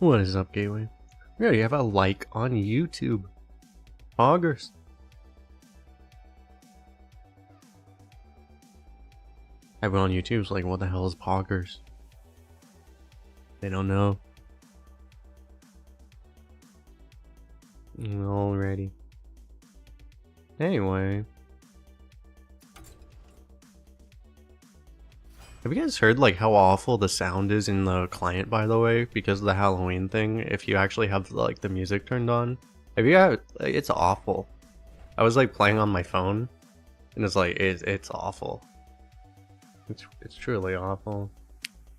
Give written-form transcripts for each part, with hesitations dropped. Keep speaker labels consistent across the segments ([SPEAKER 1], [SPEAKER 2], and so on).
[SPEAKER 1] What is up, Gateway? We already have a like on YouTube. Poggers. Everyone on YouTube's like, what the hell is Poggers? They don't know. Alrighty. Anyway. Have you guys heard like how awful the sound is in the client, by the way, because of the Halloween thing? If you actually have like the music turned on, have you got like, it's awful. I was like playing on my phone, and it's like it's awful. It's truly awful.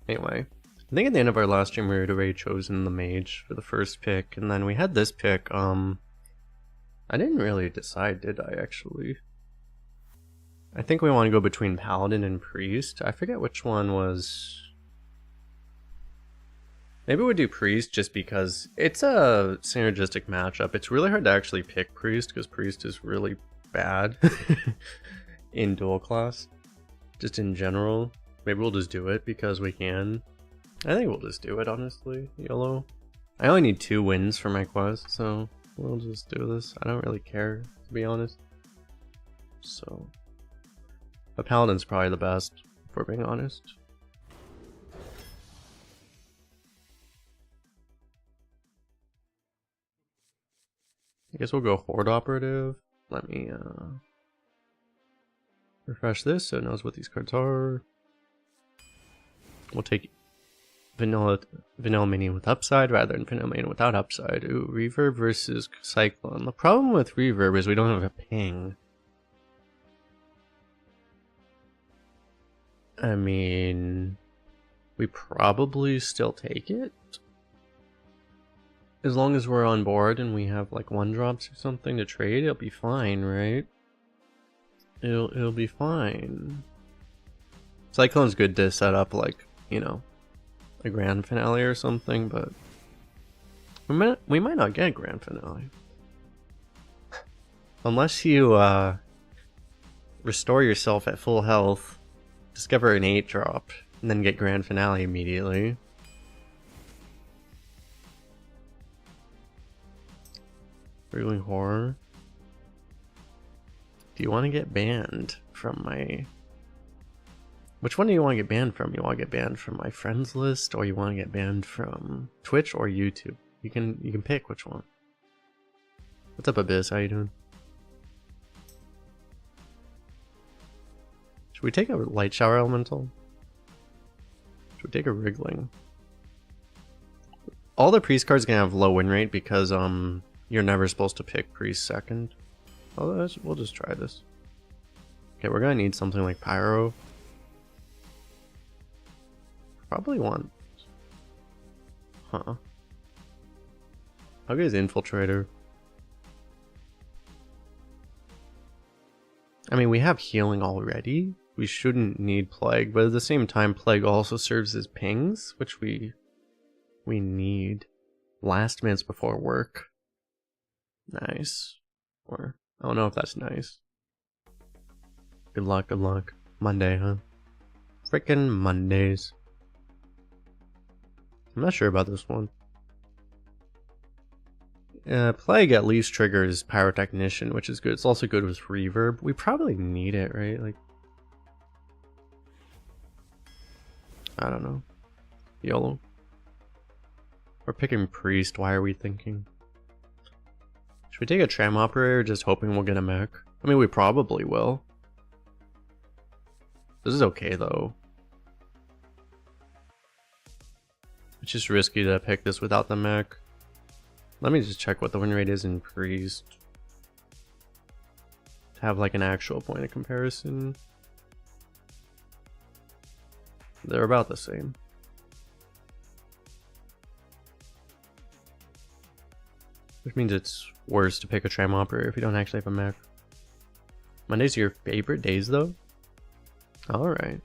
[SPEAKER 1] Anyway, I think at the end of our last stream we had already chosen the mage for the first pick, and then we had this pick. I didn't really decide, did I actually? I think we want to go between Paladin and Priest. I forget which one was... Maybe we'll do Priest just because it's a synergistic matchup. It's really hard to actually pick Priest because Priest is really bad in dual class. Just in general. Maybe we'll just do it because we can. I think we'll just do it, honestly. YOLO. I only need 2 wins for my quest, so we'll just do this. I don't really care, to be honest. So... But Paladin's probably the best, if we're being honest. I guess we'll go Horde Operative. Let me refresh this so it knows what these cards are. We'll take Vanilla Minion with upside rather than Vanilla Minion without upside. Ooh, Reverb versus Cyclone. The problem with Reverb is we don't have a ping. I mean, we probably still take it. As long as we're on board and we have like 1-drops or something to trade, it'll be fine, right? It'll be fine. Cyclone's good to set up like, you know, a grand finale or something, but we might not get a grand finale. Unless you restore yourself at full health, discover an 8-drop, and then get grand finale immediately. Really horror. Do you want to get banned from my... Which one do you want to get banned from? You want to get banned from my friends list, or you want to get banned from Twitch or YouTube? You can pick which one. What's up, Abyss? How you doing? Should we take a light shower elemental? Should we take a wriggling? All the priest cards gonna have low win rate because you're never supposed to pick priest second. Oh, we'll just try this. Okay, we're gonna need something like pyro. Probably want. Huh. How good is infiltrator? I mean, we have healing already. We shouldn't need plague, but at the same time, plague also serves as pings, which we need. Last minutes before work. Nice. Or I don't know if that's nice. Good luck, good luck. Monday, huh? Frickin' Mondays. I'm not sure about this one. Plague at least triggers Pyrotechnician, which is good. It's also good with Reverb. We probably need it, right? Like, I don't know. YOLO. We're picking Priest. Why are we thinking? Should we take a Tram Operator just hoping we'll get a mech? I mean, we probably will. This is okay, though. It's just risky to pick this without the mech. Let me just check what the win rate is in Priest. To have like an actual point of comparison. They're about the same. Which means it's worse to pick a Tram Operator if you don't actually have a mech. Mondays are your favorite days though? Alright.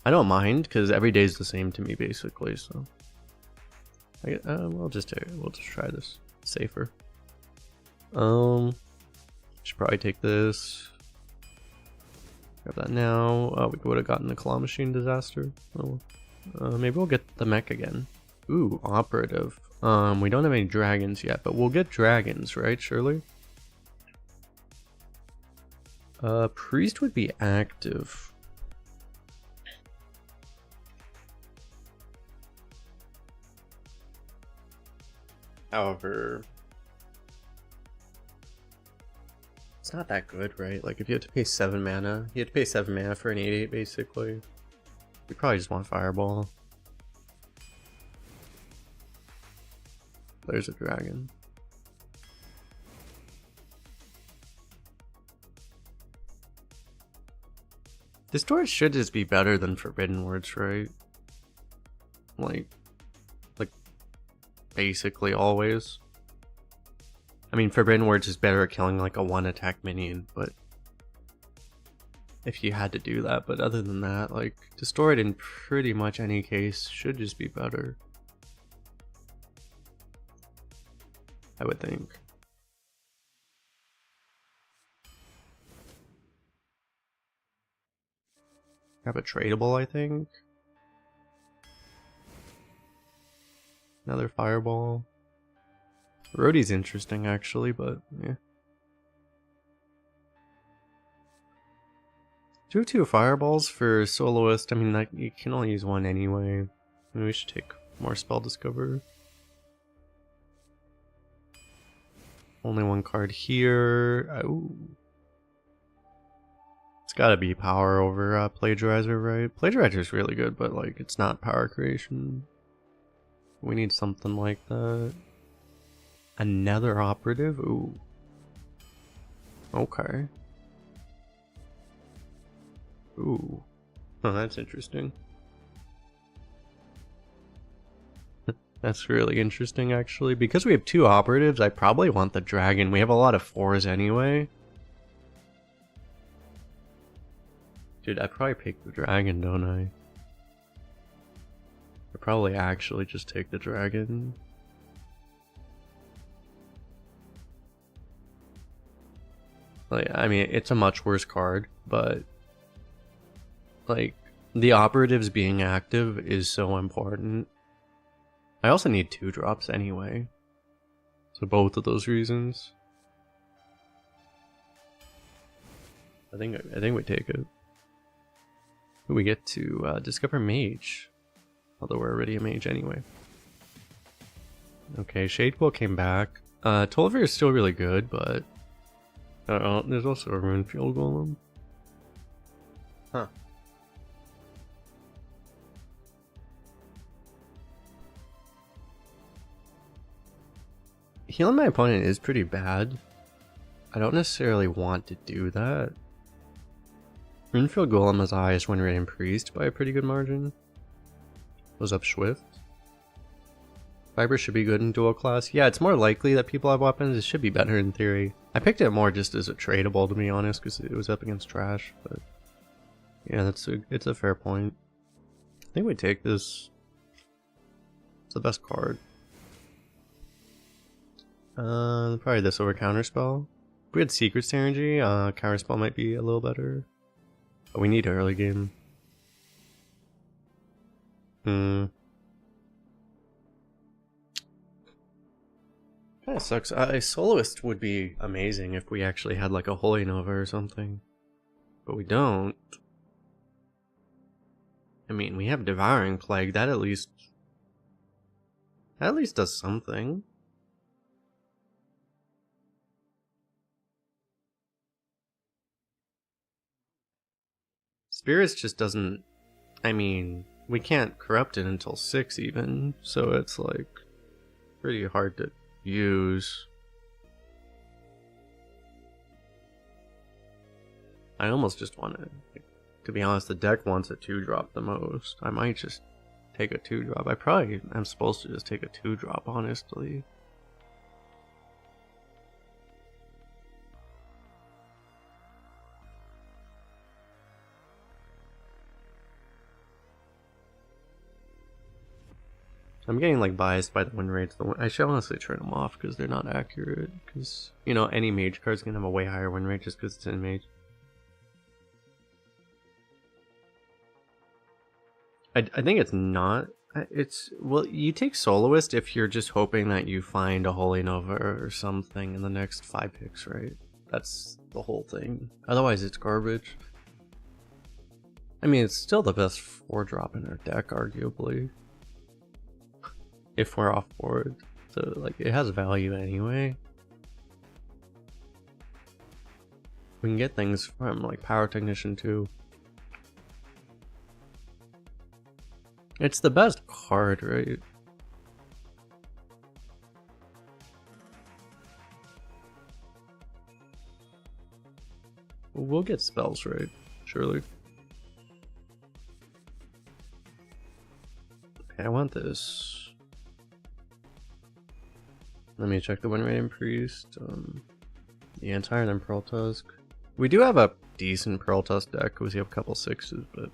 [SPEAKER 1] I don't mind because every day is the same to me basically, so. We'll just try this. It's safer. Should probably take this. Grab that now. We would have gotten the claw machine disaster. Oh, maybe we'll get the mech again. Ooh, operative. We don't have any dragons yet, but we'll get dragons, right, surely? Priest would be active. However, it's not that good, right? Like, if you have to pay 7 mana, you have to pay 7 mana for an 8/8, basically. You probably just want Fireball. There's a dragon. This door should just be better than Forbidden Words, right? Like basically always. I mean, Forbidden Words is better at killing like a 1-attack minion, but if you had to do that, but other than that, like, Destroyed in pretty much any case should just be better. I would think. Have a tradable, I think. Another Fireball. Roadie's interesting actually, but yeah. Do 2 Fireballs for Soloist. I mean, like, you can only use 1 anyway. Maybe we should take more Spell Discover. Only 1 card here. Ooh. It's gotta be power over Plagiarizer, right? Plagiarizer's really good, but like, it's not power creation. We need something like that. Another operative? Ooh. Okay. Ooh. Oh, that's interesting. That's really interesting, actually. Because we have 2 operatives, I probably want the dragon. We have a lot of 4s anyway. Dude, I probably pick the dragon, don't I? I probably actually just take the dragon. Like, I mean, it's a much worse card, but like, the operatives being active is so important. I also need 2 drops anyway. So both of those reasons. I think we take it. We get to discover mage. Although we're already a mage anyway. Okay, Shadepool came back. Tolliver is still really good, but there's also a Rune Field Golem. Huh. Healing my opponent is pretty bad. I don't necessarily want to do that. Runefield Golem has the highest win rate in Priest by a pretty good margin. Goes up Swift. Fiber should be good in dual class. Yeah, it's more likely that people have weapons. It should be better in theory. I picked it more just as a tradable, to be honest, because it was up against trash. But yeah, it's a fair point. I think we take this. It's the best card. Probably this over Counterspell. If we had Secret Synergy, Counterspell might be a little better. But we need early game. Kinda sucks. A Soloist would be amazing if we actually had like a Holy Nova or something. But we don't. I mean, we have Devouring Plague. That at least does something. Spirits just doesn't... I mean, we can't corrupt it until 6 even, so it's like pretty hard to use. I almost just want to be honest, the deck wants a 2-drop the most. I might just take a 2-drop. I probably am supposed to just take a 2-drop, honestly. I'm getting like biased by the win rates. I should honestly turn them off because they're not accurate. Because, you know, any mage card's gonna have a way higher win rate just because it's in mage. I think it's not It's, well, you take Soloist if you're just hoping that you find a Holy Nova or something in the next 5 picks, right? That's the whole thing. Otherwise, it's garbage. I mean, it's still the best 4-drop in our deck, arguably. If we're off board. So, like, it has value anyway. We can get things from, like, Power Technician, too. It's the best card, right? We'll get spells, right? Surely. Okay, I want this. Let me check the win rate in Priest. The Anti and then Pearl Tusk. We do have a decent Pearl Tusk deck because we have a couple 6s, but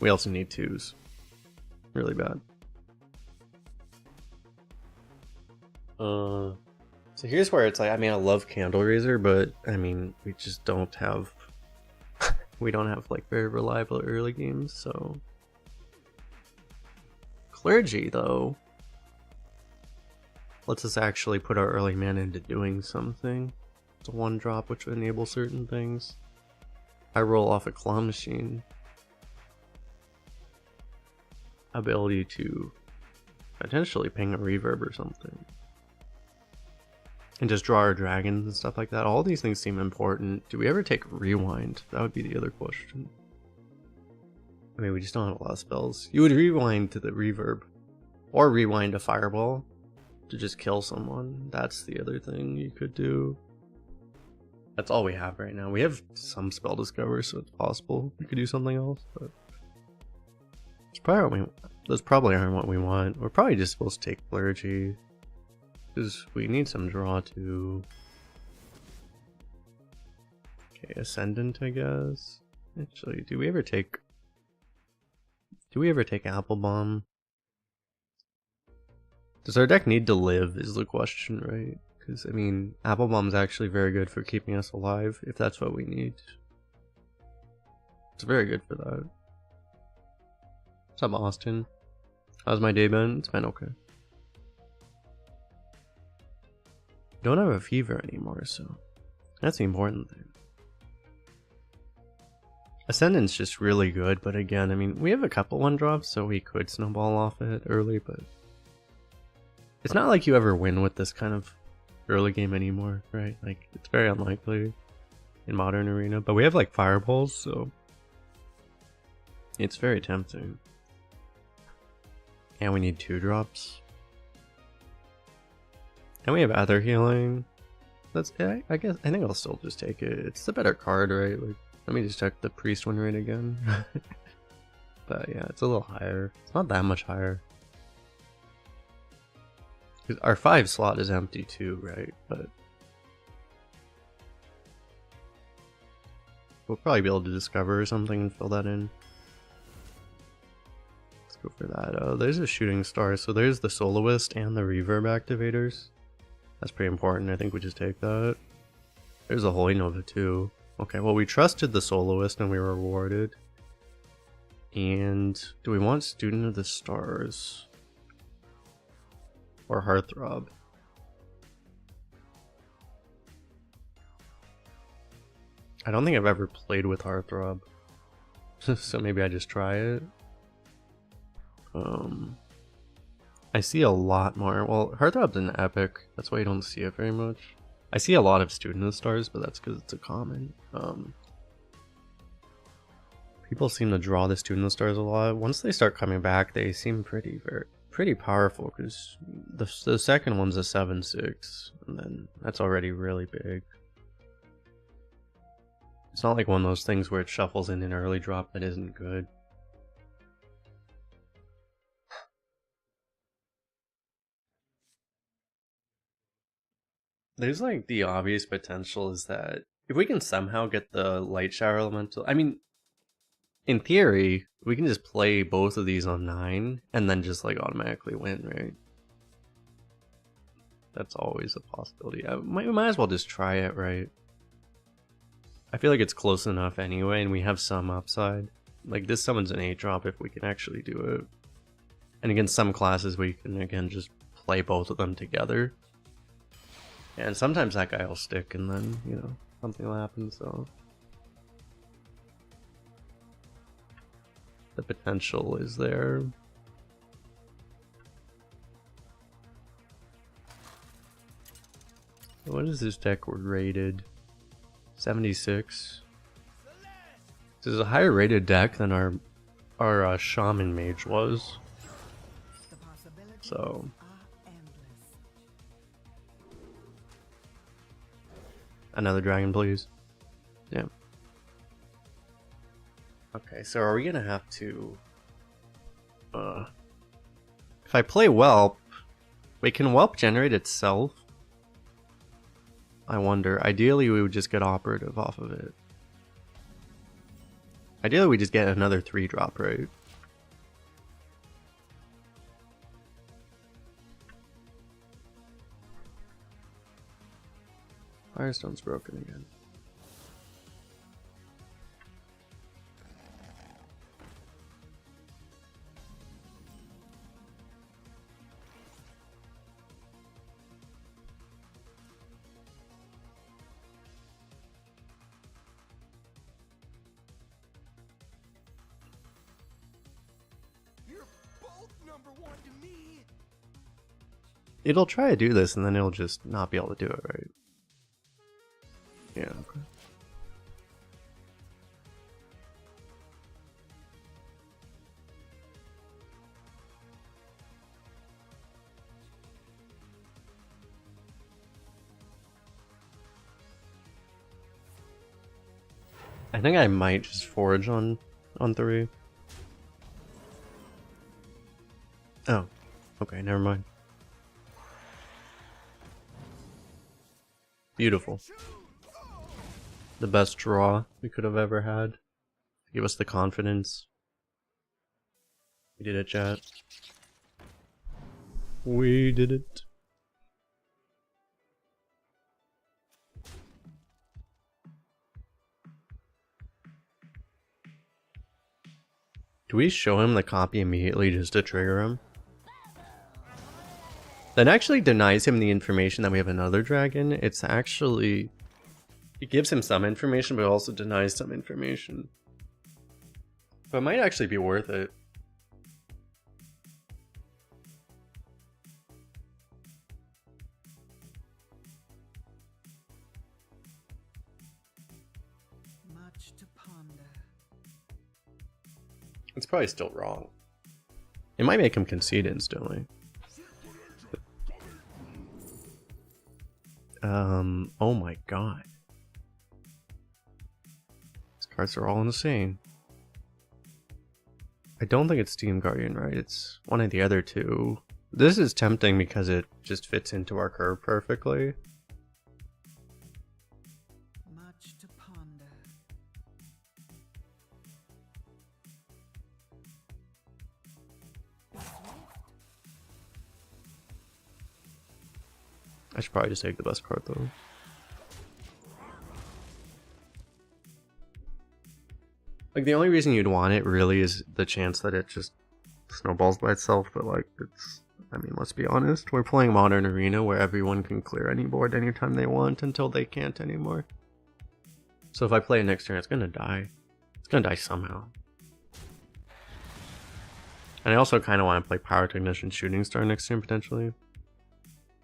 [SPEAKER 1] we also need 2s. Really bad. So here's where it's like, I mean, I love Candle Raiser, but I mean, we just don't have, we don't have like very reliable early games, so. Clergy, though, lets us actually put our early mana into doing something. It's a 1-drop which would enable certain things. I roll off a Claw Machine. Ability to potentially ping a Reverb or something. And just draw our dragons and stuff like that. All these things seem important. Do we ever take Rewind? That would be the other question. I mean, we just don't have a lot of spells. You would Rewind to the Reverb. Or Rewind a Fireball to just kill someone. That's the other thing you could do. That's all we have right now. We have some Spell Discover, so it's possible we could do something else, but it's probably those probably aren't what we want. We're probably just supposed to take Clergy. Because we need some draw too. Okay, Ascendant, I guess. Actually, do we ever take Apple Bomb? Does our deck need to live is the question, right? Because, I mean, Apple Bomb's actually very good for keeping us alive, if that's what we need. It's very good for that. What's up, Austin? How's my day been? It's been okay. Don't have a fever anymore, so that's the important thing. Ascendant's just really good, but again, I mean, we have a couple 1-drops, so we could snowball off it early, but it's not like you ever win with this kind of early game anymore, right? Like, it's very unlikely in Modern Arena, but we have like Fireballs, so it's very tempting. And we need 2-drops. And we have Other Healing. That's, yeah, I guess, I think I'll still just take it. It's the better card, right? Like, let me just check the Priest win rate again. But yeah, it's a little higher. It's not that much higher. Our 5 slot is empty too, right? But we'll probably be able to discover something and fill that in. Let's go for that. There's a Shooting Star. So there's the Soloist and the Reverb activators. That's pretty important. I think we just take that. There's a Holy Nova too. Okay, well, we trusted the Soloist and we were rewarded. And do we want Student of the Stars? Or Hearththrob? I don't think I've ever played with Hearththrob. So maybe I just try it. I see a lot more. Well, Heartthrob's an epic. That's why you don't see it very much. I see a lot of Student of the Stars, but that's because it's a common. People seem to draw the Student of the Stars a lot. Once they start coming back, they seem pretty powerful, because the second one's a 7/6, and then that's already really big. It's not like one of those things where it shuffles in an early drop that isn't good. There's like the obvious potential is that if we can somehow get the Light Shower Elemental, I mean, in theory, we can just play both of these on 9 and then just like automatically win, right? That's always a possibility. We might as well just try it, right? I feel like it's close enough anyway, and we have some upside. Like, this summons an 8-drop if we can actually do it. And against some classes, we can, again, just play both of them together. And sometimes that guy will stick, and then, you know, something will happen, so... The potential is there. What is this deck rated? 76. This is a higher rated deck than our Shaman Mage was. So... Another dragon, please. Yeah. Okay, so are we gonna have to... If I play Whelp... Wait, can Whelp generate itself? I wonder. Ideally, we would just get Operative off of it. Ideally, we just get another 3-drop, right? Firestone's broken again.
[SPEAKER 2] You're both number one to me.
[SPEAKER 1] It'll try to do this and then it'll just not be able to do it, right? Yeah, okay. I think I might just forage on 3. Oh, okay, never mind. Beautiful. The best draw we could have ever had. Give us the confidence. We did it, chat. We did it. Do we show him the copy immediately just to trigger him? That actually denies him the information that we have another dragon. It's actually... It gives him some information, but also denies some information. But it might actually be worth it.
[SPEAKER 2] Much to ponder.
[SPEAKER 1] It's probably still wrong. It might make him concede instantly. Oh my god. These cards are all insane. I don't think it's Steam Guardian, right? It's one of the other two. This is tempting because it just fits into our curve perfectly.
[SPEAKER 2] Much to ponder.
[SPEAKER 1] I should probably just take the best card though. Like, the only reason you'd want it really is the chance that it just snowballs by itself, but like, it's... I mean, let's be honest, we're playing Modern Arena where everyone can clear any board anytime they want until they can't anymore. So if I play it next turn, it's gonna die. It's gonna die somehow. And I also kind of want to play Power Technician Shooting Star next turn, potentially.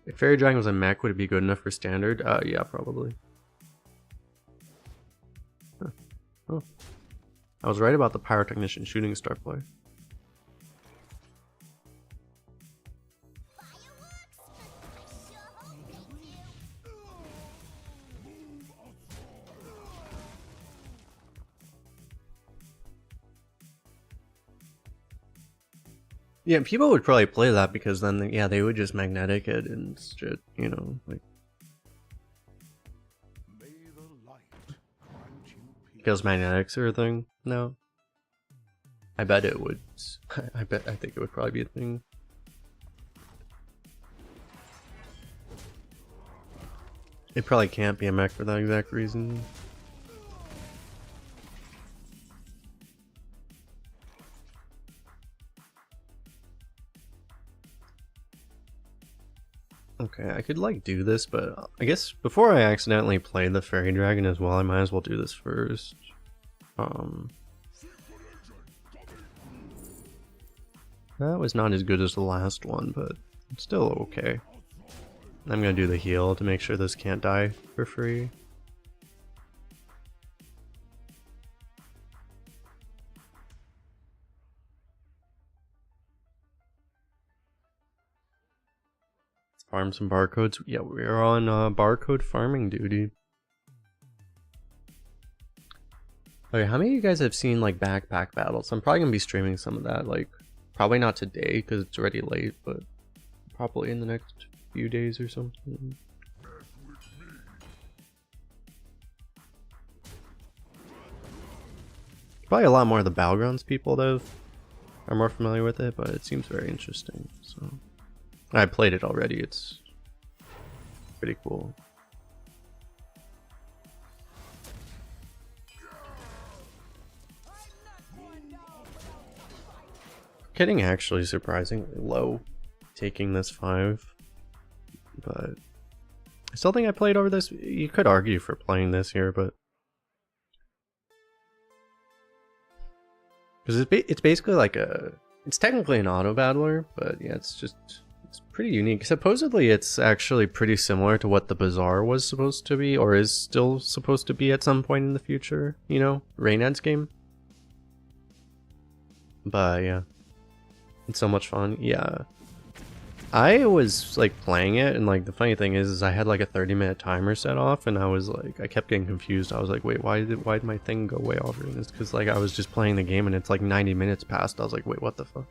[SPEAKER 1] If Fairy Dragon was a mech, would it be good enough for Standard? Yeah, probably. Huh. Oh. I was right about the Power Technician Shooting Star play. Yeah, people would probably play that because then, yeah, they would just magnetic it and shit, you know, like. Because magnetics are a thing now. I bet it would. I think it would probably be a thing. It probably can't be a mech for that exact reason. Okay, I could like do this, but I guess before I accidentally play the fairy dragon as well, I might as well do this first. That was not as good as the last one, but it's still okay. I'm gonna do the heal to make sure this can't die for free. Let's farm some barcodes. Yeah, we're on barcode farming duty. Okay, how many of you guys have seen like backpack battles? I'm probably gonna be streaming some of that, like probably not today because it's already late, but probably in the next few days or something. Probably a lot more of the Battlegrounds people that are more familiar with it, but it seems very interesting. So I played it already. It's pretty cool. Getting actually surprisingly low, taking this 5, but I still think I played over this. You could argue for playing this here, but because it's basically like it's technically an auto battler, but yeah, it's pretty unique. Supposedly, it's actually pretty similar to what the Bazaar was supposed to be, or is still supposed to be at some point in the future. You know, Reynad's game. But yeah. It's so much fun. Yeah. I was like playing it, and like the funny thing is I had like a 30-minute timer set off, and I was like, I kept getting confused. I was like, wait, why did my thing go way over? And it's because like I was just playing the game and it's like 90 minutes past. I was like, wait, what the fuck?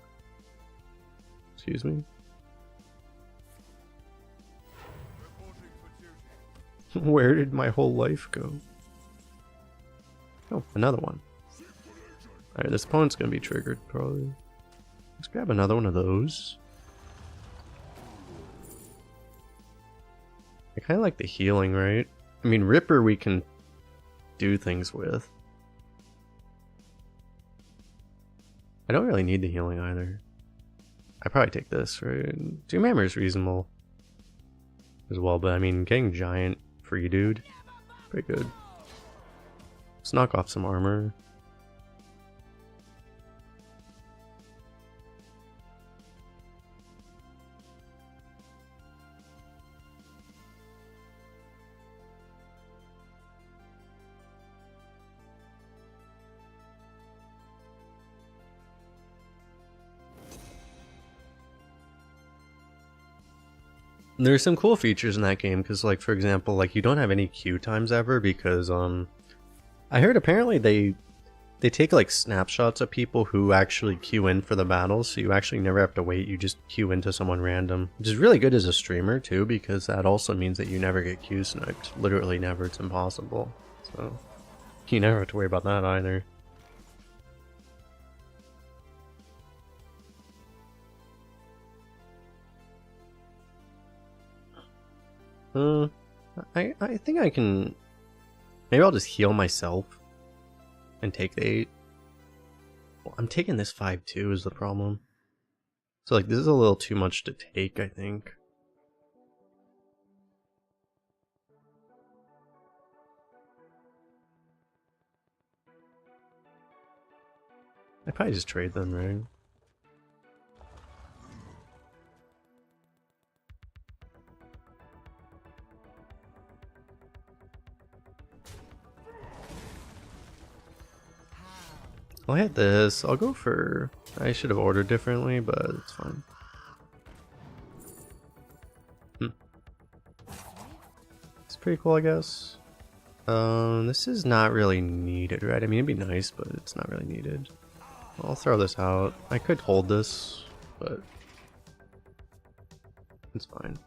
[SPEAKER 1] Excuse me? Where did my whole life go? Oh, another one. Alright, this opponent's gonna be triggered probably. Let's grab another one of those. I kind of like the healing, right? I mean, Ripper we can do things with. I don't really need the healing either. I probably take this, right? 2 mana is reasonable as well, but I mean, getting giant for you, dude, pretty good. Let's knock off some armor. There's some cool features in that game because, like, for example, like you don't have any queue times ever because I heard apparently they take like snapshots of people who actually queue in for the battles, so you actually never have to wait. You just queue into someone random, which is really good as a streamer too, because that also means that you never get queue sniped. Literally never. It's impossible. So you never have to worry about that either. I think I can. Maybe I'll just heal myself and take the 8. Well, I'm taking this 5 too is the problem. So like this is a little too much to take, I think. I'd probably just trade them, right? I'll hit this. I'll go for... I should have ordered differently, but it's fine. It's pretty cool, I guess. This is not really needed, right? I mean, it'd be nice, but it's not really needed. I'll throw this out. I could hold this, but it's fine.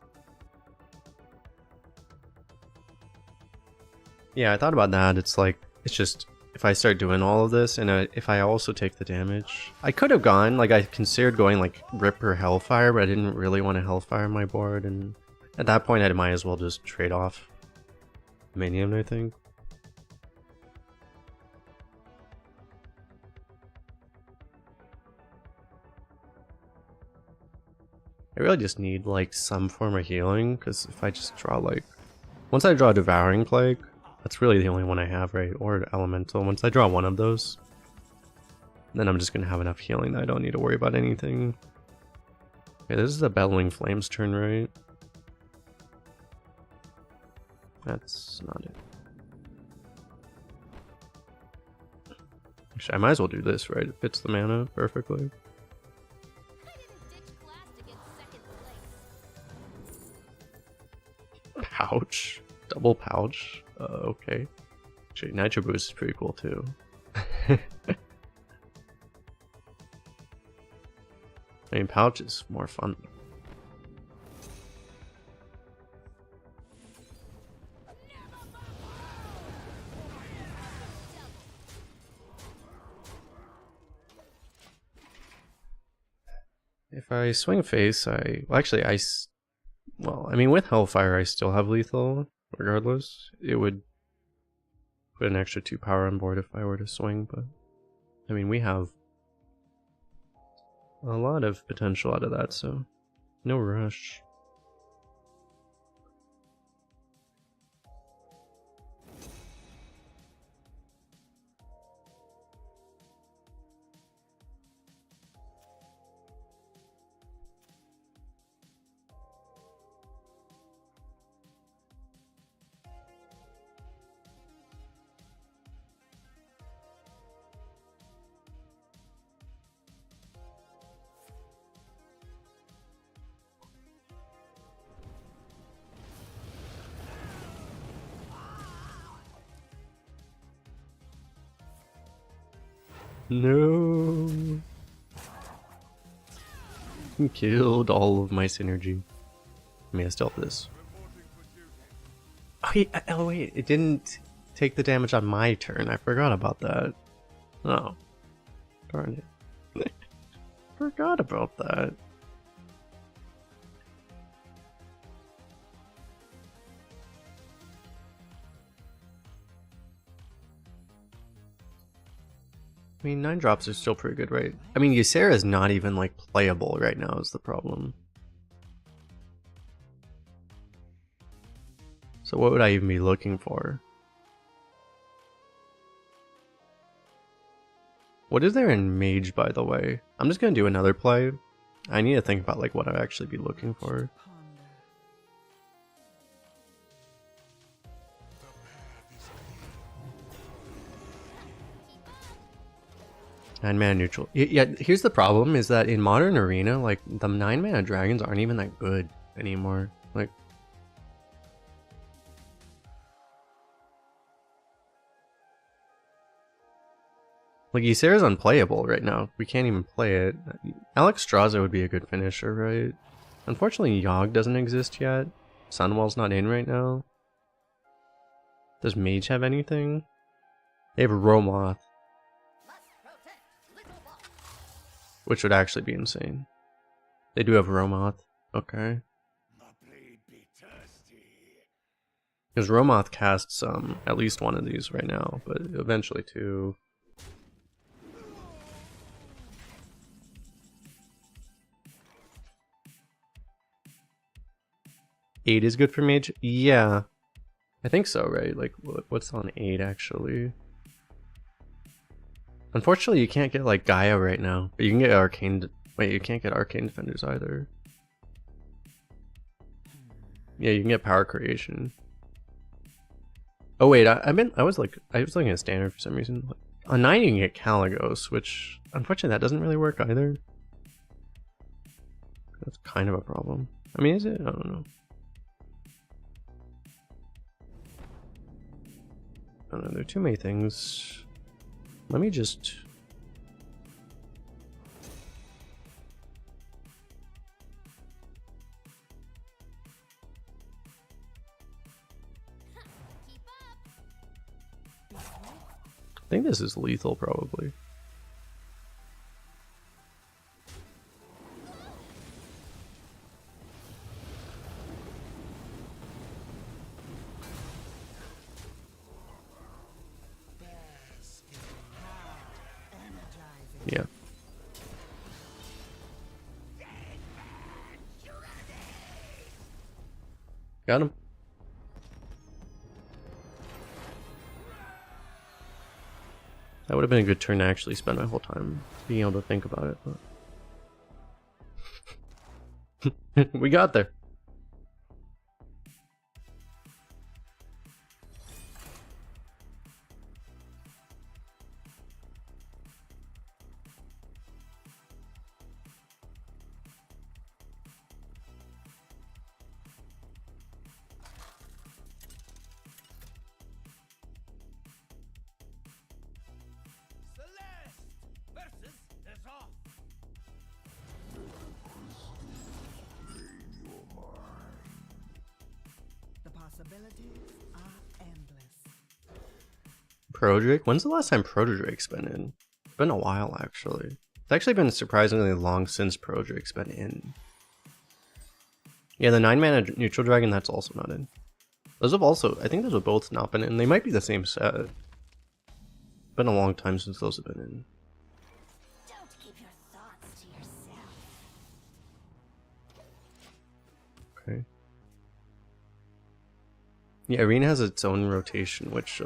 [SPEAKER 1] Yeah, I thought about that. It's like, it's just... if I start doing all of this, and if I also take the damage, I could have gone, like I considered going like Ripper Hellfire, but I didn't really want to Hellfire on my board, and at that point I might as well just trade off Minion, I think. I really just need like some form of healing, because if I just draw like... Once I draw Devouring Plague, that's really the only one I have, right? Or Elemental. Once I draw one of those, then I'm just going to have enough healing that I don't need to worry about anything. Okay, this is a Bellowing Flames turn, right? That's not it. Actually, I might as well do this, right? It fits the mana perfectly. Pouch? Double pouch? Okay. Actually, Nitro Boost is pretty cool too. I mean, pouch is more fun. If I swing face, well, actually, well, I mean, with Hellfire, I still have lethal. Regardless, it would put an extra 2 power on board if I were to swing, but I mean, we have a lot of potential out of that, so no rush. No. He killed all of my synergy. I mean, I still have this. Oh wait, it didn't take the damage on my turn. I forgot about that. Oh. Darn it. Forgot about that. I mean, 9 drops are still pretty good, right? I mean, Ysera is not even, like, playable right now is the problem. So what would I even be looking for? What is there in Mage, by the way? I'm just gonna do another play. I need to think about, like, what I'd actually be looking for. 9-mana neutral. Yeah, here's the problem, is that in Modern Arena, like, the 9-mana dragons aren't even that good anymore. Like, Ysera's unplayable right now. We can't even play it. Alexstrasza would be a good finisher, right? Unfortunately, Yogg doesn't exist yet. Sunwell's not in right now. Does Mage have anything? They have Romoth, which would actually be insane. They do have Romoth. Okay. Because Romoth casts at least one of these right now, but eventually 2. Eight is good for Mage? Yeah. I think so, right? Like, what's on 8 actually? Unfortunately, you can't get like Gaia right now, but you can get Arcane. Wait, you can't get Arcane Defenders either. Yeah, you can get Power Creation. Oh wait, I was looking at Standard for some reason. On 9 you can get Caligos, which unfortunately that doesn't really work either. That's kind of a problem. I mean, is it? I don't know. I don't know, there are too many things. Let me just... I think this is lethal, probably. Yeah. Got him. That would have been a good turn to actually spend my whole time being able to think about it, but we got there.
[SPEAKER 2] Celeste versus Dissolve.
[SPEAKER 3] The possibilities are endless.
[SPEAKER 1] Pro Drake? When's the last time Pro Drake's been in? It's been a while, actually. It's actually been surprisingly long since Pro Drake's been in. Yeah, the 9-mana neutral dragon, that's also not in. Those have also, I think those have both not been in. They might be the same set. Been a long time since those have been in.
[SPEAKER 4] Don't keep your thoughts to yourself.
[SPEAKER 1] Okay. Yeah, Arena has its own rotation, which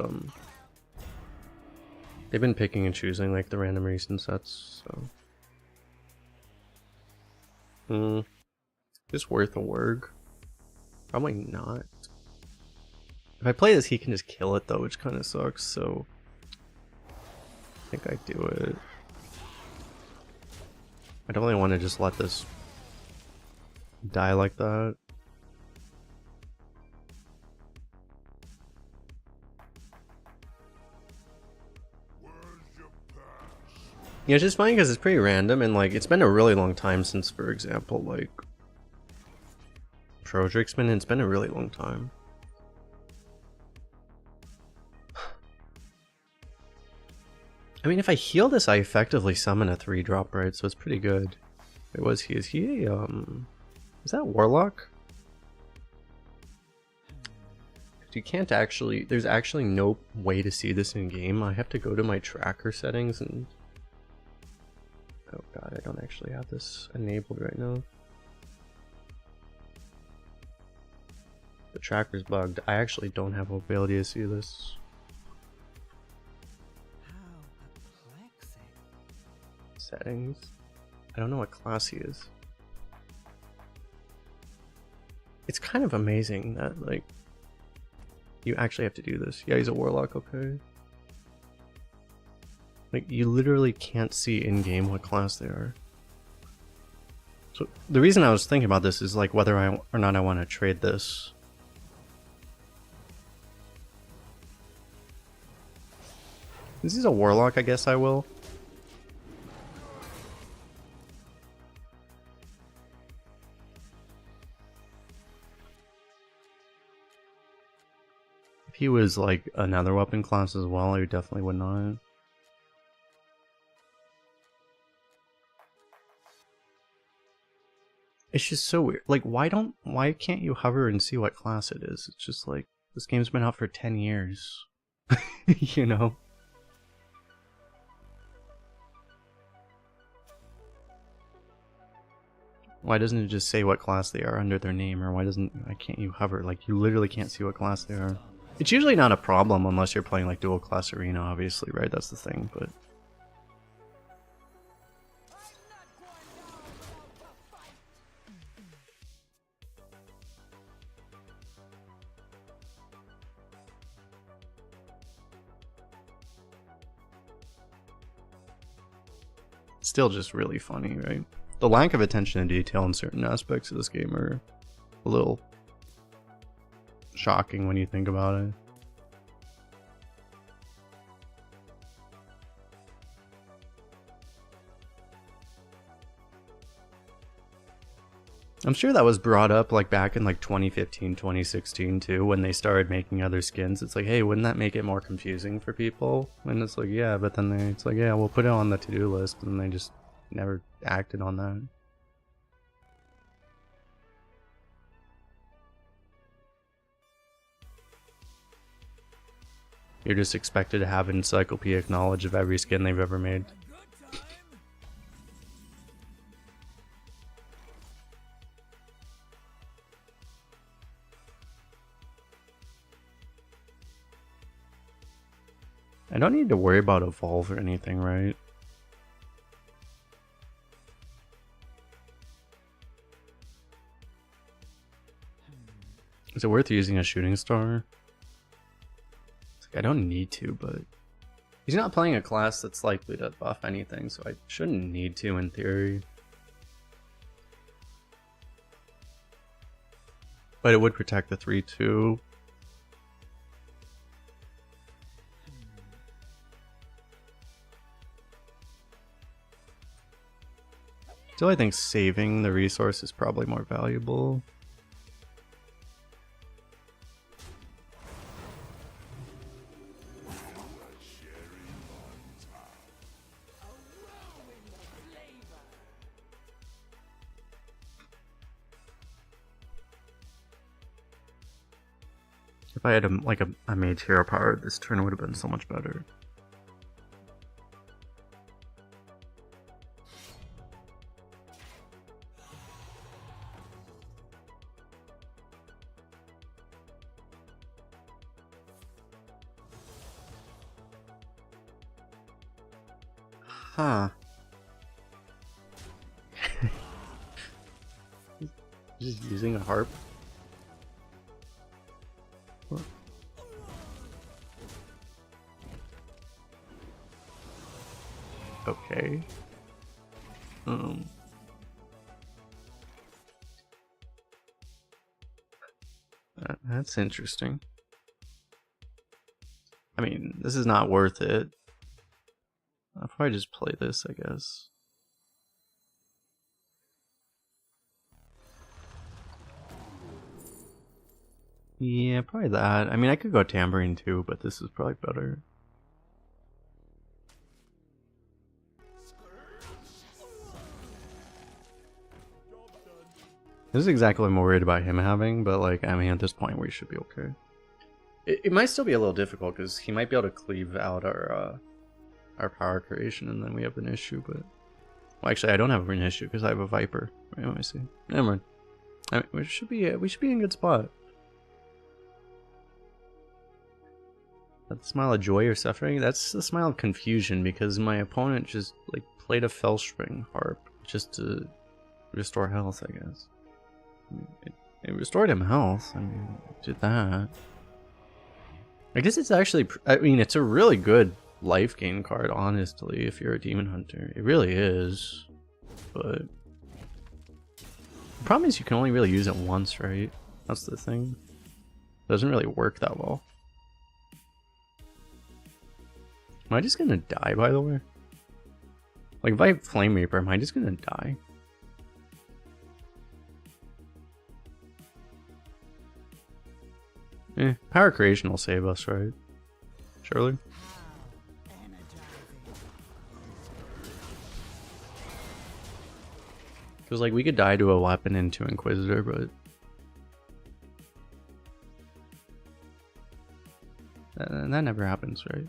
[SPEAKER 1] they've been picking and choosing like the random recent sets, so. Is worth a word? Probably not. If I play this, he can just kill it though, which kind of sucks, so I think I do it. I don't really want to just let this die like that. Yeah, it's just funny because it's pretty random and like it's been a really long time since, for example, like Pro Drake's been in. It's been a really long time. I mean, if I heal this, I effectively summon a 3-drop, right? So it's pretty good. It was he. Is he is that Warlock? You can't actually. There's actually no way to see this in game. I have to go to my tracker settings and. Oh god, I don't actually have this enabled right now. The tracker's bugged. I actually don't have the ability to see this.
[SPEAKER 3] How perplexing.
[SPEAKER 1] Settings. I don't know what class he is. It's kind of amazing that, like, you actually have to do this. Yeah, he's a warlock, okay. Like, you literally can't see in-game what class they are. So, the reason I was thinking about this is, like, whether or not I want to trade this. This is a warlock, I guess I will. If he was like another weapon class as well, I definitely would not. It's just so weird. Like, why can't you hover and see what class it is? It's just like, this game's been out for 10 years. You know? Why doesn't it just say what class they are under their name, or why can't you hover? Like, you literally can't see what class they are. It's usually not a problem unless you're playing like dual class arena, obviously, right? That's the thing, but still just really funny, right? The lack of attention to detail in certain aspects of this game are a little shocking when you think about it. I'm sure that was brought up like back in like 2015, 2016 too, when they started making other skins. It's like, hey, wouldn't that make it more confusing for people? And it's like, yeah, but then it's like, yeah, we'll put it on the to-do list, and they just never acted on that. You're just expected to have encyclopedic knowledge of every skin they've ever made. I don't need to worry about evolve or anything, right? Is it worth using a shooting star? It's like, I don't need to, but he's not playing a class that's likely to buff anything, so I shouldn't need to in theory. But it would protect the 3-2. Still, I think saving the resource is probably more valuable. If I had a mage hero power, this turn would have been so much better. Huh. Just using a harp. What? Okay. That's interesting. I mean, this is not worth it. I'll probably just play this, I guess. Yeah, probably that. I mean, I could go tambourine too, but this is probably better. This is exactly what I'm worried about him having, but like, I mean, at this point we should be okay. It might still be a little difficult because he might be able to cleave out our power creation, and then we have an issue. But well, actually, I don't have an issue because I have a Viper. Wait, let me see. Never mind. I mean, we should be in a good spot. That smile of joy or suffering? That's the smile of confusion because my opponent just like played a Fellspring harp just to restore health, I guess. I mean, it restored him health. I mean, it did that. I guess it's actually, I mean, it's a really good life gain card, honestly, if you're a demon hunter. It really is. But the problem is you can only really use it once, right? That's the thing. It doesn't really work that well. Am I just gonna die, by the way? Like, if I have Flame Reaper, am I just gonna die? Power creation will save us, right? Surely? Because, like, we could die to a weapon and to Inquisitor, but that never happens, right?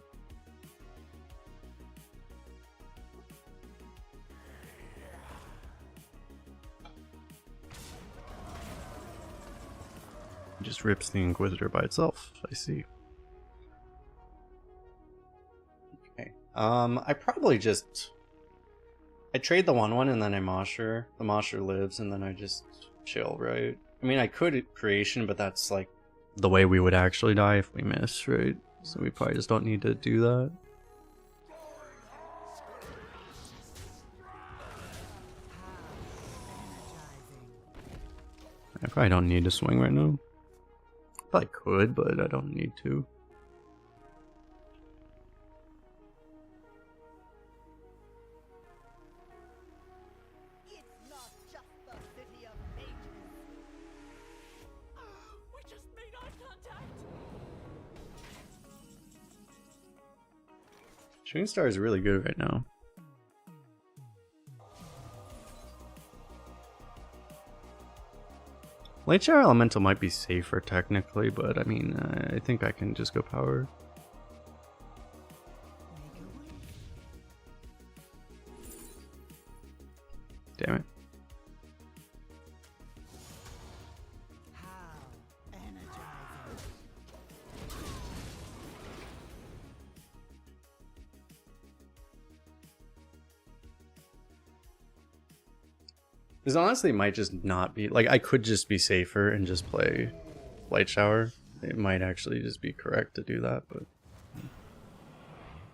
[SPEAKER 1] Just rips the Inquisitor by itself. I see. Okay. I probably just I trade the 1/1 and then I Mosher. The Mosher lives and then I just chill, right? I mean, I could creation, but that's like the way we would actually die if we miss, right? So we probably just don't need to do that. I probably don't need to swing right now. Probably could, but I don't need to.
[SPEAKER 2] It's not just the city of mages. We just made eye contact.
[SPEAKER 1] Shooting Star is really good right now. Late Shower Elemental might be safer technically, but I mean, I think I can just go power. Damn it. This honestly might just not be like I could just be safer and just play Light Shower. It might actually just be correct to do that, but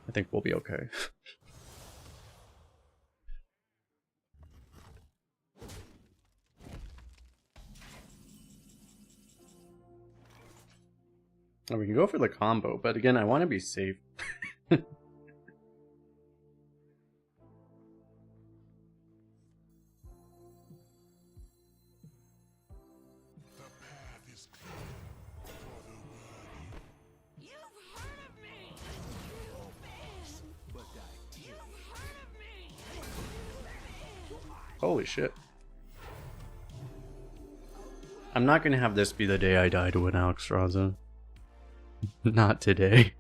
[SPEAKER 1] I think we'll be okay. Oh, we can go for the combo, but again, I want to be safe. Holy shit. I'm not gonna have this be the day I die to an Alexstrasza. Not today.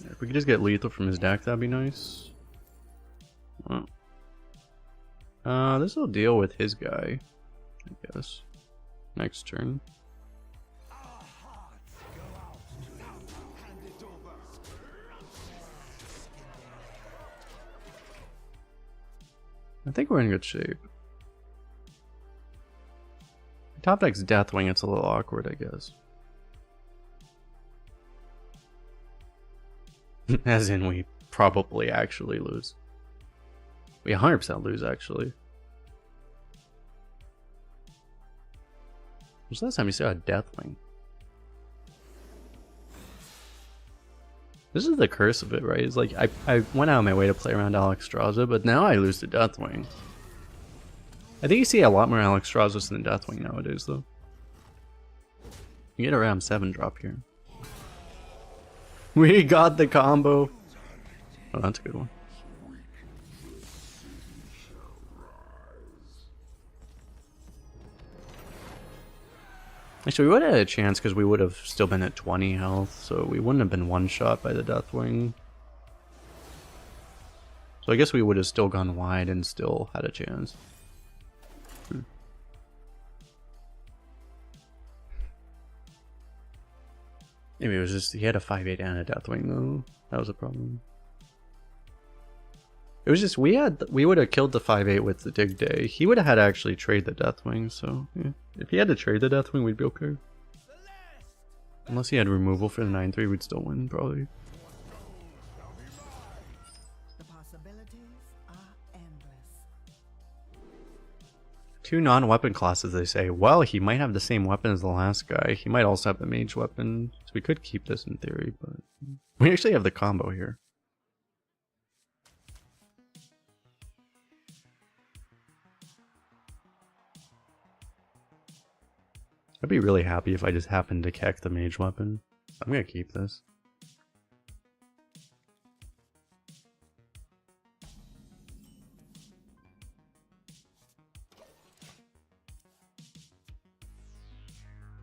[SPEAKER 1] If we could just get lethal from his deck, that'd be nice. This will deal with his guy, I guess. Next turn. I think we're in good shape. Top deck's Deathwing, it's a little awkward, I guess. As in, we probably actually lose. We 100% lose, actually. When's the last time you saw a Deathwing? This is the curse of it, right? It's like, I went out of my way to play around Alexstrasza, but now I lose to Deathwing. I think you see a lot more Alexstrazzas than Deathwing nowadays, though. You get a Ram 7 drop here. We got the combo. Oh, that's a good one. Actually, we would have had a chance because we would have still been at 20 health, so we wouldn't have been one-shot by the Deathwing. So I guess we would have still gone wide and still had a chance. Maybe it was just, he had a 5/8 and a Deathwing though. That was a problem. It was just, we would have killed the 5/8 with the Dig Day. He would have had to actually trade the Deathwing, so yeah. If he had to trade the Deathwing, we'd be okay. Unless he had removal for the 9/3, we'd still win, probably.
[SPEAKER 3] The possibilities are endless.
[SPEAKER 1] Two non-weapon classes, they say. Well, he might have the same weapon as the last guy. He might also have the mage weapon. So we could keep this in theory, but we actually have the combo here. I'd be really happy if I just happened to keck the mage weapon. I'm gonna keep this.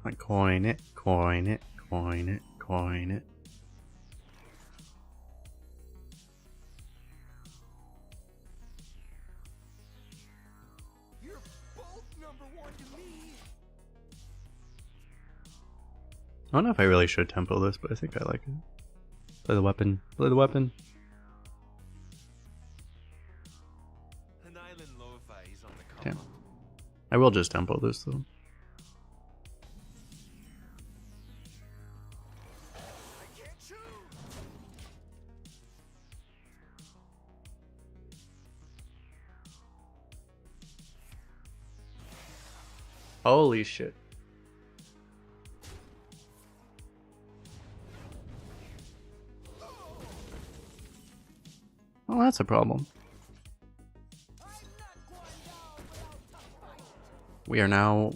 [SPEAKER 1] Like coin it, coin it, coin it, coin it.
[SPEAKER 2] You're both number one to me.
[SPEAKER 1] I don't know if I really should tempo this, but I think I like it. Play the weapon. Play the weapon.
[SPEAKER 2] An island lo-fi is on the
[SPEAKER 1] Damn.
[SPEAKER 2] come.
[SPEAKER 1] I will just tempo this though.
[SPEAKER 2] I can't choose.
[SPEAKER 1] Holy shit. Well, that's a problem. We are now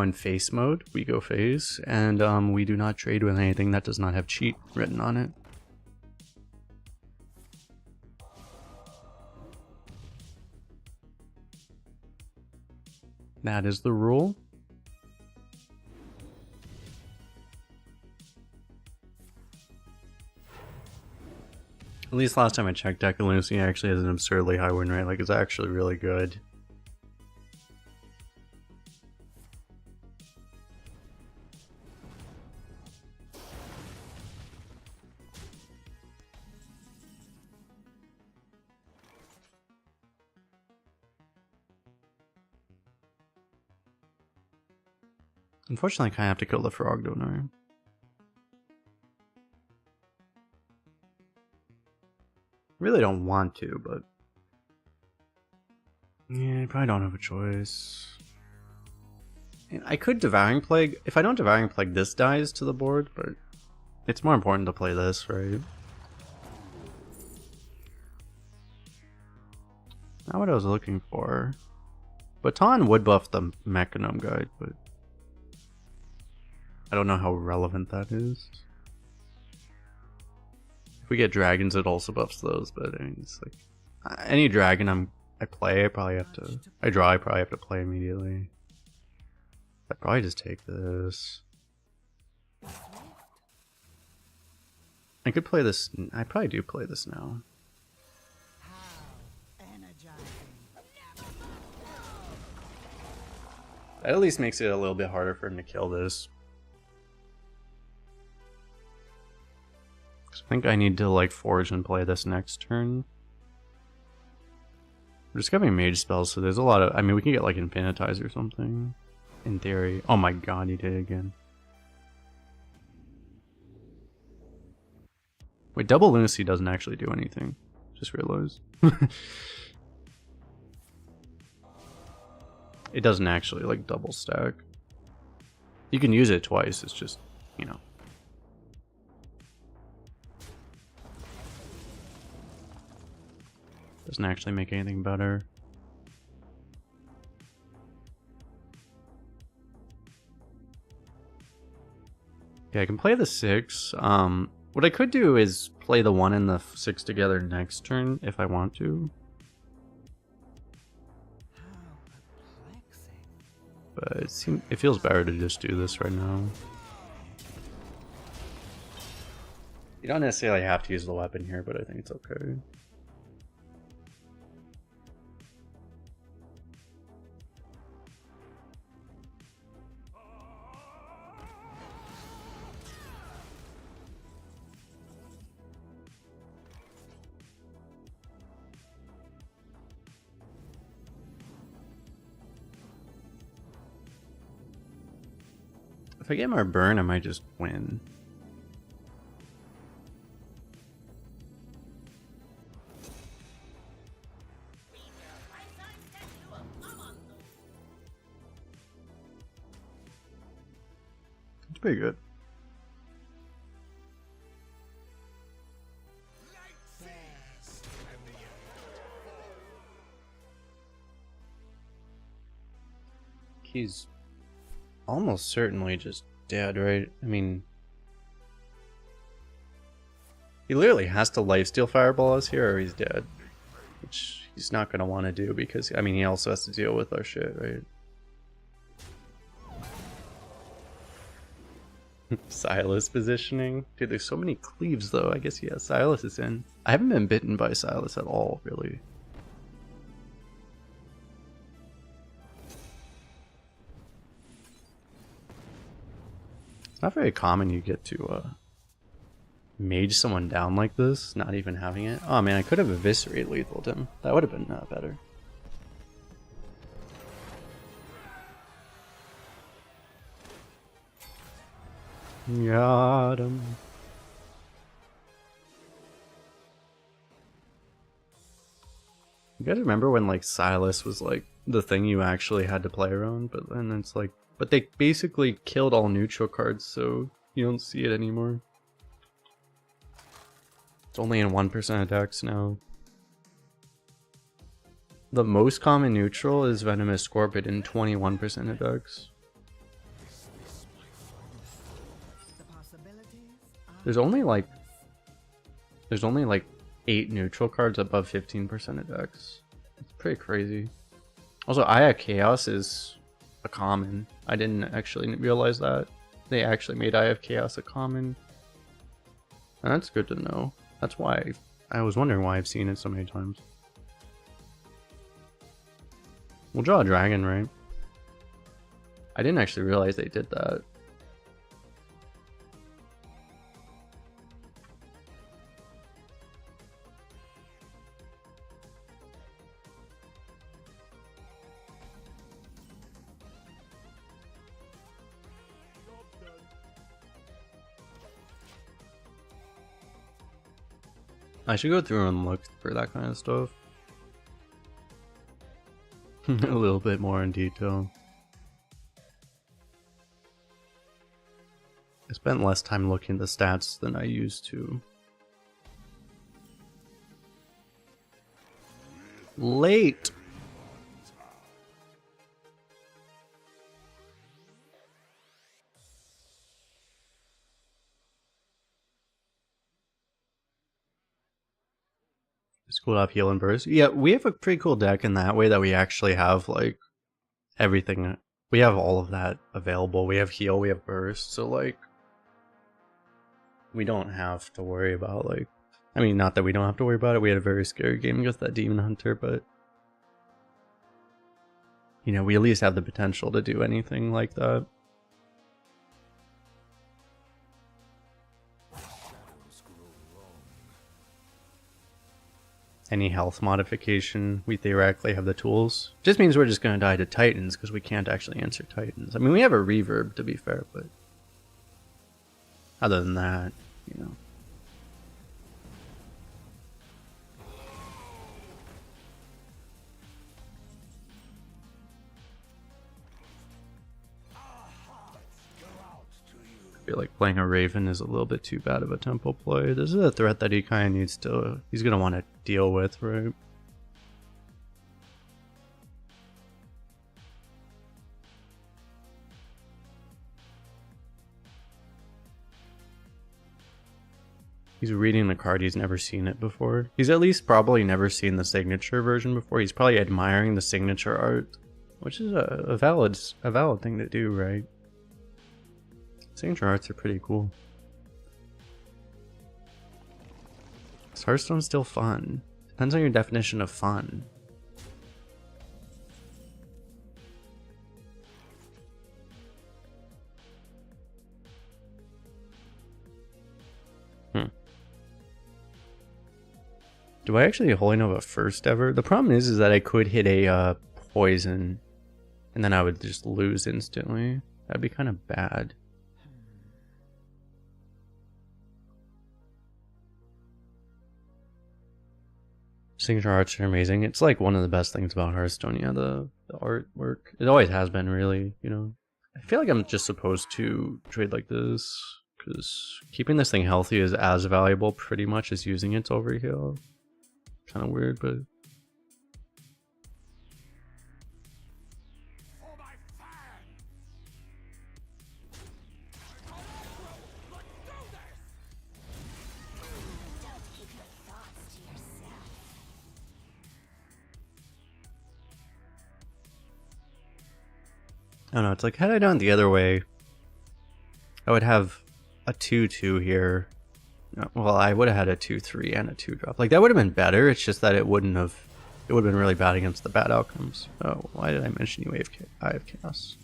[SPEAKER 1] in face mode. We go phase, and we do not trade with anything that does not have cheat written on it. That is the rule. least last time I checked, Deck Lucy actually has an absurdly high win rate. Like, it's actually really good. Unfortunately, I kind of have to kill the frog, don't I? Really don't want to, but yeah, I probably don't have a choice. And I could Devouring Plague. If I don't Devouring Plague, this dies to the board, but it's more important to play this, right? Not what I was looking for. Baton would buff the Mechanum guide, but I don't know how relevant that is. If we get dragons, it also buffs those, but I mean, it's like any dragon I play, I probably have to. I draw, I probably have to play immediately. I'd probably just take this. I could play this. I probably do play this now. That at least makes it a little bit harder for him to kill this. I think I need to like forge and play this next turn. We're just getting mage spells, so there's a lot of. I mean, we can get like Infinitize or something. In theory. Oh my god, he did it again. Wait, double lunacy doesn't actually do anything. Just realized. It doesn't actually like double stack. You can use it twice, it's just, you know. Doesn't actually make anything better. Yeah, I can play the 6. What I could do is play the 1 and the 6 together next turn if I want to. But it feels better to just do this right now. You don't necessarily have to use the weapon here, but I think it's okay. If I get more burn, I might just win. It's pretty good. He's almost certainly just dead, right? I mean, he literally has to lifesteal Fireball us here or he's dead. Which he's not going to want to do because, I mean, he also has to deal with our shit, right? Silas positioning. Dude, there's so many cleaves though. I guess, yeah, Silas is in. I haven't been bitten by Silas at all, really. It's not very common you get to mage someone down like this, not even having it. Oh man, I could have eviscerate lethaled him. That would have been better. Got him. You guys remember when like Silas was like the thing you actually had to play around, but then it's like, but they basically killed all neutral cards, so you don't see it anymore. It's only in 1% of decks now. The most common neutral is Venomous Scorpion in 21% of decks. There's only like 8 neutral cards above 15% of decks. It's pretty crazy. Also, Aya Chaos is a common. I didn't actually realize that. They actually made Eye of Chaos a common. And that's good to know. That's why I was wondering why I've seen it so many times. We'll draw a dragon, right? I didn't actually realize they did that. I should go through and look for that kind of stuff. A little bit more in detail. I spent less time looking at the stats than I used to. Late! School up, heal, and burst. Yeah, we have a pretty cool deck in that way that we actually have like everything. We have all of that available. We have heal, we have burst, so like we don't have to worry about like, I mean, not that we don't have to worry about it. We had a very scary game against that demon hunter, but you know, we at least have the potential to do anything like that. Any health modification, we theoretically have the tools. Just means we're just going to die to Titans because we can't actually answer Titans. I mean, we have a reverb to be fair, but other than that, you know. I feel like playing a Raven is a little bit too bad of a tempo play. This is a threat that he kind of needs to, he's going to want to deal with, right? He's reading the card, he's never seen it before. He's at least probably never seen the signature version before. He's probably admiring the signature art, which is a valid thing to do, right? Signature arts are pretty cool. Is Hearthstone still fun? Depends on your definition of fun. Do I actually Holy Nova first ever? The problem is that I could hit a poison and then I would just lose instantly. That'd be kind of bad. Signature arts are amazing. It's like one of the best things about Hearthstone. Yeah, the artwork. It always has been, really, you know. I feel like I'm just supposed to trade like this because keeping this thing healthy is as valuable pretty much as using its overheal. Kind of weird, but I don't know, it's like, had I done it the other way, I would have a 2-2 here. Well, I would have had a 2-3 and a 2-drop. Like, that would have been better, it's just that it would have been really bad against the bad outcomes. Oh, why did I mention you I have chaos?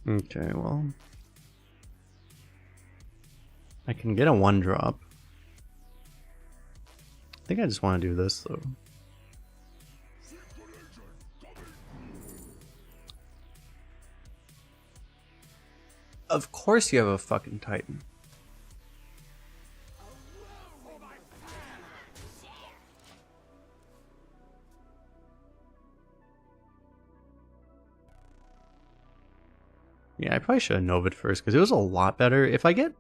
[SPEAKER 1] Okay, well, I can get a 1-drop. I think I just want to do this, though. Of course you have a fucking Titan. Yeah, I probably should have Nova'd first, because it was a lot better. If I get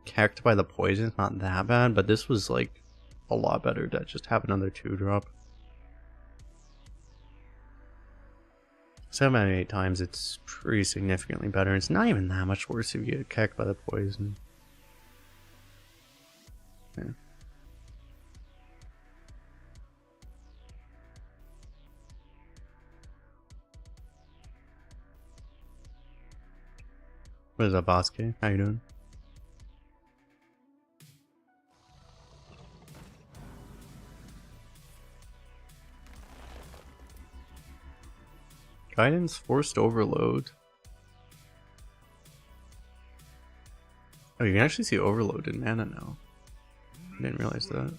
[SPEAKER 1] cacked by the poison, it's not that bad, but this was, like, a lot better to just have another 2-drop. 7 out of 8 times, it's pretty significantly better. It's not even that much worse if you get cacked by the poison. Yeah. What is up, Bosque? How you doing? Guidance forced overload. Oh, you can actually see overload in mana now. I didn't realize that.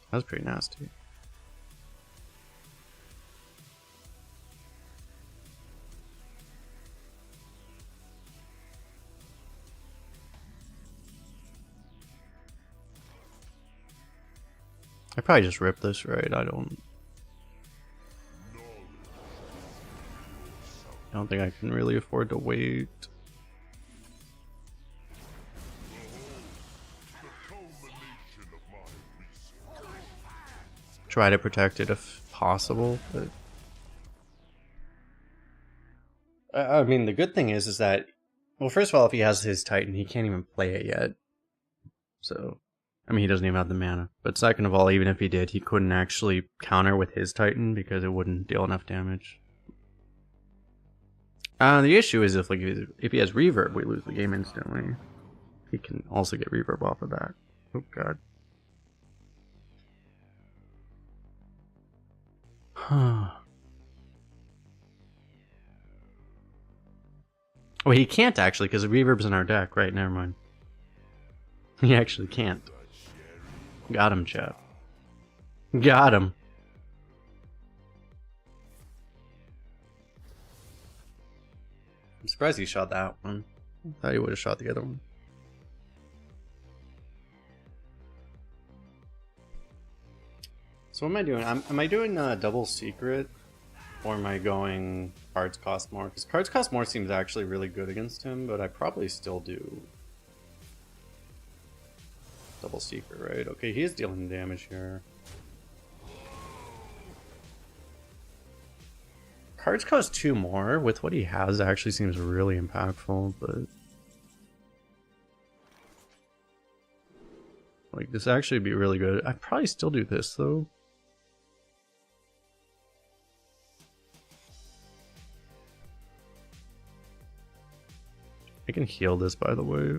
[SPEAKER 1] That was pretty nasty. I probably just ripped this, right? I don't think I can really afford to wait. Try to protect it if possible, but I mean the good thing is that, well, first of all, if he has his Titan, he can't even play it yet. So I mean, he doesn't even have the mana. But second of all, even if he did, he couldn't actually counter with his Titan because it wouldn't deal enough damage. The issue is if he has reverb, we lose the game instantly. He can also get reverb off of that. Oh god. Well, he can't actually because the reverb's in our deck. Right, never mind. He actually can't. Got him, chap. Got him. I'm surprised he shot that one. I thought he would have shot the other one. So what am I doing? Am I doing double secret? Or am I going cards cost more? Because cards cost more seems actually really good against him, but I probably still do double secret, right? Okay, he is dealing damage here. Cards cost 2 more. With what he has, actually seems really impactful, but like this actually would be really good. I'd probably still do this though. I can heal this, by the way.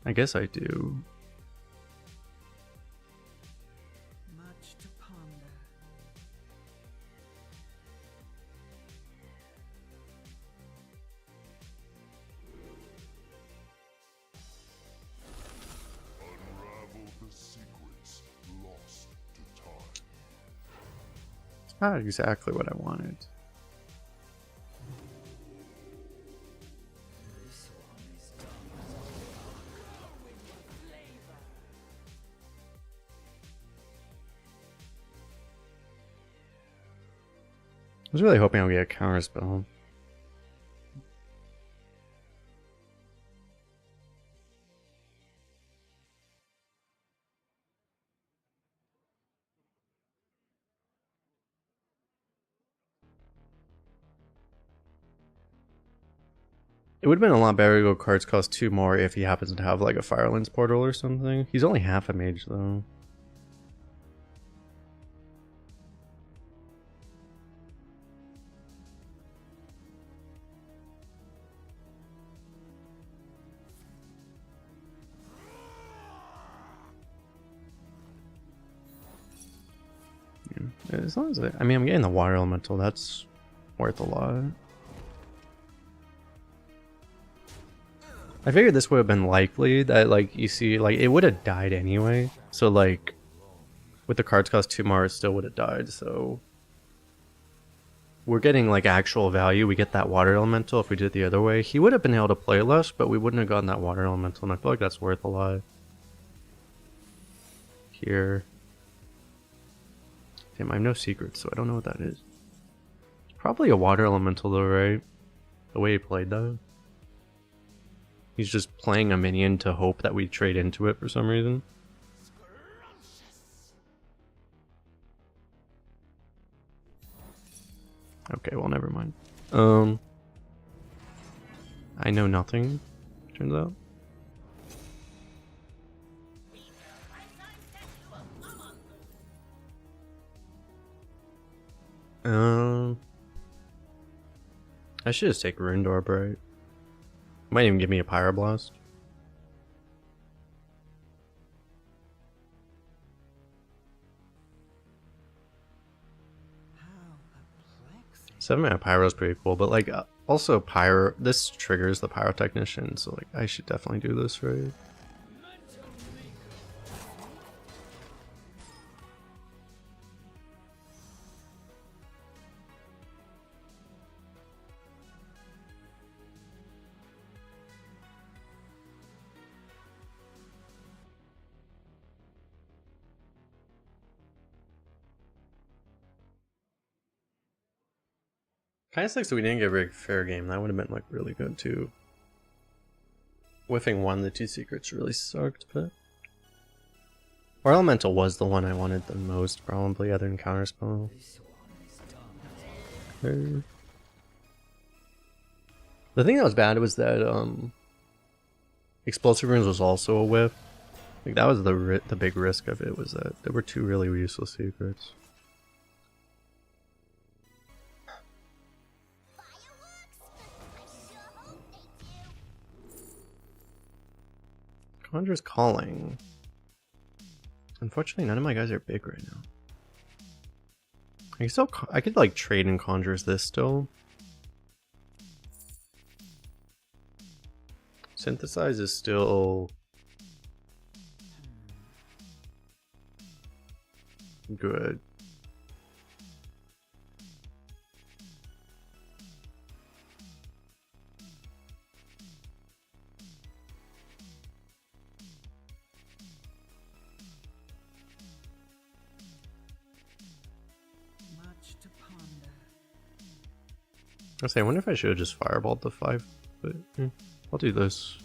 [SPEAKER 1] I guess I do.
[SPEAKER 3] Much to ponder.
[SPEAKER 2] Unravel the secrets lost to time.
[SPEAKER 1] It's not exactly what I wanted. I was really hoping I'll get a counter spell. It would have been a lot better to go cards cost 2 more if he happens to have like a Firelens portal or something. He's only half a mage though. As long as I mean, I'm getting the water elemental. That's worth a lot. I figured this would have been likely that, like, you see, like, it would have died anyway. So, like, with the cards cost 2 more, it still would have died. So, we're getting, like, actual value. We get that water elemental if we did it the other way. He would have been able to play less, but we wouldn't have gotten that water elemental. And I feel like that's worth a lot. Here. Damn, I have no secrets, so I don't know what that is. It's probably a water elemental though, right? The way he played that. He's just playing a minion to hope that we trade into it for some reason. Okay, well, never mind. I know nothing, turns out. I should just take Rune Orb, right? Might even give me a Pyroblast.
[SPEAKER 3] How perplexing.
[SPEAKER 1] 7-mana Pyro's pretty cool, but like also Pyro. This triggers the Pyrotechnician, so like I should definitely do this, right? Kind of sucks that we didn't get a very fair game. That would have been like really good too. Whiffing one of the two secrets really sucked, but or Elemental was the one I wanted the most, probably, other than Counterspell. The thing that was bad was that Explosive Runes was also a whiff. Like that was the big risk of it, was that there were two really useless secrets. Conjurer's Calling. Unfortunately, none of my guys are big right now. I could like trade in Conjurers this still. Synthesize is still good.
[SPEAKER 3] Much to ponder.
[SPEAKER 1] I wonder if I should have just fireballed the 5, but I'll do this.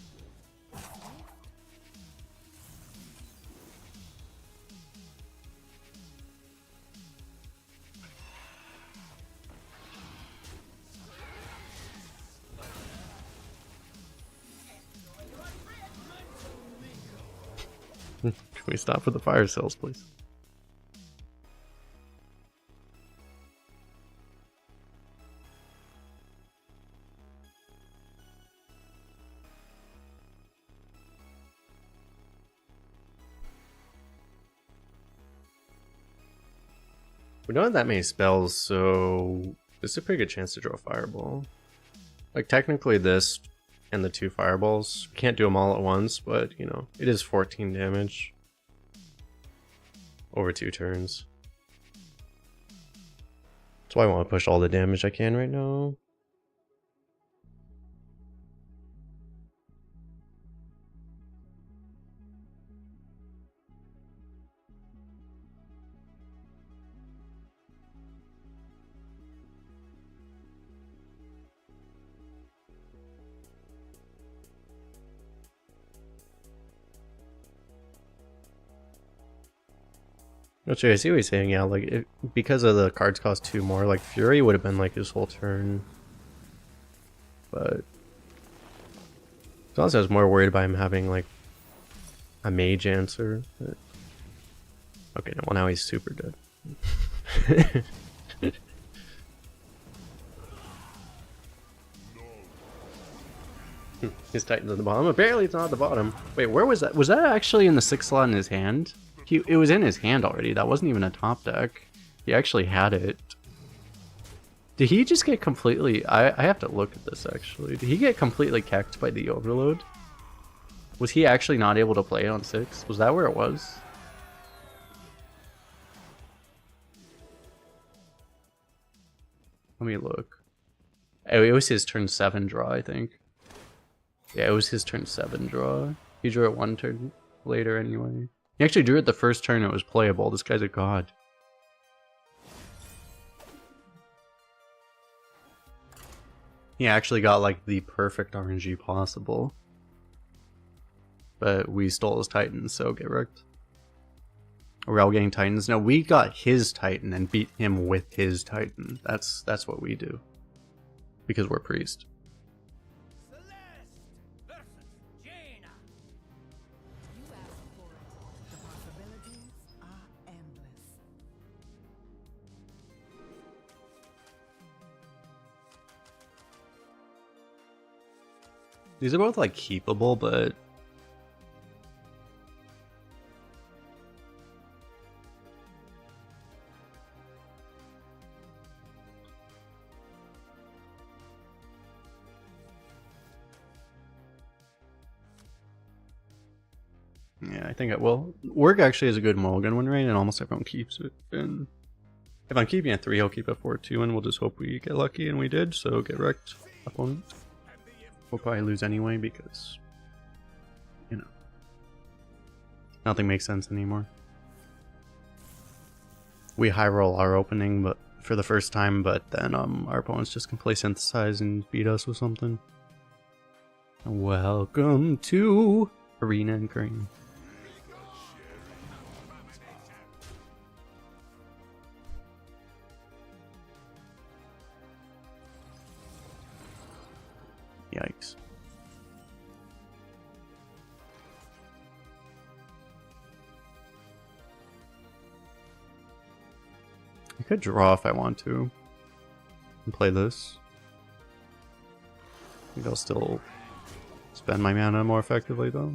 [SPEAKER 1] Can we stop with the fire cells, please? We don't have that many spells, so this is a pretty good chance to draw a fireball. Like technically this and the 2 fireballs, we can't do them all at once, but you know, it is 14 damage over 2 turns. That's why I want to push all the damage I can right now. Actually, I see what he's saying. Yeah, like because of the cards cost 2 more, like Fury would have been like his whole turn. But honestly, I was more worried about him having like a mage answer. But... okay, well now he's super dead. His Titan's at the bottom. Apparently, it's not at the bottom. Wait, where was that? Was that actually in the 6th slot in his hand? It was in his hand already. That wasn't even a top deck. He actually had it. Did he just get completely... I have to look at this, actually. Did he get completely kecked by the overload? Was he actually not able to play it on 6? Was that where it was? Let me look. Oh, it was his turn 7 draw, I think. Yeah, it was his turn 7 draw. He drew it 1 turn later anyway. He actually drew it the first turn it was playable. This guy's a god. He actually got like the perfect RNG possible. But we stole his Titans, so get wrecked. We're all getting Titans. No, we got his Titan and beat him with his Titan. That's what we do. Because we're priest. These are both like keepable, but yeah, I think it will. Work actually is a good mulligan win rate, and almost everyone keeps it. And if I'm keeping a 3, he'll keep a 4-2, and we'll just hope we get lucky, and we did, so get wrecked, opponent. We'll probably lose anyway, because, you know, nothing makes sense anymore. We high roll our opening, but for the first time, but then our opponents just can play synthesize and beat us with something. Welcome to Arena and Crane. Yikes. I could draw if I want to and play this. I think I'll still spend my mana more effectively though.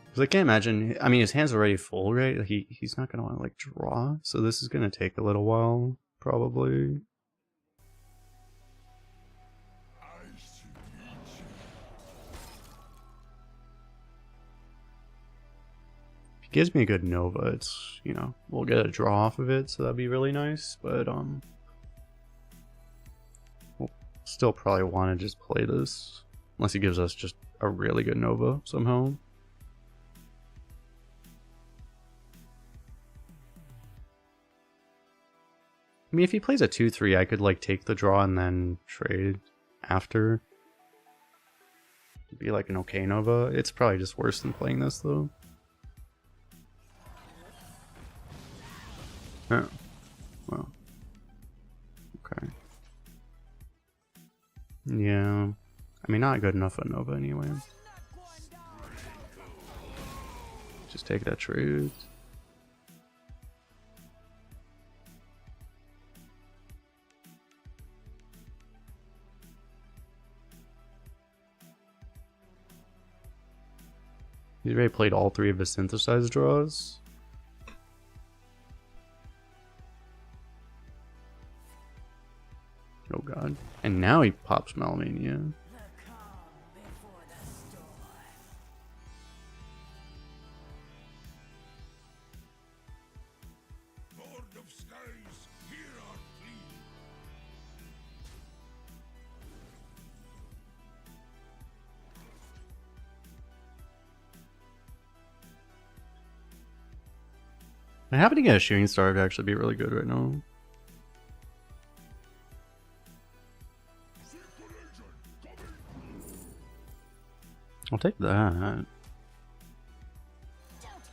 [SPEAKER 1] Because I can't imagine, I mean his hand's already full, right? He's not going to want to like draw, so this is going to take a little while, probably. If he gives me a good Nova, it's, you know, we'll get a draw off of it, so that'd be really nice, but we'll still probably want to just play this, unless he gives us just a really good Nova somehow. I mean, if he plays a 2-3, I could like take the draw and then trade after. It'd be like an okay Nova. It's probably just worse than playing this though. Oh, well. Okay. Yeah. I mean, not good enough for Nova anyway. Just take that trade. He's already played all 3 of his synthesized draws. Oh god. And now he pops Melamania.
[SPEAKER 2] Lord of skies, hear our plea.
[SPEAKER 1] I happen to get a shooting star to actually be really good right now. I'll take that.
[SPEAKER 4] Don't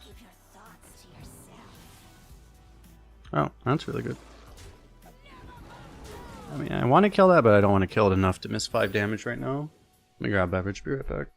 [SPEAKER 4] keep your thoughts to yourself.
[SPEAKER 1] Oh, that's really good. I mean, I want to kill that, but I don't want to kill it enough to miss 5 damage right now. Let me grab beverage, be right back.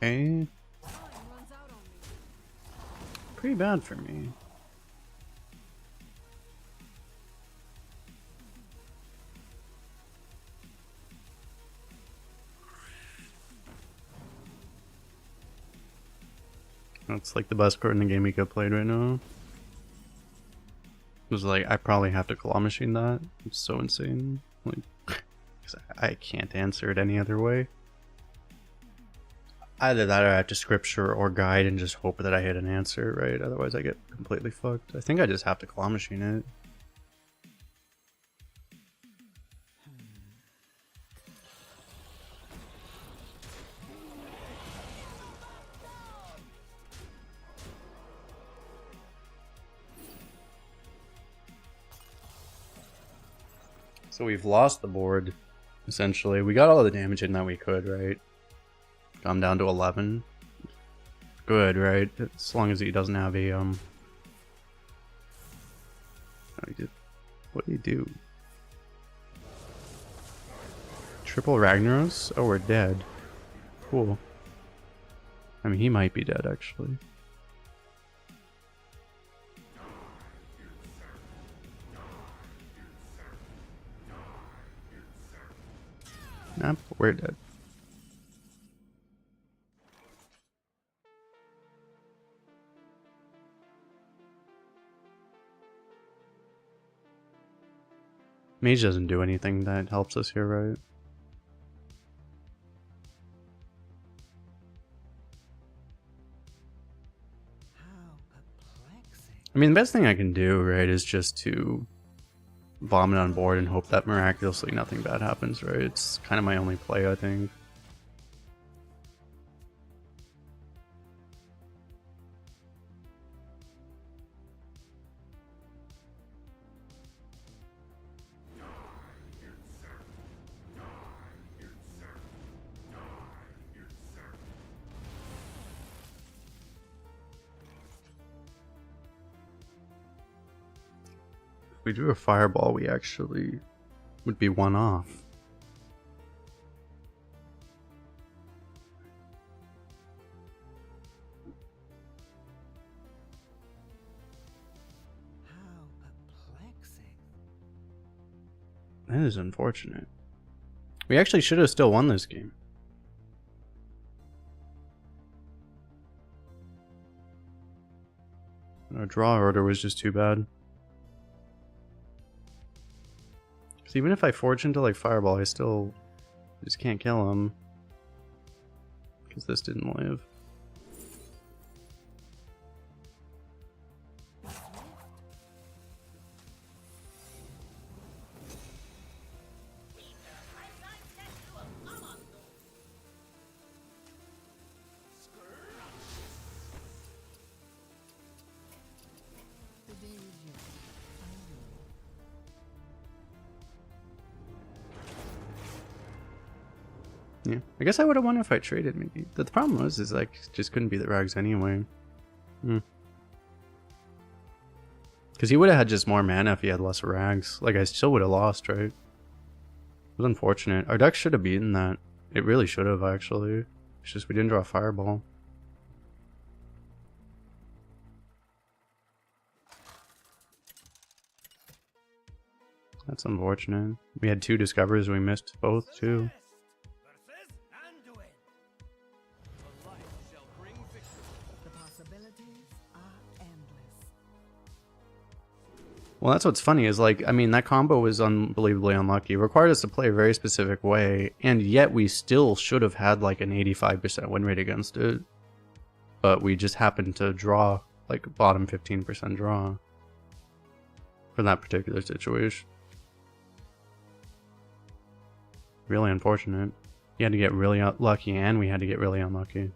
[SPEAKER 1] Okay. Pretty bad for me. That's like the best card in the game we could play right now. It was like, I probably have to claw machine that. It's so insane. Like, 'cause I can't answer it any other way. Either that or I have to scripture or guide and just hope that I hit an answer, right? Otherwise I get completely fucked. I think I just have to claw machine it. So we've lost the board, essentially. We got all the damage in that we could, right? Come down to 11. Good, right? As long as he doesn't have a, what did he do? Triple Ragnaros? Oh, we're dead. Cool. I mean, he might be dead, actually. Nope, we're dead. Mage doesn't do anything that helps us here, right?
[SPEAKER 3] How perplexing.
[SPEAKER 1] I mean, the best thing I can do, right, is just to vomit on board and hope that miraculously nothing bad happens, right? It's kind of my only play, I think. If we drew a fireball, we actually would be one off.
[SPEAKER 3] How perplexing.
[SPEAKER 1] That is unfortunate. We actually should have still won this game. Our draw order was just too bad. Because even if I forge into like fireball, I still just can't kill him. Because this didn't live.
[SPEAKER 3] The day is young. I know.
[SPEAKER 1] Yeah, I guess I would have won if I traded maybe. The problem was is like just couldn't be the rags anyway. Because he would have had just more mana if he had less rags. Like I still would have lost, right? It was unfortunate. Our deck should have beaten that. It really should have actually. It's just we didn't draw a fireball. That's unfortunate. We had 2 discoveries, we missed both too.
[SPEAKER 2] Versus Anduin. The light shall bring victory.
[SPEAKER 3] The possibilities are endless.
[SPEAKER 1] Well, that's what's funny is like, I mean, that combo was unbelievably unlucky. It required us to play a very specific way, and yet we still should have had like an 85% win rate against it. But we just happened to draw like bottom 15% draw for that particular situation. Really unfortunate. You had to get really lucky, and we had to get really unlucky.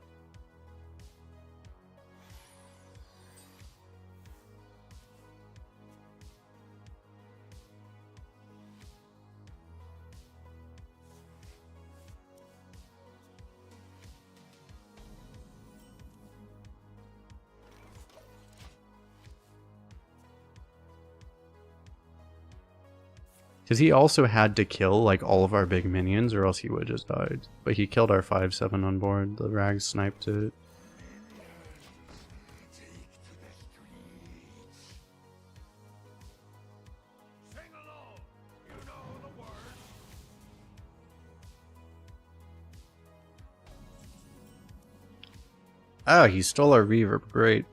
[SPEAKER 1] Because he also had to kill like all of our big minions or else he would have just died. But he killed our 5-7 on board. The rags sniped it.
[SPEAKER 2] Sing along. You know the words.
[SPEAKER 1] Oh, he stole our reverb. Great.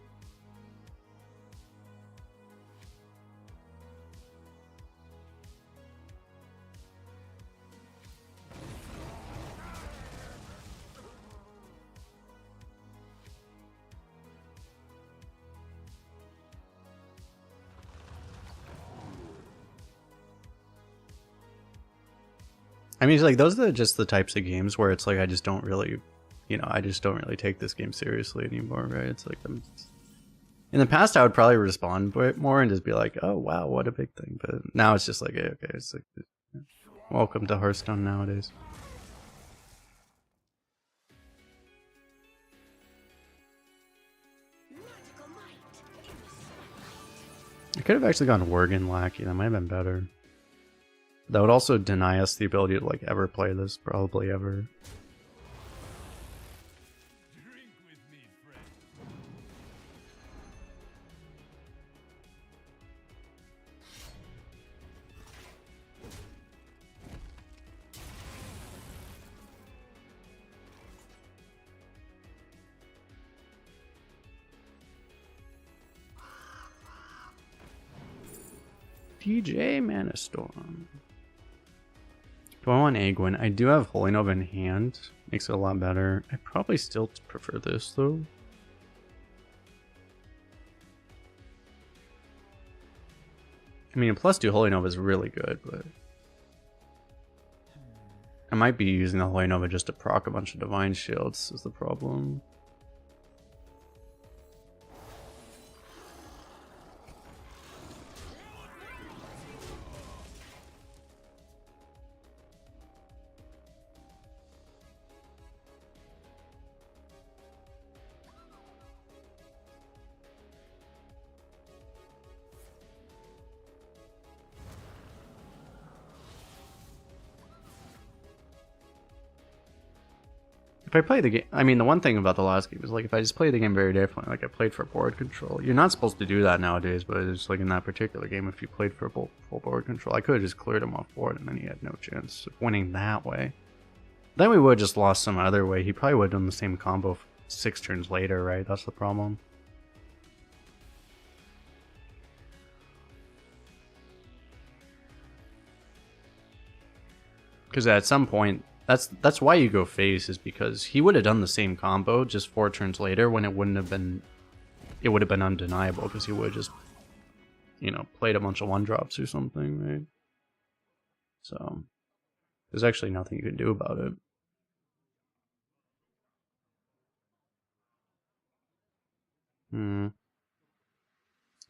[SPEAKER 1] I mean, it's like those are just the types of games where it's like I just don't really, you know, I just don't really take this game seriously anymore, right? It's like in the past I would probably respond more and just be like, oh wow, what a big thing. But now it's just like, okay, it's like, welcome to Hearthstone nowadays.
[SPEAKER 4] Magical might.
[SPEAKER 1] I could have actually gone Worgen Lackey. That might have been better. That would also deny us the ability to like ever play this, probably ever.
[SPEAKER 2] Drink with me, friend.
[SPEAKER 1] DJ Manastorm. Do I want Aegwin? I do have Holy Nova in hand. Makes it a lot better. I probably still prefer this though. I mean, a +2 Holy Nova is really good, but I might be using the Holy Nova just to proc a bunch of Divine Shields is the problem. If I play the game, I mean, the one thing about the last game is like if I just play the game very differently, like I played for board control. You're not supposed to do that nowadays, but it's like in that particular game, if you played for full board control, I could have just cleared him off board and then he had no chance of winning that way. Then we would have just lost some other way. He probably would have done the same combo 6 turns later, right? That's the problem. Because at some point, that's why you go face, is because he would have done the same combo just 4 turns later when it wouldn't have been, it would have been undeniable because he would have just, you know, played a bunch of 1-drops or something, right? So there's actually nothing you can do about it.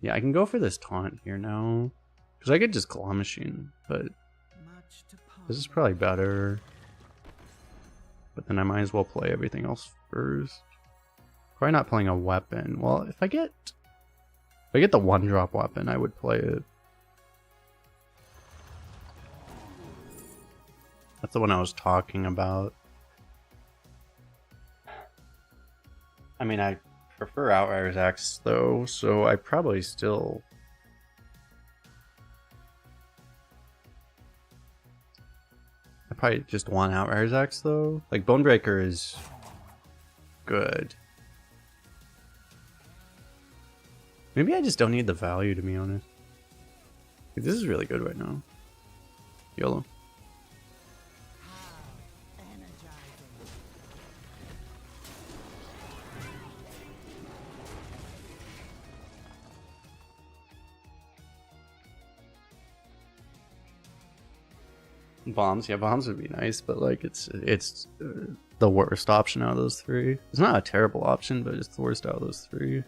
[SPEAKER 1] Yeah, I can go for this taunt here now because I could just Claw Machine, but this is probably better. But then I might as well play everything else first. Probably not playing a weapon. Well, if I get the 1-drop weapon, I would play it. That's the one I was talking about. I mean, I prefer Outrider's Axe though, so I probably still. I probably just want Outrider's Axe though. Like Bonebreaker is good. Maybe I just don't need the value, to be honest. Like, this is really good right now. YOLO. Bombs, yeah, bombs would be nice, but like it's the worst option out of those 3. It's not a terrible option, but it's the worst out of those 3.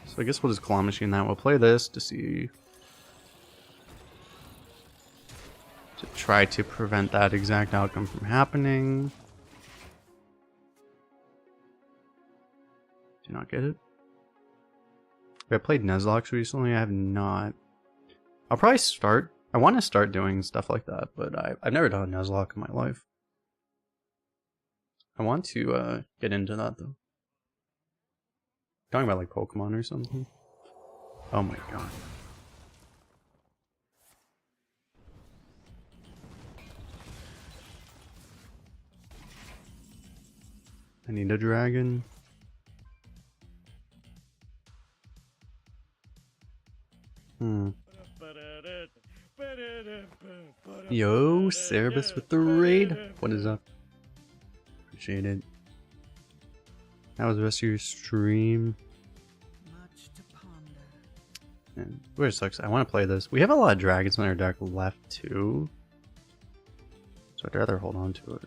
[SPEAKER 1] So I guess we'll just Claw Machine that. We'll play this to see, to try to prevent that exact outcome from happening. Do not get it. Have I played Nuzlocke recently? I have not. I'll probably start. I want to start doing stuff like that, but I've never done a Nuzlocke in my life. I want to get into that though. Talking about like Pokemon or something. Oh my god. I need a dragon. Yo, Cerebus with the raid. What is up? Appreciate it. How was the rest of your stream?
[SPEAKER 3] Much to ponder.
[SPEAKER 1] And where it sucks, I want to play this. We have a lot of dragons in our deck left too, so I'd rather hold on to it.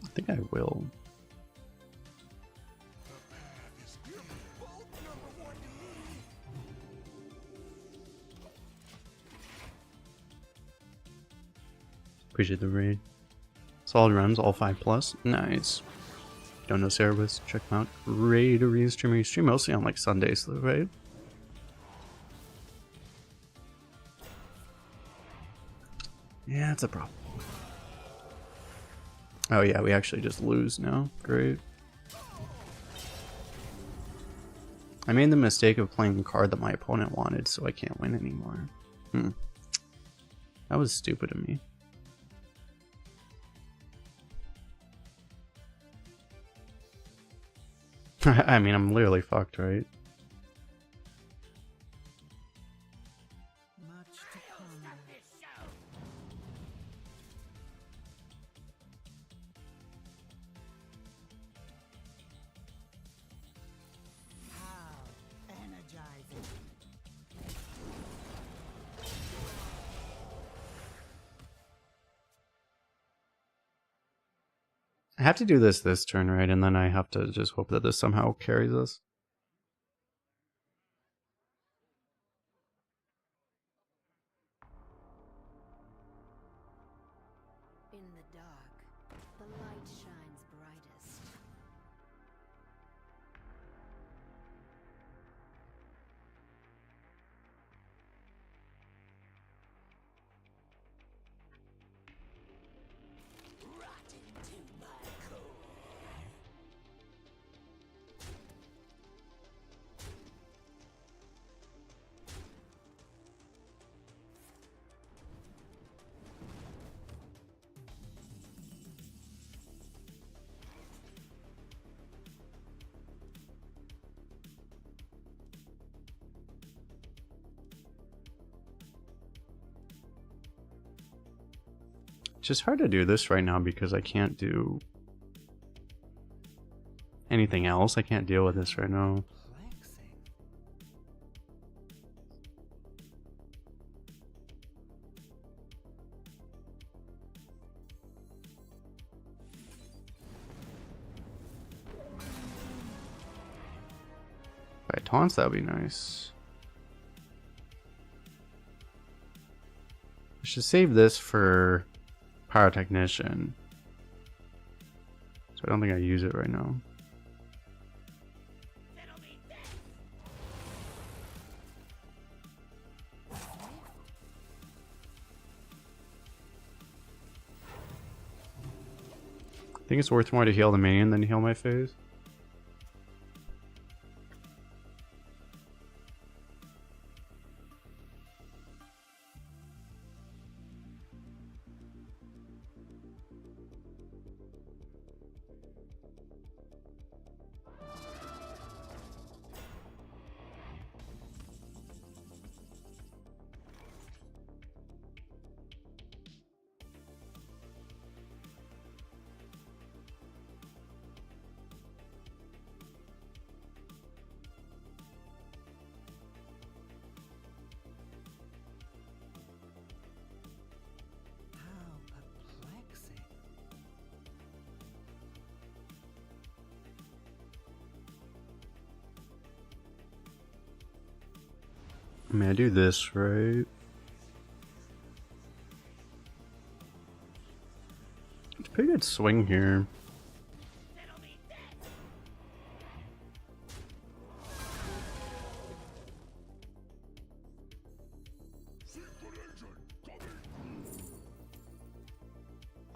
[SPEAKER 1] I think I will. Appreciate the raid. Solid runs, all 5+. Nice. Don't know Cerebus, check him out. Raid arena streamer. You stream mostly on like Sundays though, right? Yeah, it's a problem. Oh yeah, we actually just lose now. Great. I made the mistake of playing a card that my opponent wanted, so I can't win anymore. That was stupid of me. I mean, I'm literally fucked, right?
[SPEAKER 3] Much to ponder. How energizing.
[SPEAKER 1] I have to do this turn, right? And then I have to just hope that this somehow carries us.
[SPEAKER 4] In the dark, the light shines brightest.
[SPEAKER 1] It's just hard to do this right now because I can't do anything else. I can't deal with this right now.
[SPEAKER 3] Perplexing.
[SPEAKER 1] If I taunts, that would be nice. I should save this for Pyrotechnician. So I don't think I use it right now. I think it's worth more to heal the minion than heal my phase.
[SPEAKER 3] How perplexing.
[SPEAKER 1] I mean, I do this, right? It's a pretty good swing here.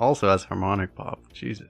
[SPEAKER 1] Also has harmonic pop. Jesus.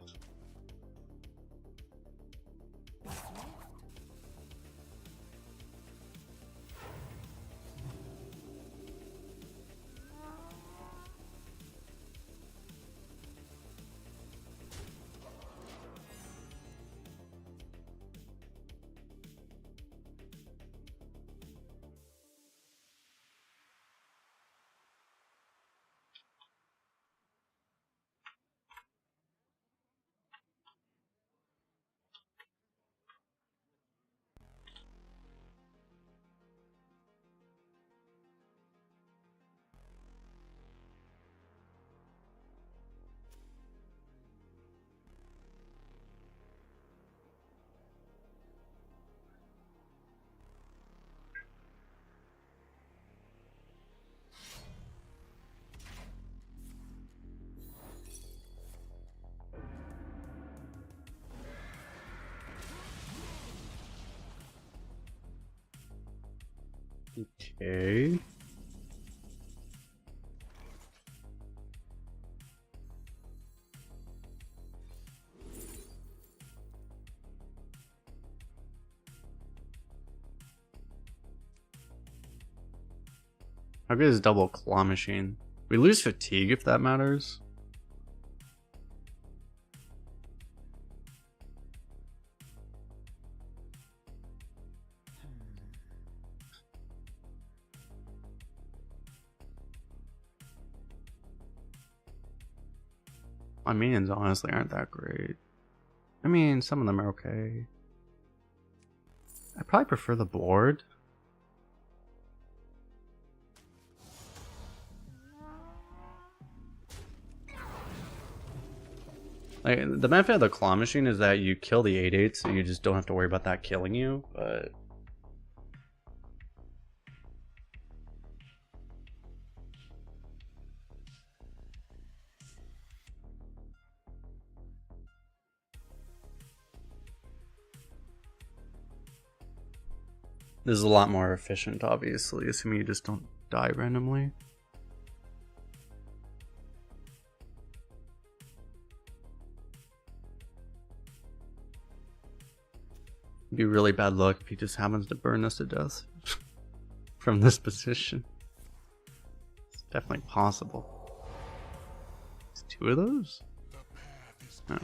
[SPEAKER 5] Okay. How good is double claw machine? We lose fatigue if that matters. My minions honestly aren't that great. I mean, some of them are okay. I probably prefer the board. Like, the benefit of the claw machine is that you kill the 8/8, so you just don't have to worry about that killing you, but... This is a lot more efficient, obviously, assuming you just don't die randomly. It'd be really bad luck if he just happens to burn us to death from this position. It's definitely possible. It's 2 of those? No.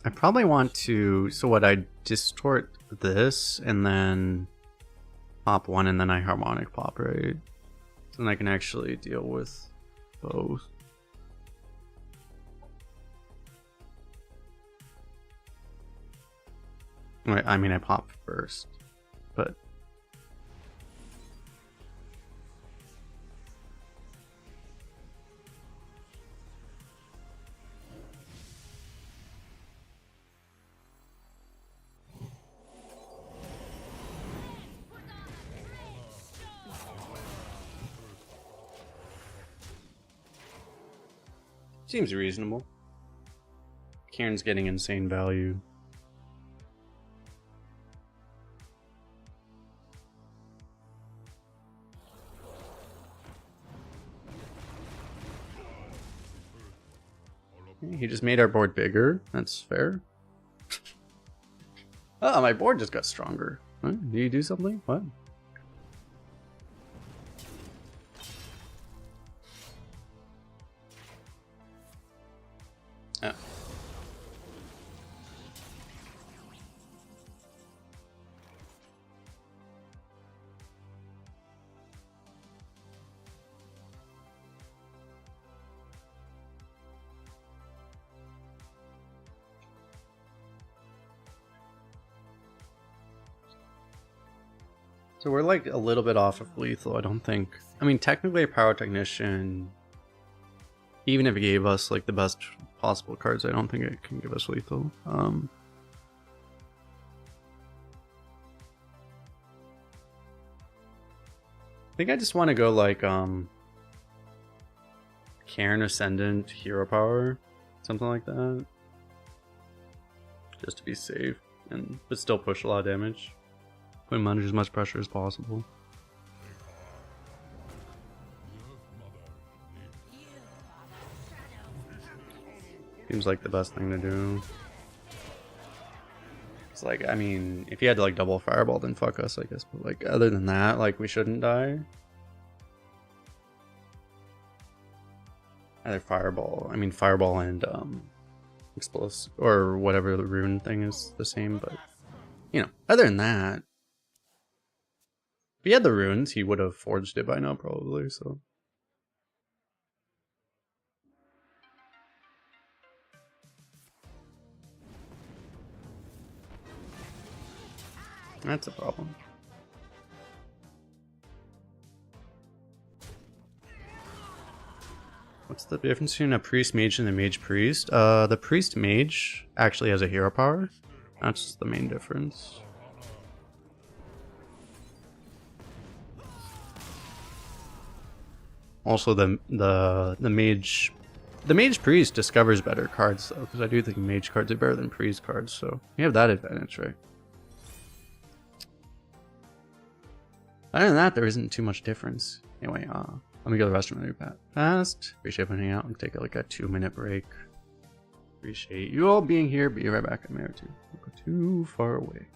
[SPEAKER 5] I probably want to, so what, I distort this and then pop one and then I harmonic pop, right? So then I can actually deal with both. Right, I mean I pop first, but... Seems reasonable. Kieran's getting insane value. He just made our board bigger. That's fair. Oh, my board just got stronger. What? Do you do something? What? Oh. So we're like a little bit off of lethal, I don't think. I mean, technically a power technician, even if it gave us like the best possible cards, I don't think it can give us lethal. I think I just want to go like Cairn Ascendant Hero Power, something like that, just to be safe and but still push a lot of damage. Put him under as much pressure as possible. Seems like the best thing to do. It's like, I mean, if you had to like double fireball, then fuck us, I guess. But like, other than that, like, we shouldn't die. Either fireball. I mean, fireball and explosive or whatever the rune thing is the same. But you know, other than that. If he had the runes, he would have forged it by now, probably, so. That's a problem. What's the difference between a priest mage and a mage priest? The priest mage actually has a hero power. That's the main difference. Also, the mage priest discovers better cards though, because I do think mage cards are better than priest cards, so we have that advantage, right? Other than that, there isn't too much difference. Anyway, let me go to the restroom really fast. Appreciate putting out. I'll take like a 2-minute break. Appreciate you all being here. Be right back in a minute or two. Don't go too far away.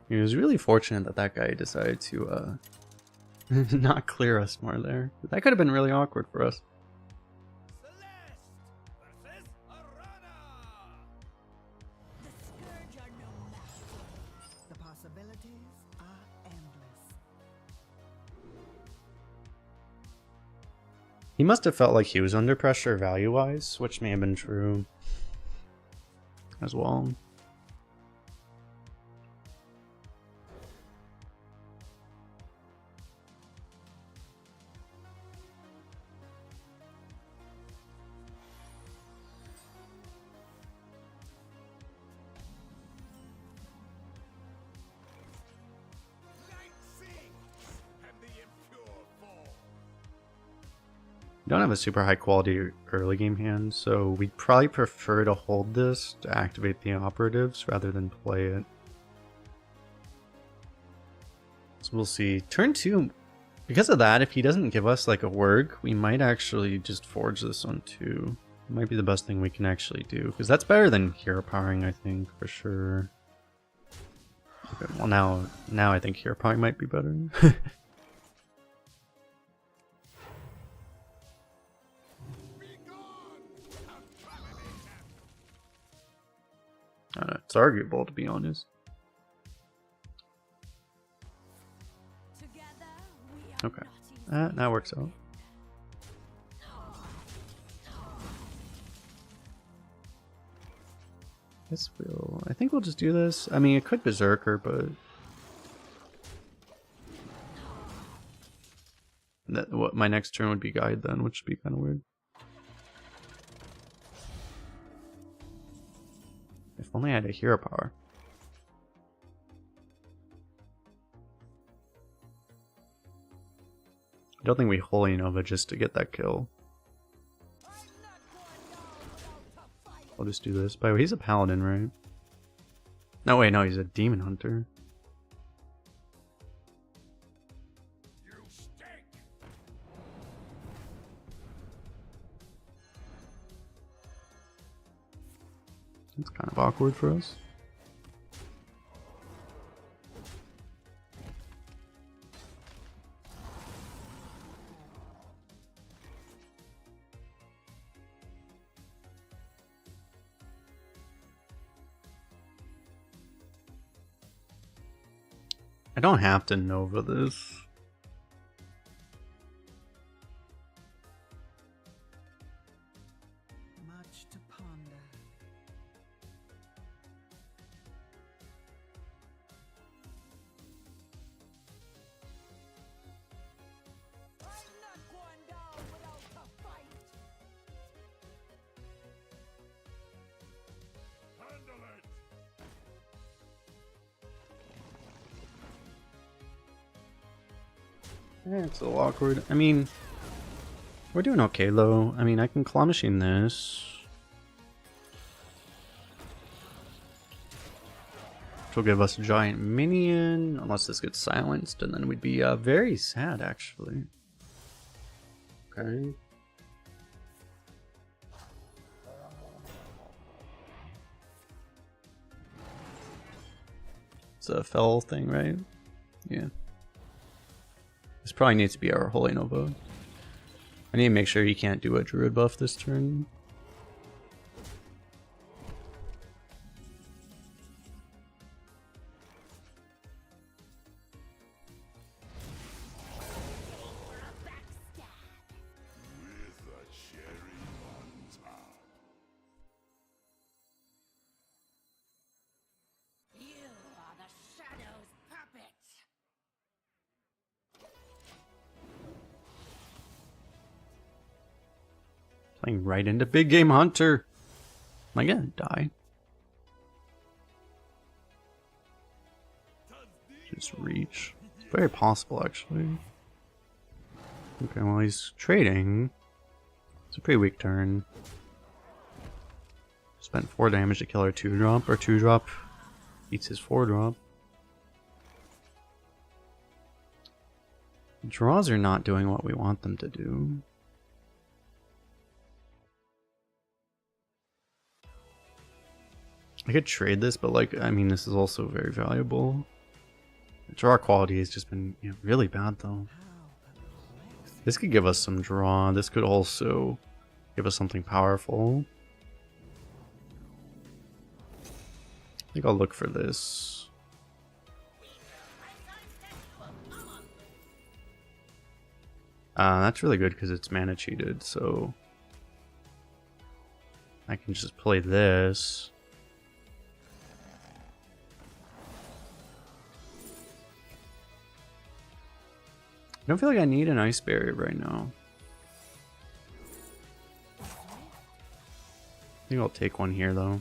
[SPEAKER 5] He was really fortunate that that guy decided to not clear us more there. That could have been really awkward for us.
[SPEAKER 2] Celeste versus Arana.
[SPEAKER 3] The Scourge are no match for me. The possibilities are endless.
[SPEAKER 5] He must have felt like he was under pressure value-wise, which may have been true as well.
[SPEAKER 2] Night sings and the impure fall.
[SPEAKER 5] Don't have a super high quality early game hand, so we'd probably prefer to hold this to activate the operatives rather than play it. So we'll see. Turn 2, because of that, if he doesn't give us like a work, we might actually just forge this on 2. It might be the best thing we can actually do, because that's better than hero powering, I think, for sure. Okay, well now I think hero powering might be better. It's arguable, to be honest.
[SPEAKER 4] Together we are
[SPEAKER 5] Okay,
[SPEAKER 4] not easy.
[SPEAKER 5] that works out. I think we'll just do this. I mean, it could Berserker, but what my next turn would be Guide then, which would be kind of weird. If only I had a hero power. I don't think we Holy Nova just to get that kill. I'll just do this. By the way, he's a paladin, right? No, wait, no, he's a demon hunter.
[SPEAKER 2] You stink.
[SPEAKER 5] It's kind of awkward for us. I don't have to Nova this.
[SPEAKER 3] Much to ponder.
[SPEAKER 5] It's a little awkward. I mean, we're doing okay though. I mean, I can claw machine this. Which will give us a giant minion, unless this gets silenced, and then we'd be very sad actually. Okay. It's a fell thing, right? Yeah. This probably needs to be our Holy Nova. I need to make sure he can't do a Druid buff this turn.
[SPEAKER 4] You are the Shadow's puppet.
[SPEAKER 5] Playing right into Big Game Hunter. Am I gonna die? Just reach. It's very possible, actually. Okay, well, he's trading. It's a pretty weak turn. Spent 4 damage to kill our 2-drop. Our 2-drop eats his 4-drop. Draws are not doing what we want them to do. I could trade this, but like, I mean, this is also very valuable. The draw quality has just been really bad though. This could give us some draw. This could also give us something powerful. I think I'll look for this. That's really good because it's mana cheated, so I can just play this. I don't feel like I need an ice barrier right now. I think I'll take one here though.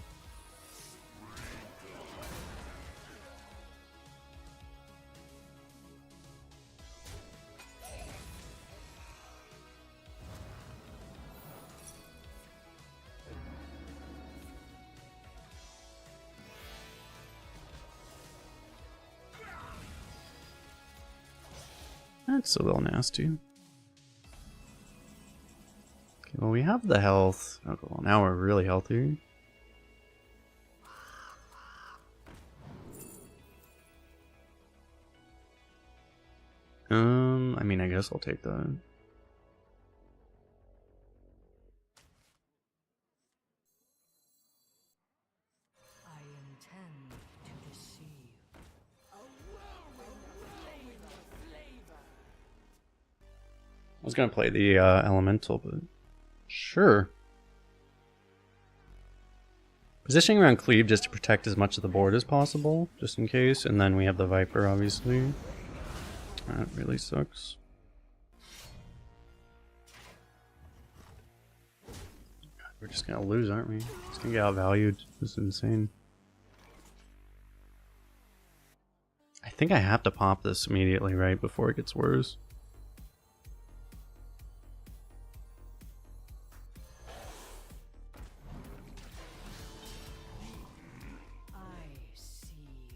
[SPEAKER 5] That's a little nasty. Okay, well, we have the health. Okay, well, now we're really healthy. I mean, I guess I'll take that.
[SPEAKER 3] I intend to deceive.
[SPEAKER 5] I was gonna play the elemental, but sure. Positioning around cleave just to protect as much of the board as possible, just in case, and then we have the Viper, obviously. That really sucks. God, we're just gonna lose, aren't we? It's gonna get outvalued. This is insane. I think I have to pop this immediately, right, before it gets worse.
[SPEAKER 3] I see you.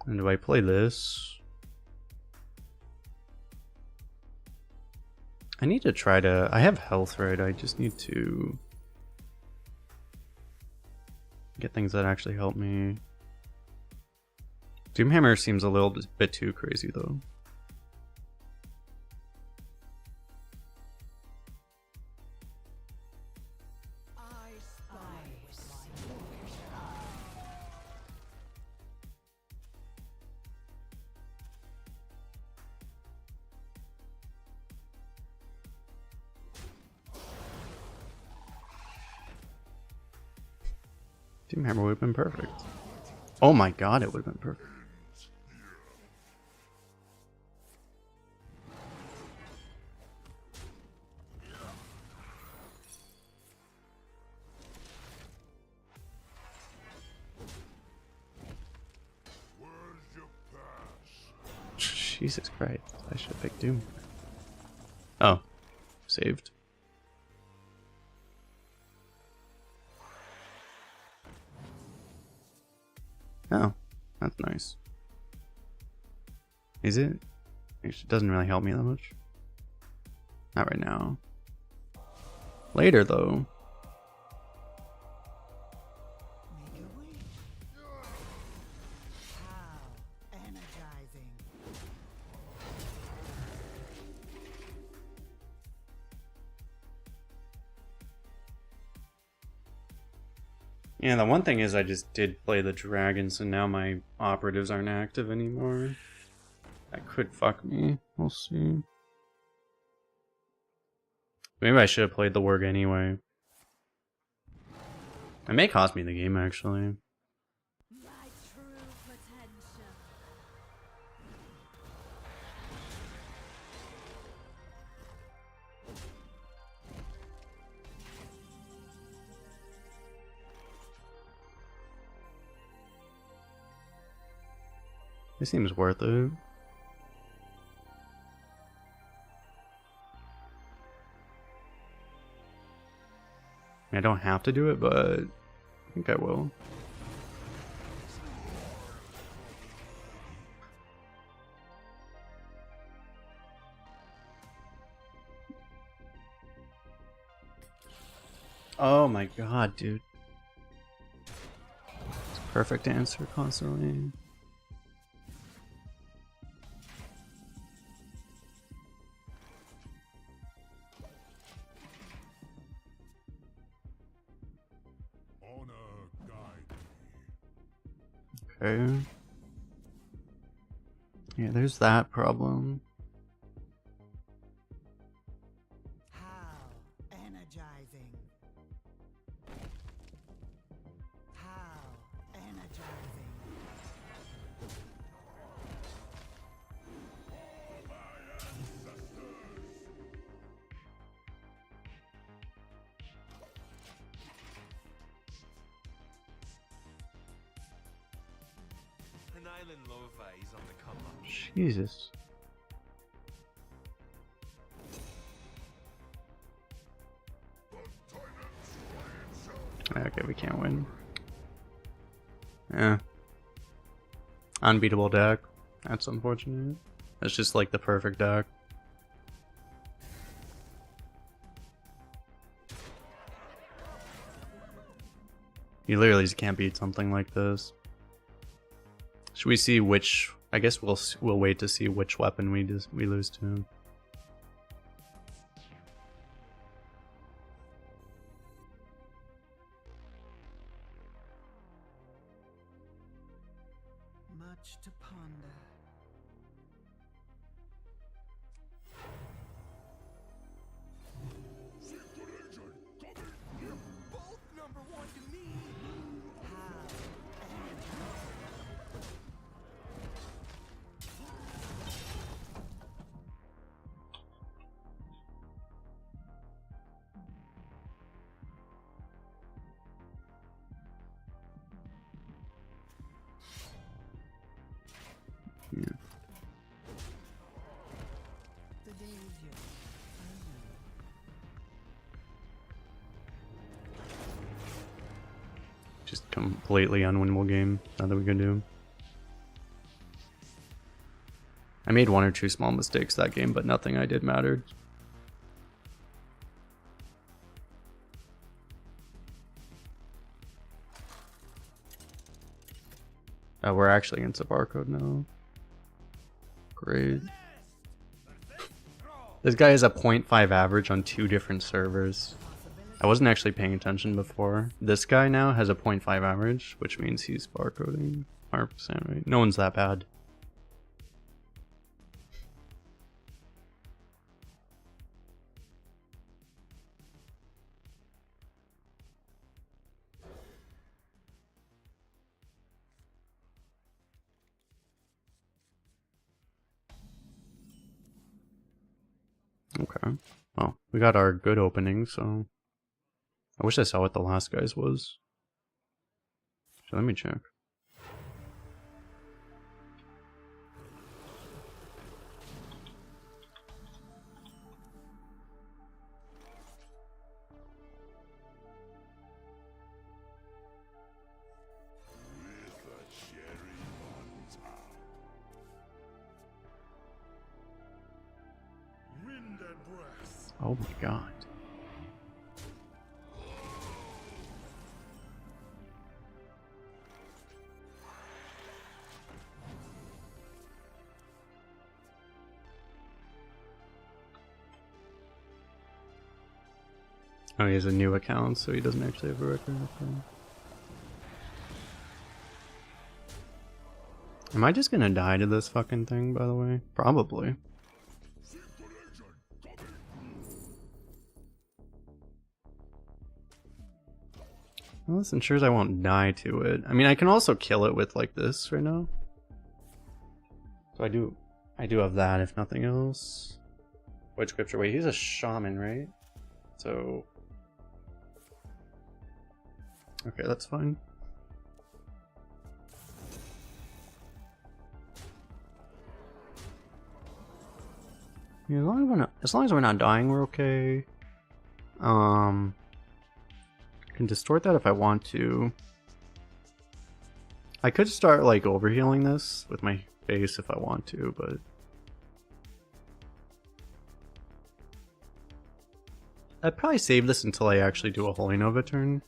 [SPEAKER 5] And do I play this? I need to try to... I have health, right? I just need to get things that actually help me. Doomhammer seems a little bit too crazy, though.
[SPEAKER 3] I see you.
[SPEAKER 5] Doomhammer would have been perfect. Oh my god, it would have been perfect. Jesus Christ, I should pick Doom. Oh, saved. Oh, that's nice. Is it? It doesn't really help me that much. Not right now. Later, though.
[SPEAKER 3] Make a wish. How energizing.
[SPEAKER 5] Yeah, the one thing is I just did play the dragon, so now my operatives aren't active anymore. That could fuck me. We'll see. Maybe I should have played the Warg anyway. It may cost me the game, actually.
[SPEAKER 4] My true potential.
[SPEAKER 5] It seems worth it. I don't have to do it, but I think I will. Oh my god, dude. It's a perfect answer constantly.
[SPEAKER 2] Honor guide me.
[SPEAKER 5] Okay. Yeah, there's that problem.
[SPEAKER 3] How energizing. How energizing.
[SPEAKER 2] An island Lova is on the come up.
[SPEAKER 5] Jesus. Okay, we can't win. Yeah. Unbeatable deck. That's unfortunate. That's just like the perfect deck. You literally just can't beat something like this. Should we see which? I guess we'll wait to see which weapon we lose to.
[SPEAKER 3] Much to ponder.
[SPEAKER 2] You're both number one to me.
[SPEAKER 3] How energizing.
[SPEAKER 5] Yeah.
[SPEAKER 3] The day is yours. I know.
[SPEAKER 5] Just completely unwinnable game. Nothing we can do. I made one or two small mistakes that game, but nothing I did mattered. Oh, we're actually into barcode now. Great. This guy has a 0.5 average on 2 different servers. I wasn't actually paying attention before. This guy now has a 0.5 average, which means he's barcoding 100% right. No one's that bad. Okay. Well, we got our good opening, so I wish I saw what the last guy's was. So let me check. Oh my god. Oh, he has a new account, so he doesn't actually have a record. Okay. Am I just gonna die to this fucking thing, by the way? Probably. Well, this ensures I won't die to it. I mean, I can also kill it with like this right now. So I do have that, if nothing else. Which scripture? Wait, he's a shaman, right? So... okay, that's fine. Yeah, as long as we're not dying, we're okay. I can distort that if I want to. I could start like overhealing this with my face if I want to, but I'd probably save this until I actually do a Holy Nova turn.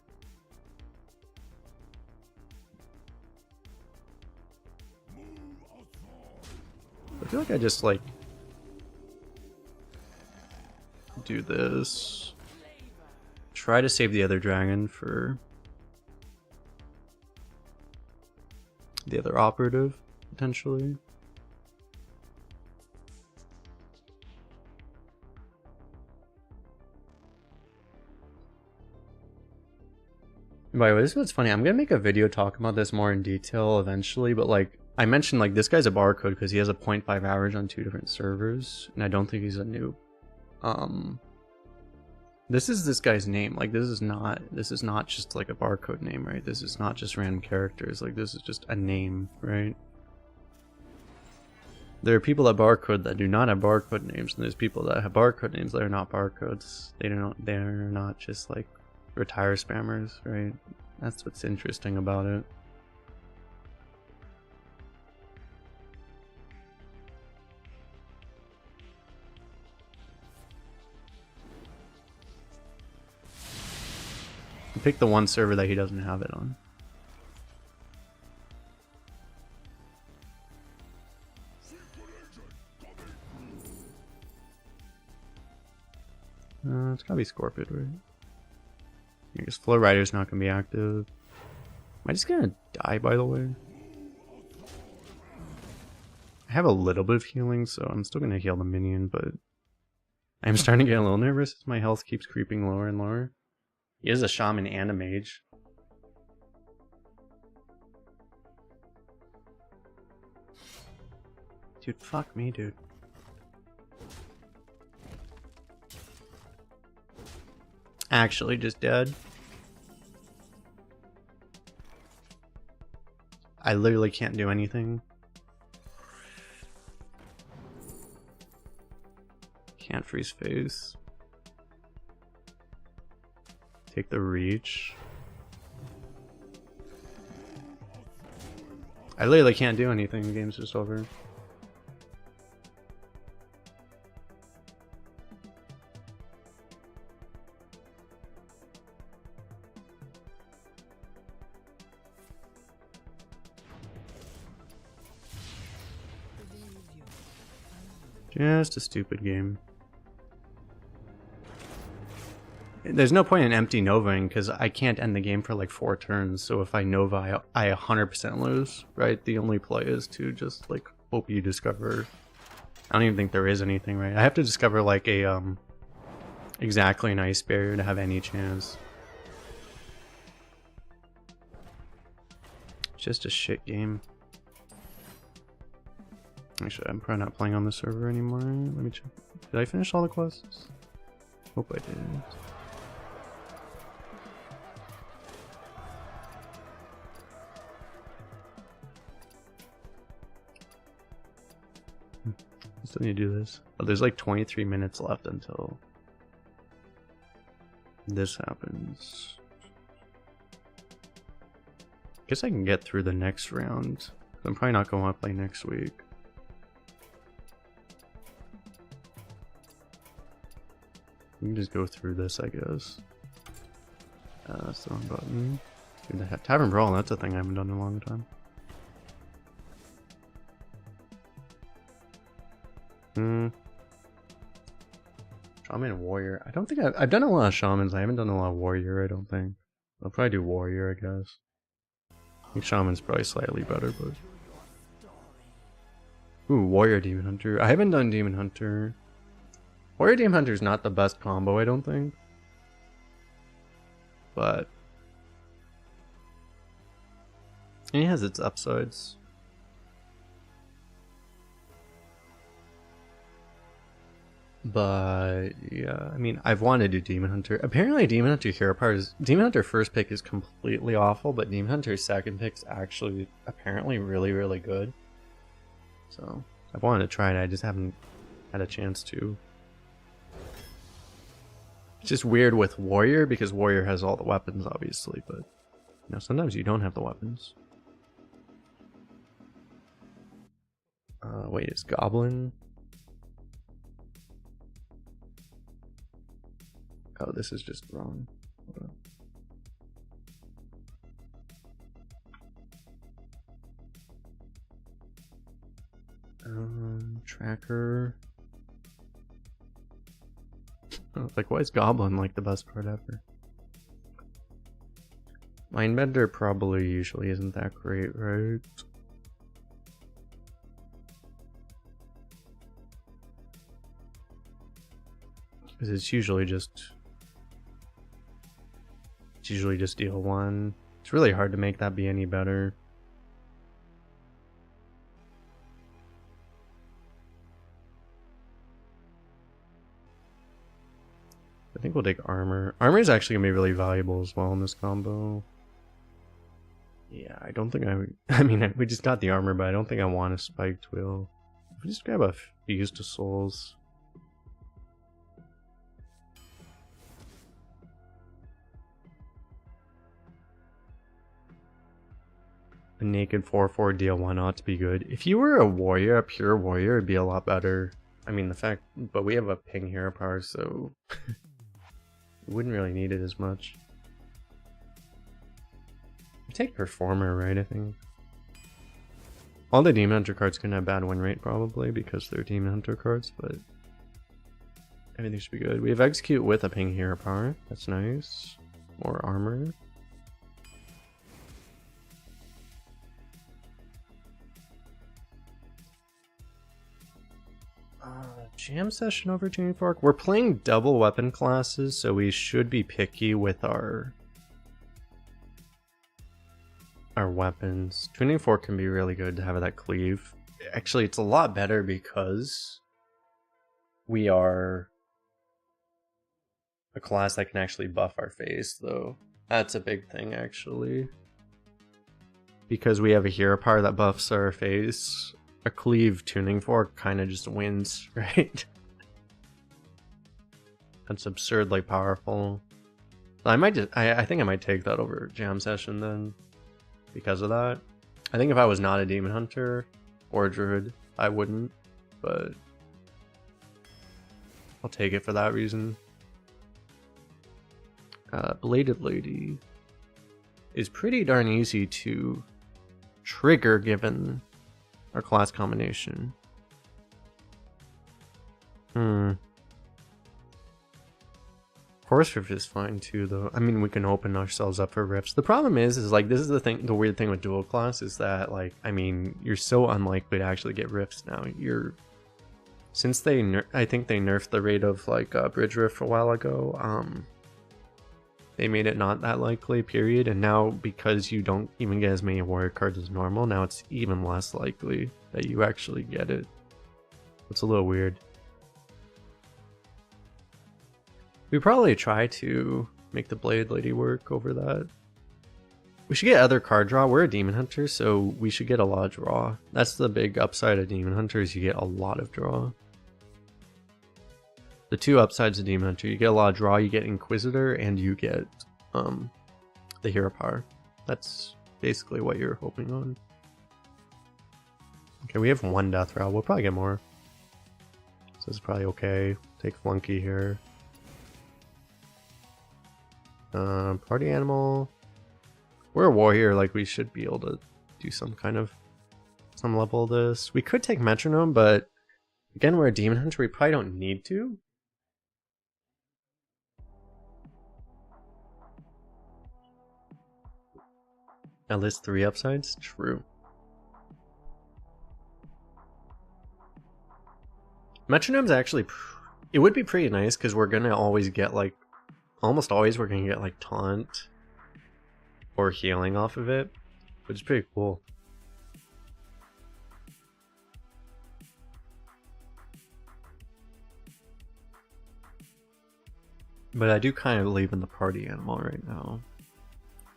[SPEAKER 5] I feel like I just like do this. Try to save the other dragon for the other operative, potentially. By the way, this is what's funny. I'm gonna make a video talking about this more in detail eventually, but like I mentioned, like this guy's a barcode because he has a 0.5 average on 2 different servers, and I don't think he's a noob. This is this guy's name. Like this is not just like a barcode name, right? This is not just random characters. Like this is just a name, right? There are people that barcode that do not have barcode names, and there's people that have barcode names that are not barcodes. They're not just like retire spammers, right? That's what's interesting about it. Pick the one server that he doesn't have it on. It's gotta be Scorpion, right? I guess Flow Rider's not gonna be active. Am I just gonna die, by the way? I have a little bit of healing, so I'm still gonna heal the minion, but I'm starting to get a little nervous as my health keeps creeping lower and lower. He is a shaman and a mage. Dude, fuck me, dude. Actually just dead. I literally can't do anything. Can't freeze face. Take the reach. I literally can't do anything. The game's just over. Just a stupid game. There's no point in empty novaing because I can't end the game for like 4 turns. So if I nova, I 100% lose, right? The only play is to just like hope you discover. I don't even think there is anything, right? I have to discover like a exactly an ice barrier to have any chance. It's just a shit game. Actually, I'm probably not playing on the server anymore. Let me check. Did I finish all the quests? Hope I did. I still need to do this. Oh, there's like 23 minutes left until this happens. Guess I can get through the next round. I'm probably not going to play next week. We can just go through this, I guess. That's the wrong button. Dude, the Tavern Brawl, that's a thing I haven't done in a long time. Shaman and Warrior. I don't think I've done a lot of Shamans. I haven't done a lot of Warrior, I don't think. I'll probably do Warrior, I guess. I think Shaman's probably slightly better, but... Ooh, Warrior Demon Hunter. I haven't done Demon Hunter. Warrior Demon Hunter is not the best combo, I don't think. But... it has its upsides. But yeah, I mean, I've wanted to do Demon Hunter. Apparently, Demon Hunter Hero Power is Demon Hunter first pick is completely awful, but Demon Hunter's second pick is actually apparently really good. So I've wanted to try it. I just haven't had a chance to. It's just weird with Warrior because Warrior has all the weapons, obviously, but you know, sometimes you don't have the weapons. Wait, is Goblin? Oh, this is just wrong. Hold on. Tracker. Like, why is Goblin like the best card ever? Mindbender probably usually isn't that great, right? Because it's usually just deal 1. It's really hard to make that be any better. I think we'll take armor. Armor is actually gonna be really valuable as well in this combo. Yeah, I don't think I mean, we just got the armor, but I don't think I want a spiked wheel. If we just grab a Fuse to Souls. A naked 4/4 deal, why not, to be good. If you were a warrior, a pure warrior, it'd be a lot better. I mean, but we have a ping hero power, so we wouldn't really need it as much. We take Performer, right, I think. All the Demon Hunter cards can have bad win rate, probably, because they're Demon Hunter cards, but everything should be good. We have Execute with a ping hero power. That's nice. More armor. Jam Session over Tuning Fork. We're playing double weapon classes, so we should be picky with our weapons. Tuning Fork can be really good to have that cleave. Actually, it's a lot better because we are a class that can actually buff our face, though. That's a big thing, actually. Because we have a hero power that buffs our face, a cleave tuning fork kind of just wins, right? That's absurdly powerful. I think I might take that over Jam Session then, because of that. I think if I was not a Demon Hunter or a Druid, I wouldn't, but I'll take it for that reason. Bladed Lady is pretty darn easy to trigger given our class combination. Force Rift is fine too, though. I mean, we can open ourselves up for rifts. The problem is like, this is the weird thing with dual class is that, like, I mean, you're so unlikely to actually get rifts now. Since I think they nerfed the rate of like Bridge Rift a while ago. They made it not that likely, period, and now because you don't even get as many warrior cards as normal, now it's even less likely that you actually get it. It's a little weird. We probably try to make the Blade Lady work over that. We should get other card draw. We're a Demon Hunter, so we should get a lot of draw. That's the big upside of Demon Hunter, is you get a lot of draw. The two upsides of Demon Hunter, you get a lot of draw, you get Inquisitor, and you get the hero power. That's basically what you're hoping on. Okay, we have one death route. We'll probably get more. So it's probably okay. Take Flunky here.
[SPEAKER 1] Party animal. We're a warrior, like we should be able to do some level of this. We could take metronome, but again, we're a demon hunter. We probably don't need to. At least 3 upsides? True. Metronome's actually... It would be pretty nice, because we're gonna always get, like... Almost always we're gonna get, like, taunt or healing off of it, which is pretty cool. But I do kind of believe in the party animal right now.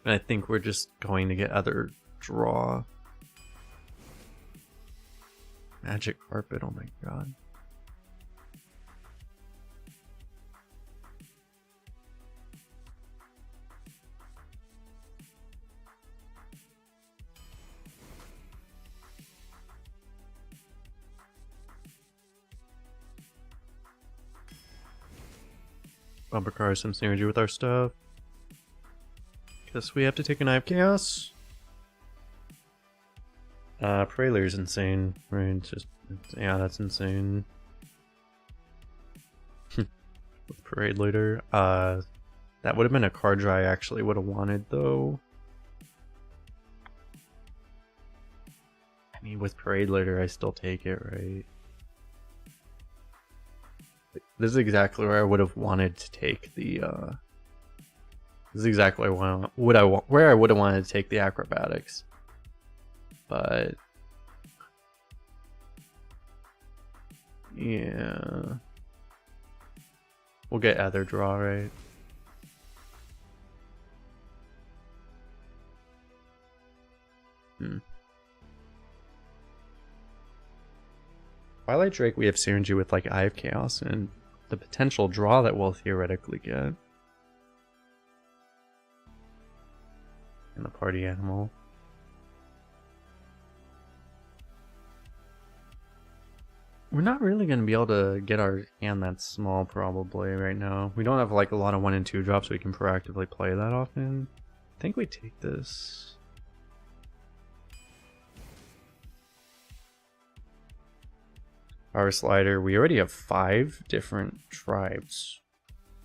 [SPEAKER 1] And I think we're just going to get other draw. Magic carpet, oh my god. Bumper cars, some synergy with our stuff. Guess we have to take an Eye of Chaos. Praetor's insane, right? It's just, yeah, that's insane. With Parade later. That would have been a card draw I actually would have wanted, though. I mean, with Parade later, I still take it, right? This is exactly where I would have wanted to take the, This is exactly where I would have wanted to take the acrobatics. But... yeah... We'll get other draw, right? Twilight Drake, we have synergy with like Eye of Chaos and the potential draw that we'll theoretically get. And the party animal. We're not really going to be able to get our hand that small probably right now. We don't have like a lot of 1 and 2 drops so we can proactively play that often. I think we take this. Power Slider, we already have 5 different tribes.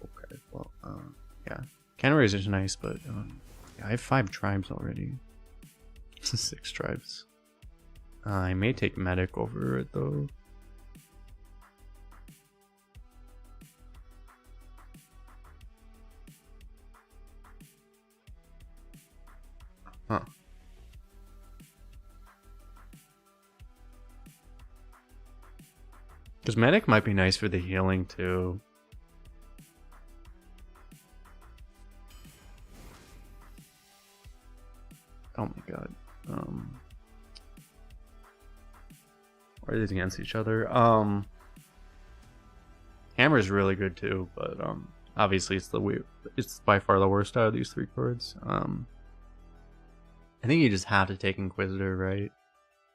[SPEAKER 1] Okay, well, yeah. Canterbury's is nice, but yeah, I have 5 tribes already. 6 tribes. I may take Medic over it though. Huh. Because Medic might be nice for the healing too. Oh my god. Or are these against each other? Hammer's really good too, but obviously it's by far the worst out of these 3 cards. I think you just have to take Inquisitor, right?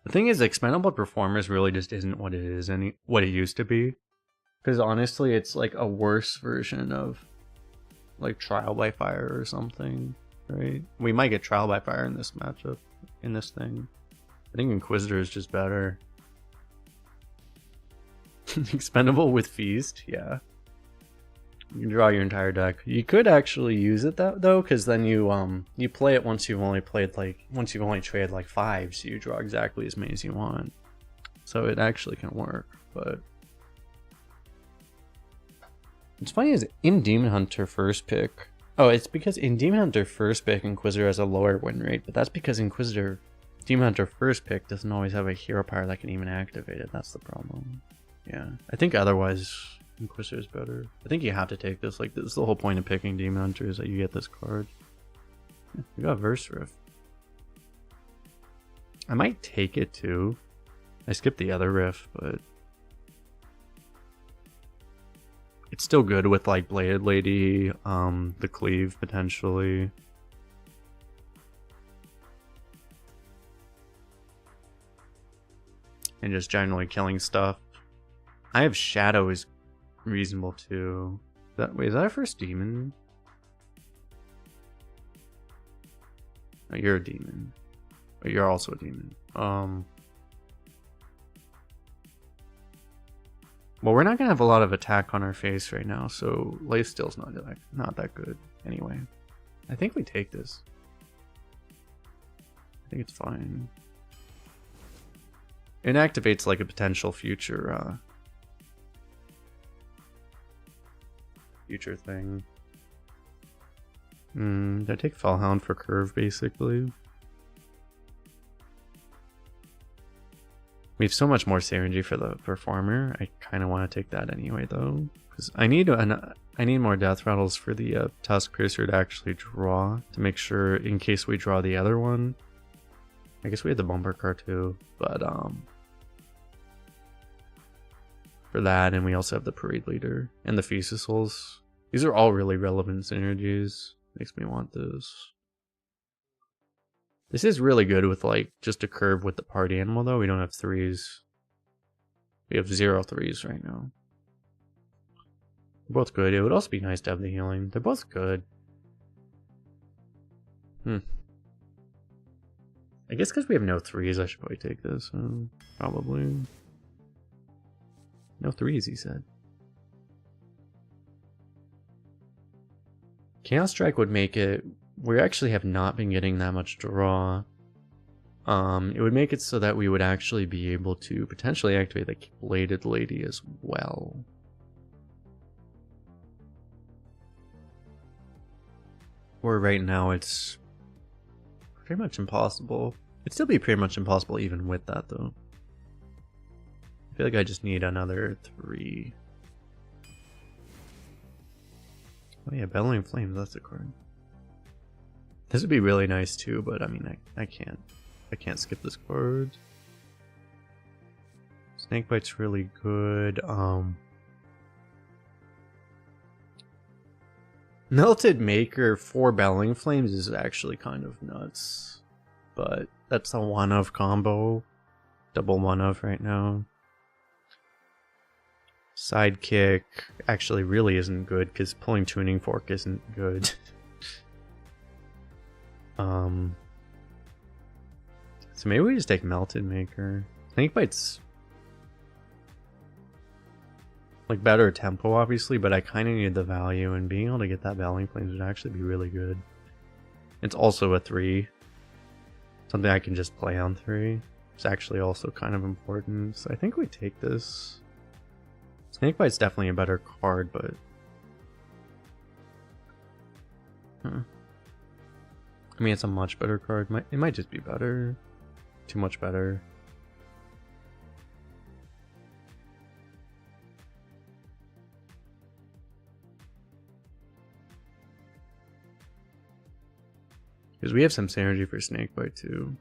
[SPEAKER 1] The thing is, Expendable Performers really just isn't what it is what it used to be. Because honestly, it's like a worse version of like Trial by Fire or something, right? We might get Trial by Fire in this matchup, in this thing. I think Inquisitor is just better. Expendable with Feast, yeah. You can draw your entire deck. You could actually use it though, because then you play it once you've only traded like 5, so you draw exactly as many as you want. So it actually can work, but what's funny is in Demon Hunter first pick. Oh, it's because in Demon Hunter first pick, Inquisitor has a lower win rate, but that's because Demon Hunter first pick doesn't always have a hero power that can even activate it. That's the problem. Yeah, I think otherwise Inquisitor is better. I think you have to take this. Like, this is the whole point of picking Demon Hunter, is that you get this card. Yeah, we got Verse Riff. I might take it too. I skipped the other riff, but it's still good with like Bladed Lady, the Cleave potentially. And just generally killing stuff. I have Shadow is reasonable too. Wait, is that our first demon?
[SPEAKER 5] Oh, you're a demon. But you're also a demon. Well, we're not gonna have a lot of attack on our face right now, so lifesteal's not that good anyway. I think we take this. I think it's fine. It activates like a potential future future thing. Did I take Fellhound for curve basically? We have so much more synergy for the performer. I kind of want to take that anyway, though, because I need more death rattles for the Tusk Piercer to actually draw, to make sure in case we draw the other one. I guess we had the bumper card too, but for that, and we also have the Parade Leader and the Feast of Souls. These are all really relevant synergies. Makes me want this. This is really good with like just a curve with the party animal though. We don't have threes. We have 0 threes right now. They're both good. It would also be nice to have the healing. They're both good. I guess because we have no threes, I should probably take this. Probably. No threes, he said. Chaos Strike would make it... We actually have not been getting that much draw. It would make it so that we would actually be able to potentially activate the Bladed Lady as well. Where right now it's pretty much impossible. It'd still be pretty much impossible even with that though. I feel like I just need another 3. Oh yeah, Bellowing Flames, that's a card. This would be really nice too, but I mean, I can't skip this card. Snakebite's really good. Melted Maker for Bellowing Flames is actually kind of nuts, but that's a 1-of combo. Double 1-of right now. Sidekick actually really isn't good because pulling Tuning Fork isn't good. So maybe we just take Melted Maker. Snakebite's like better tempo obviously, but I kind of need the value, and being able to get that Bellowing Flames would actually be really good. It's also a 3. Something I can just play on 3. It's actually also kind of important. So I think we take this. Snakebite's definitely a better card, but... I mean, it's a much better card. It might just be better. Too much better. Because we have some synergy for Snakebite too.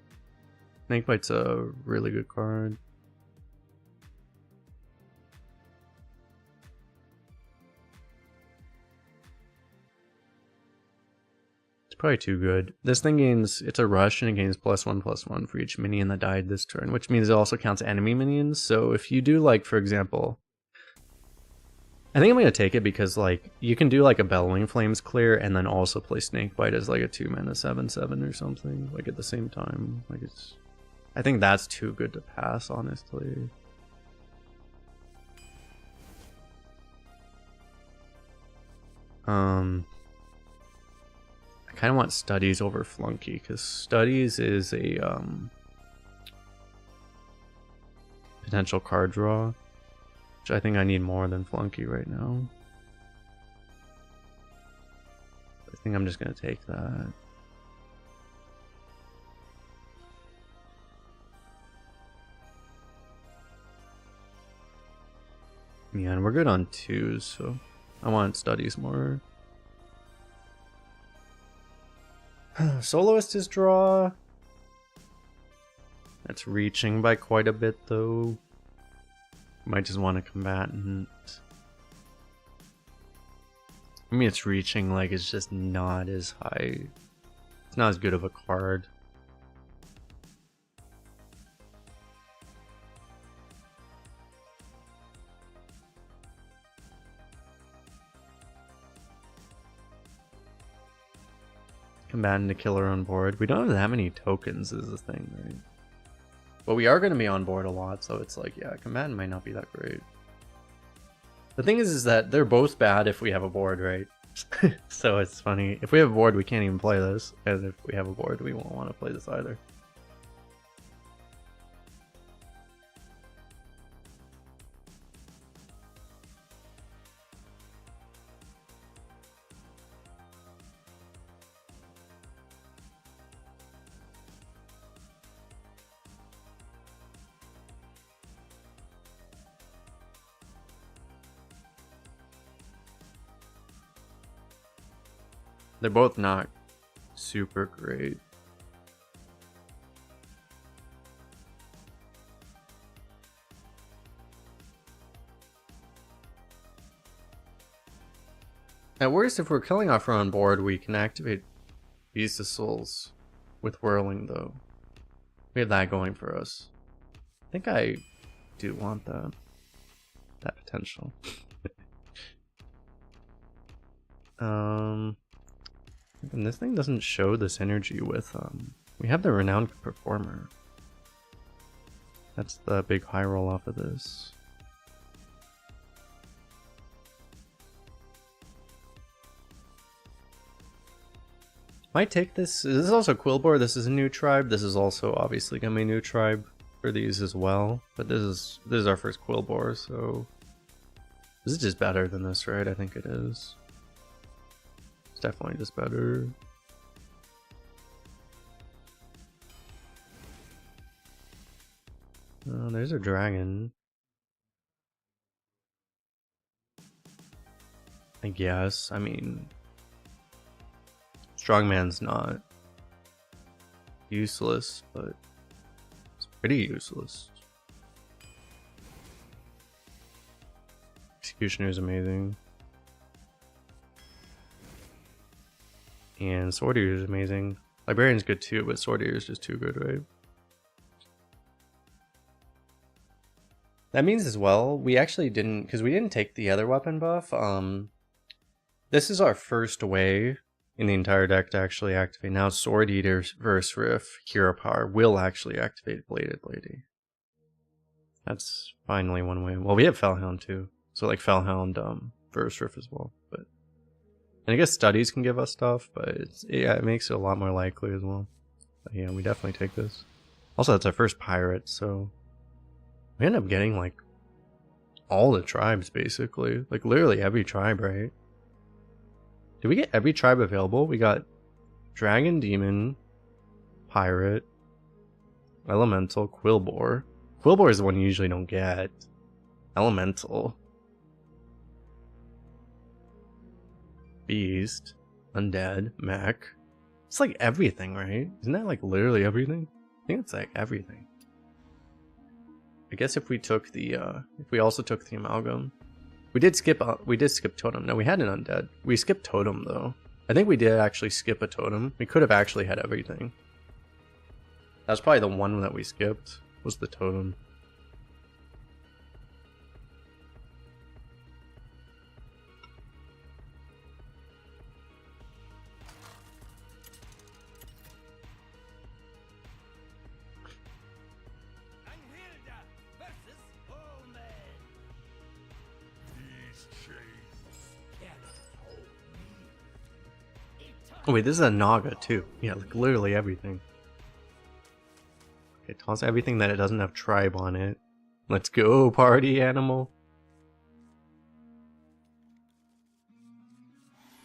[SPEAKER 5] Snakebite's a really good card. Probably too good. This thing gains, it's a rush and it gains +1/+1 for each minion that died this turn, which means it also counts enemy minions. So if you do like, for example, I think I'm going to take it because like you can do like a Bellowing Flames clear and then also play Snakebite as like a 2-mana 7/7 or something like at the same time. Like it's, I think that's too good to pass, honestly. I kind of want Studies over Flunky because Studies is a potential card draw, which I think I need more than Flunky right now. I think I'm just going to take that. Yeah, and we're good on 2s, so I want Studies more. Soloist is draw. That's reaching by quite a bit though. Might just want a combatant. I mean, it's reaching, like it's just not as high. It's not as good of a card.
[SPEAKER 1] combatant to killer on board. We don't have that many tokens is the thing, right? But we are going to be on board a lot, so it's like, yeah, combatant might not be that great. The thing is that they're both bad if we have a board, right? So it's funny. If we have a board, we can't even play this. And if we have a board, we won't want to play this either. They're both not super great. At worst, if we're killing off our own board, we can activate Beast of Souls with Whirling, though. We have that going for us. I think I do want that. That potential. And this thing doesn't show the synergy with, we have the Renowned Performer. That's the big high roll off of this. Might take this. This is also Quillbore. This is a new tribe. This is also obviously gonna be a new tribe for these as well. But this is our first Quillbore, so this is just better than this, right? I think it is. It's definitely just better. Oh, there's a dragon. I guess. I mean, Strongman's not useless, but it's pretty useless. Executioner's amazing. And Sword Eater is amazing. Librarian's good too, but Sword Eater is just too good, right? That means as well, we actually didn't, because we didn't take the other weapon buff. This is our first way in the entire deck to actually activate. Now Sword Eater versus Riff, Hero Power will actually activate Bladed Lady. That's finally one way. Well, we have Fellhound too. So like Fellhound versus Riff as well. But and I guess studies can give us stuff, but it makes it a lot more likely as well. But yeah, we definitely take this. Also, that's our first pirate, so we end up getting like all the tribes basically. Like literally every tribe, right? Did we get every tribe available? We got Dragon, Demon, Pirate, Elemental, Quillbore. Quillbore is the one you usually don't get. Elemental. Beast. Undead. Mech. It's like everything, right? Isn't that like literally everything? I think it's like everything. I guess if we took the, if we also took the Amalgam. We did skip Totem. No, we had an Undead. We skipped Totem, though. I think we did actually skip a Totem. We could have actually had everything. That's probably the one that we skipped, was the Totem.
[SPEAKER 2] Anhilda versus Omen. These chains cannot hold me.
[SPEAKER 1] Oh wait, this is a Naga too. Yeah, like literally everything. Okay, toss everything that it doesn't have tribe on it. Let's go, party animal.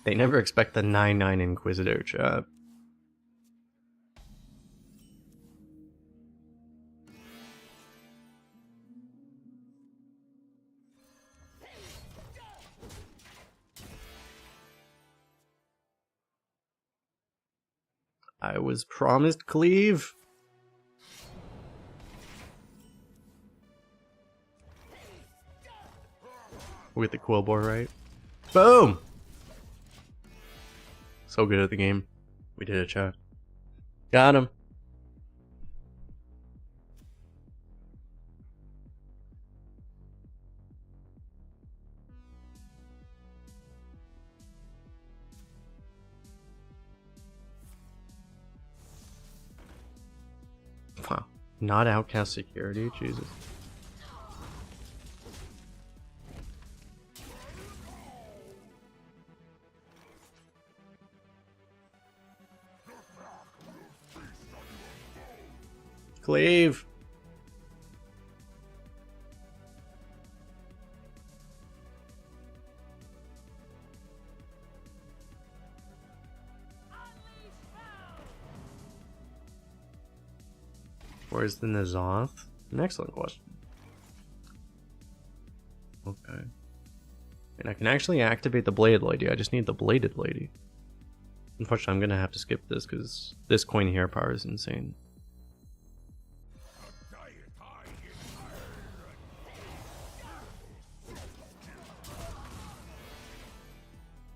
[SPEAKER 1] They never expect the 9/9 Inquisitor, chat. I was promised cleave. With the Quillbore, right? Boom! So good at the game. We did it, chat. Got him. Not outcast security, Jesus. Cleave. Where's the Nazoth? An excellent question. Okay. And I can actually activate the Bladed Lady. I just need the Bladed Lady. Unfortunately, I'm gonna have to skip this because this coin here power is insane.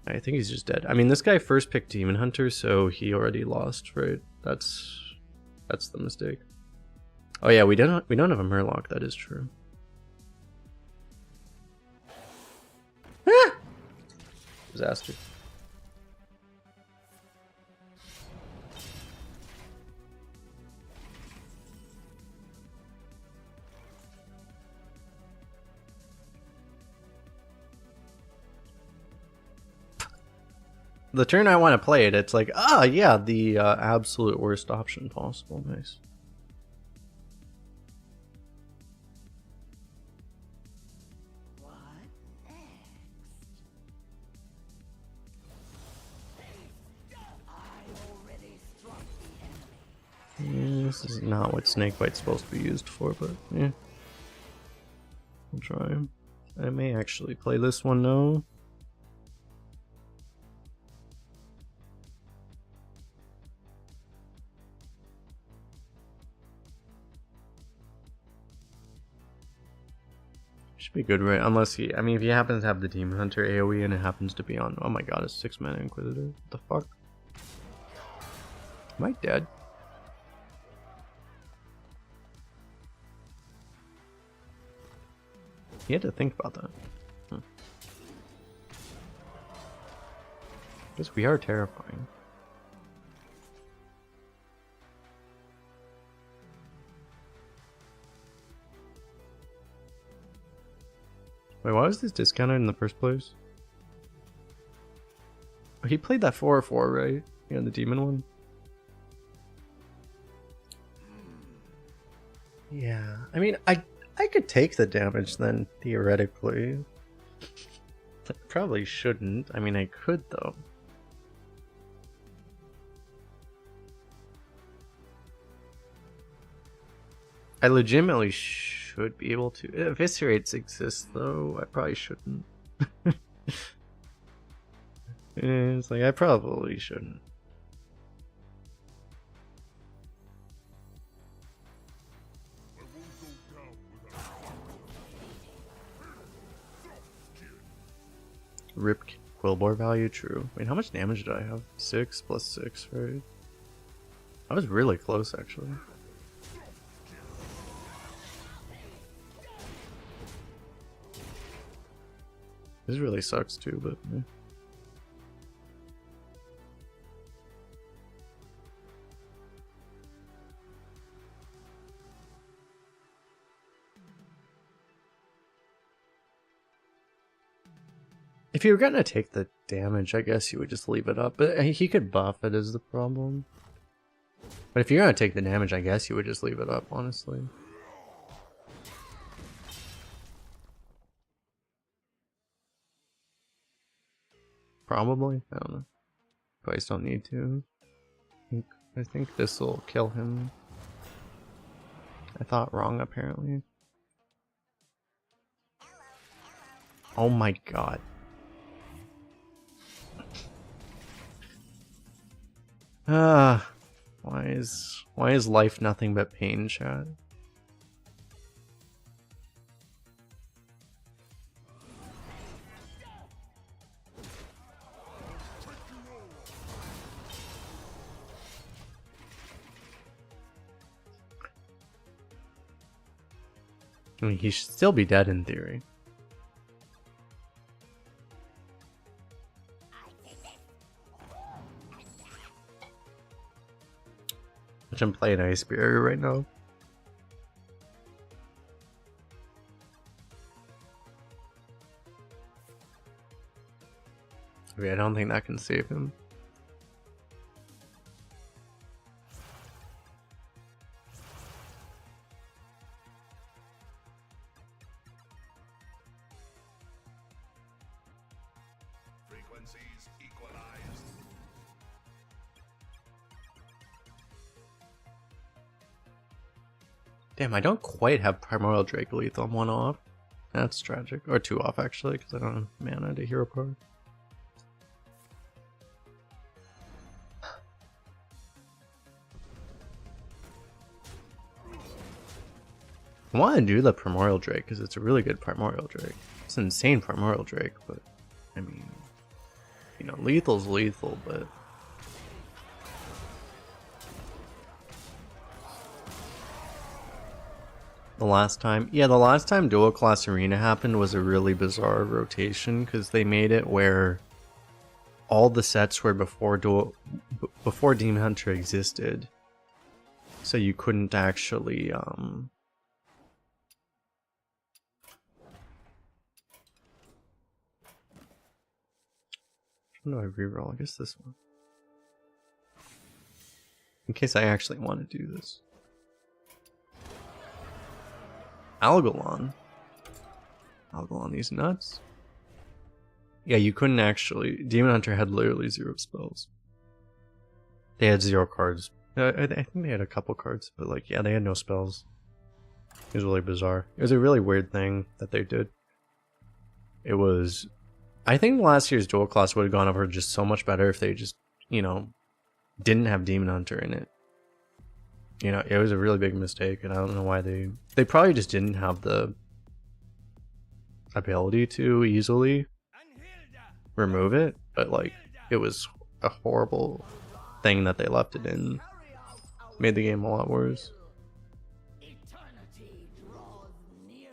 [SPEAKER 1] I think he's just dead. I mean, this guy first picked Demon Hunter, so he already lost, right? That's the mistake. Oh yeah, we don't have a Murloc. That is true. Ah! Disaster. The turn I want to play it, it's like, ah, yeah, the absolute worst option possible. Nice.
[SPEAKER 3] What next? I already struck the enemy.
[SPEAKER 1] Yeah, this is not what Snakebite's supposed to be used for, but yeah. I'll try. I may actually play this one now. Should be good, right? Unless he, I mean, if he happens to have the Demon Hunter AoE and it happens to be on, oh my god, a 6-mana Inquisitor. What the fuck? Am I dead? He had to think about that. Guess we are terrifying. Wait, why was this discounted in the first place? Oh, he played that 4/4, right? Yeah, the demon one. Yeah, I mean, I could take the damage then, theoretically. I probably shouldn't. I mean, I could, though. I legitimately should be able to. Eviscerates exist, though. I probably shouldn't. It's like, I probably shouldn't. Rip Quillbore value, true. Wait, how much damage did I have? 6 plus 6, right? I was really close, actually. This really sucks too, but yeah. If you were gonna take the damage, I guess you would just leave it up. But he could buff it, is the problem. But if you're gonna take the damage, I guess you would just leave it up, honestly. Probably. I don't know. Probably just don't need to. I think this will kill him. I thought wrong, apparently. Oh my god. Why is life nothing but pain, chat? I mean, he should still be dead in theory. Which I'm playing Ice Barrier right now. Okay, I don't think that can save him.
[SPEAKER 2] Frequencies equalized.
[SPEAKER 1] Damn, I don't quite have Primordial Drake lethal. I'm 1 off. That's tragic. Or 2 off, actually, because I don't have mana to hero power. I want to do the Primordial Drake because it's a really good Primordial Drake. It's an insane Primordial Drake, but I mean, you know, lethal's lethal, but the last time Dual Class Arena happened was a really bizarre rotation because they made it where all the sets were before Demon Hunter existed, so you couldn't actually How do I reroll? I guess this one. In case I actually want to do this. Algalon. Algalon, these nuts. Yeah, you couldn't actually. Demon Hunter had literally 0 spells. They had 0 cards. I think they had a couple cards, but like, yeah, they had no spells. It was really bizarre. It was a really weird thing that they did. It was. I think last year's dual class would have gone over just so much better if they just, you know, didn't have Demon Hunter in it. You know, it was a really big mistake, and I don't know why they probably just didn't have the ability to easily remove it, but like, it was a horrible thing that they left it in. Made the game a lot worse.
[SPEAKER 3] Eternity draws nearer.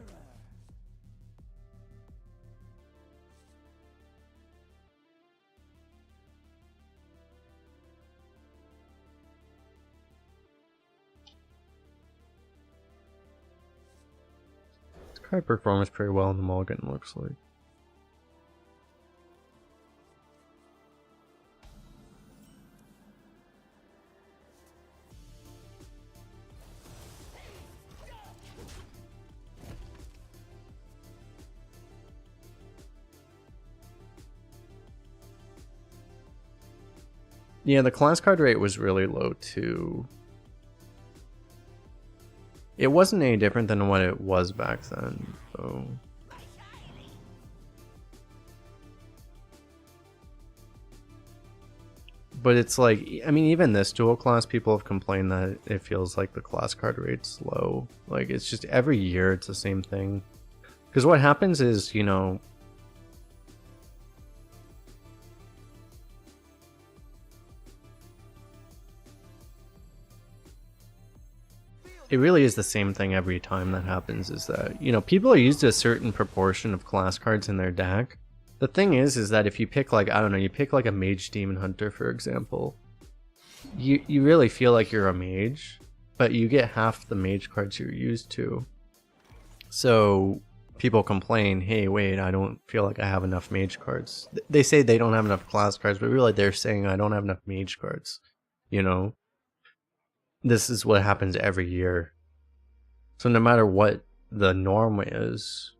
[SPEAKER 1] This card performs pretty well in the mulligan, looks like. Yeah, the class card rate was really low too. It wasn't any different than what it was back then, though. But it's like, I mean, even this dual class, people have complained that it feels like the class card rate's low. Like, it's just every year it's the same thing. Because what happens is, you know, it really is the same thing every time that happens, is that, you know, people are used to a certain proportion of class cards in their deck. The thing is that if you pick, like, I don't know, you pick like a Mage Demon Hunter, for example, you really feel like you're a mage, but you get half the mage cards you're used to. So people complain, hey, wait, I don't feel like I have enough mage cards. They say they don't have enough class cards, but really they're saying I don't have enough mage cards, you know? This is what happens every year. So no matter what the norm is,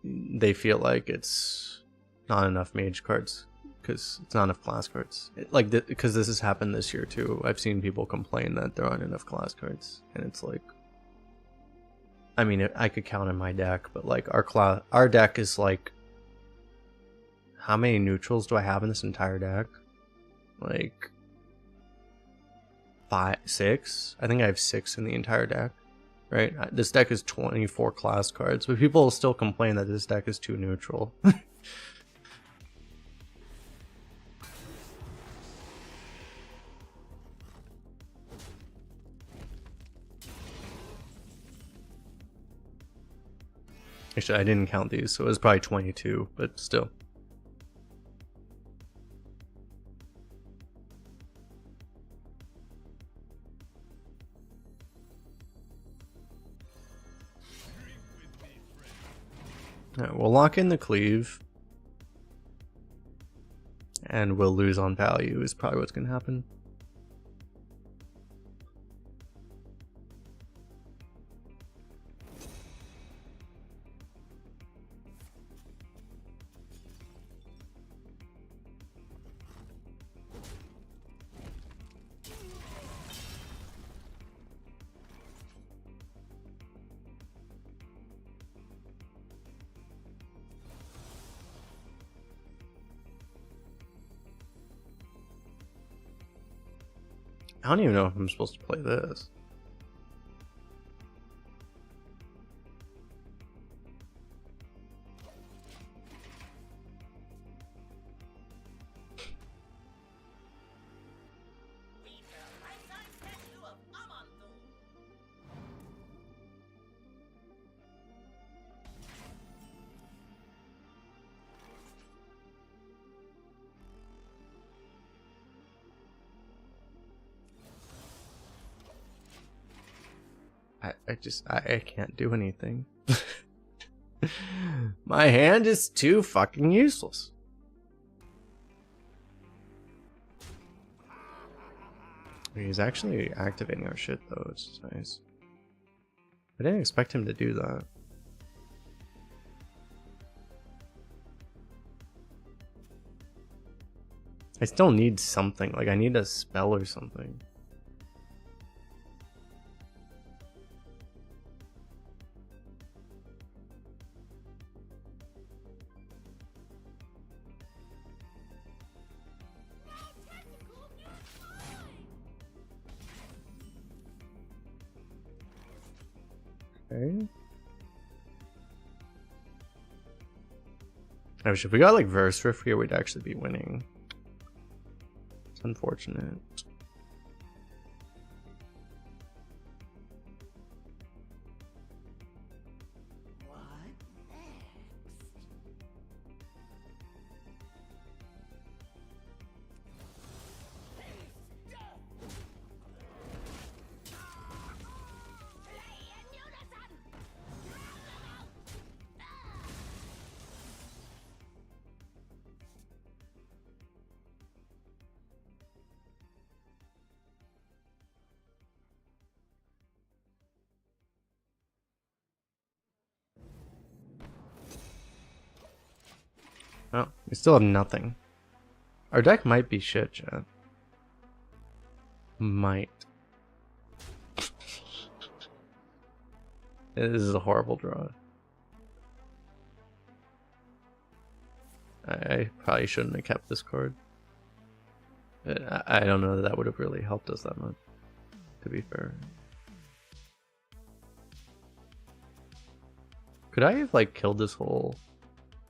[SPEAKER 1] they feel like it's not enough mage cards because it's not enough class cards. Because this has happened this year too. I've seen people complain that there aren't enough class cards, and it's like, I mean, I could count in my deck, but like our deck is like, how many neutrals do I have in this entire deck? Like 6? I think I have 6 in the entire deck, right? This deck is 24 class cards, but people still complain that this deck is too neutral. Actually, I didn't count these, so it was probably 22, but still. Alright, we'll lock in the cleave. and we'll lose on value is probably what's gonna happen. I don't even know if I'm supposed to play this. I can't do anything. My hand is too fucking useless. He's actually activating our shit though, which is nice. I didn't expect him to do that. I still need something, like I need a spell or something. Okay. I wish if we got like Verse Riff here, we'd actually be winning. It's unfortunate.
[SPEAKER 3] What next?
[SPEAKER 1] Oh, we still have nothing. Our deck might be shit, chat. Might. This is a horrible draw. I probably shouldn't have kept this card. I don't know that would have really helped us that much, to be fair. Could I have like killed this whole...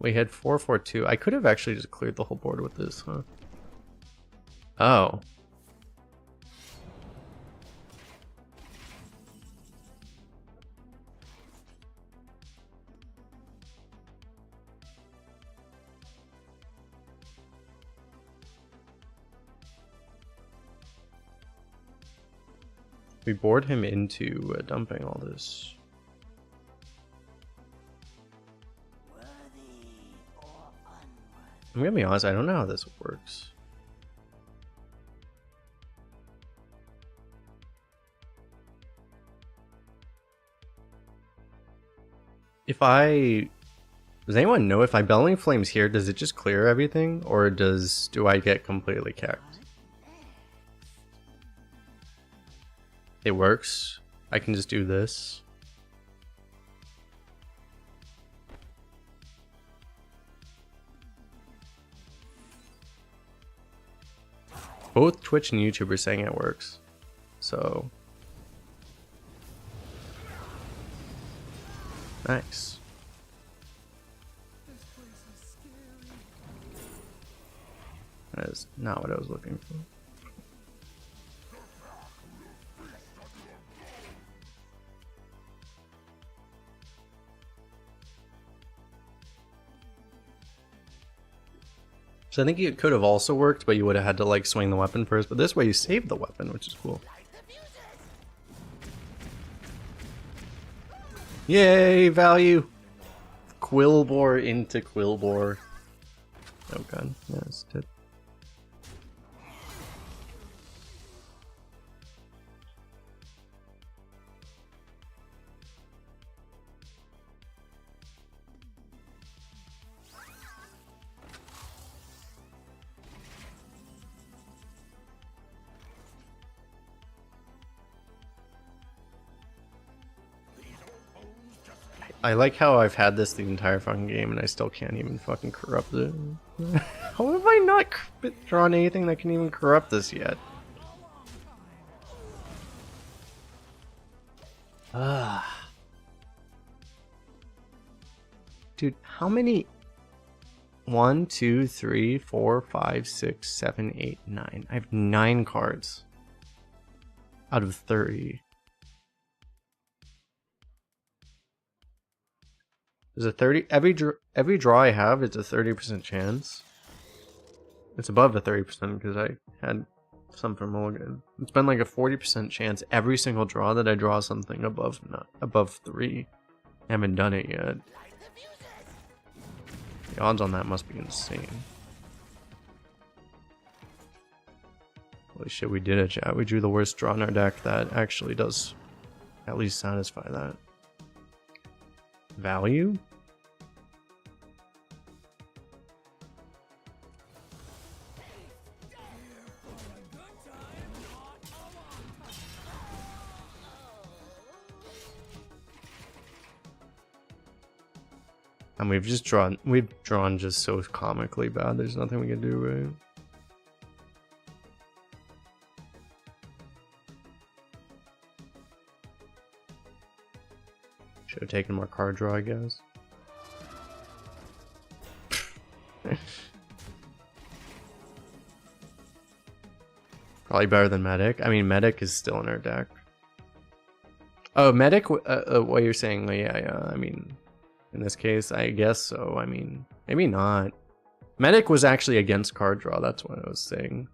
[SPEAKER 1] We had 4/4/2. I could have actually just cleared the whole board with this, huh? Oh. We bored him into dumping all this. I'm gonna be honest, I don't know how this works. If I... Does anyone know if I Belly Flames here, does it just clear everything? Or do I get completely cacked? It works. I can just do this. Both Twitch and YouTube are saying it works. So... Nice.
[SPEAKER 2] This place is scary.
[SPEAKER 1] That is not what I was looking for. So I think it could have also worked, but you would have had to like swing the weapon first. But this way you save the weapon, which is cool. Yay, value! Quillbore into Quillbore. Oh god, yeah, it's dead. I like how I've had this the entire fucking game and I still can't even fucking corrupt it. How have I not drawn anything that can even corrupt this yet? Ah. Dude, how many? 1, 2, 3, 4, 5, 6, 7, 8, 9. I have 9 cards out of 30. There's a 30 every draw I have is a 30% chance. It's above the 30% because I had some from Mulligan. It's been like a 40% chance every single draw that I draw something above above 3. I haven't done it yet. The odds on that must be insane. Holy shit, we did it, chat. We drew the worst draw in our deck that actually does at least satisfy that. Value? And we've drawn just so comically bad, there's nothing we can do, right? Should have taken more card draw, I guess. Probably better than Medic. I mean, Medic is still in our deck. Oh, Medic, what you're saying, yeah, I mean... In this case, I guess so. I mean, maybe not. Medic was actually against card draw, that's what I was saying.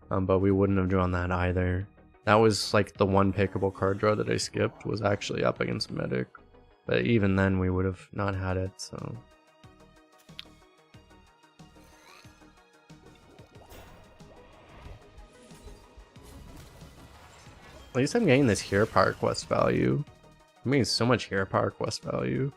[SPEAKER 1] But we wouldn't have drawn that either. That was like the one pickable card draw that I skipped was actually up against Medic. But even then, we would have not had it, so... At least I'm getting this Hero Power Quest value. I mean, so much Hero Power Quest value.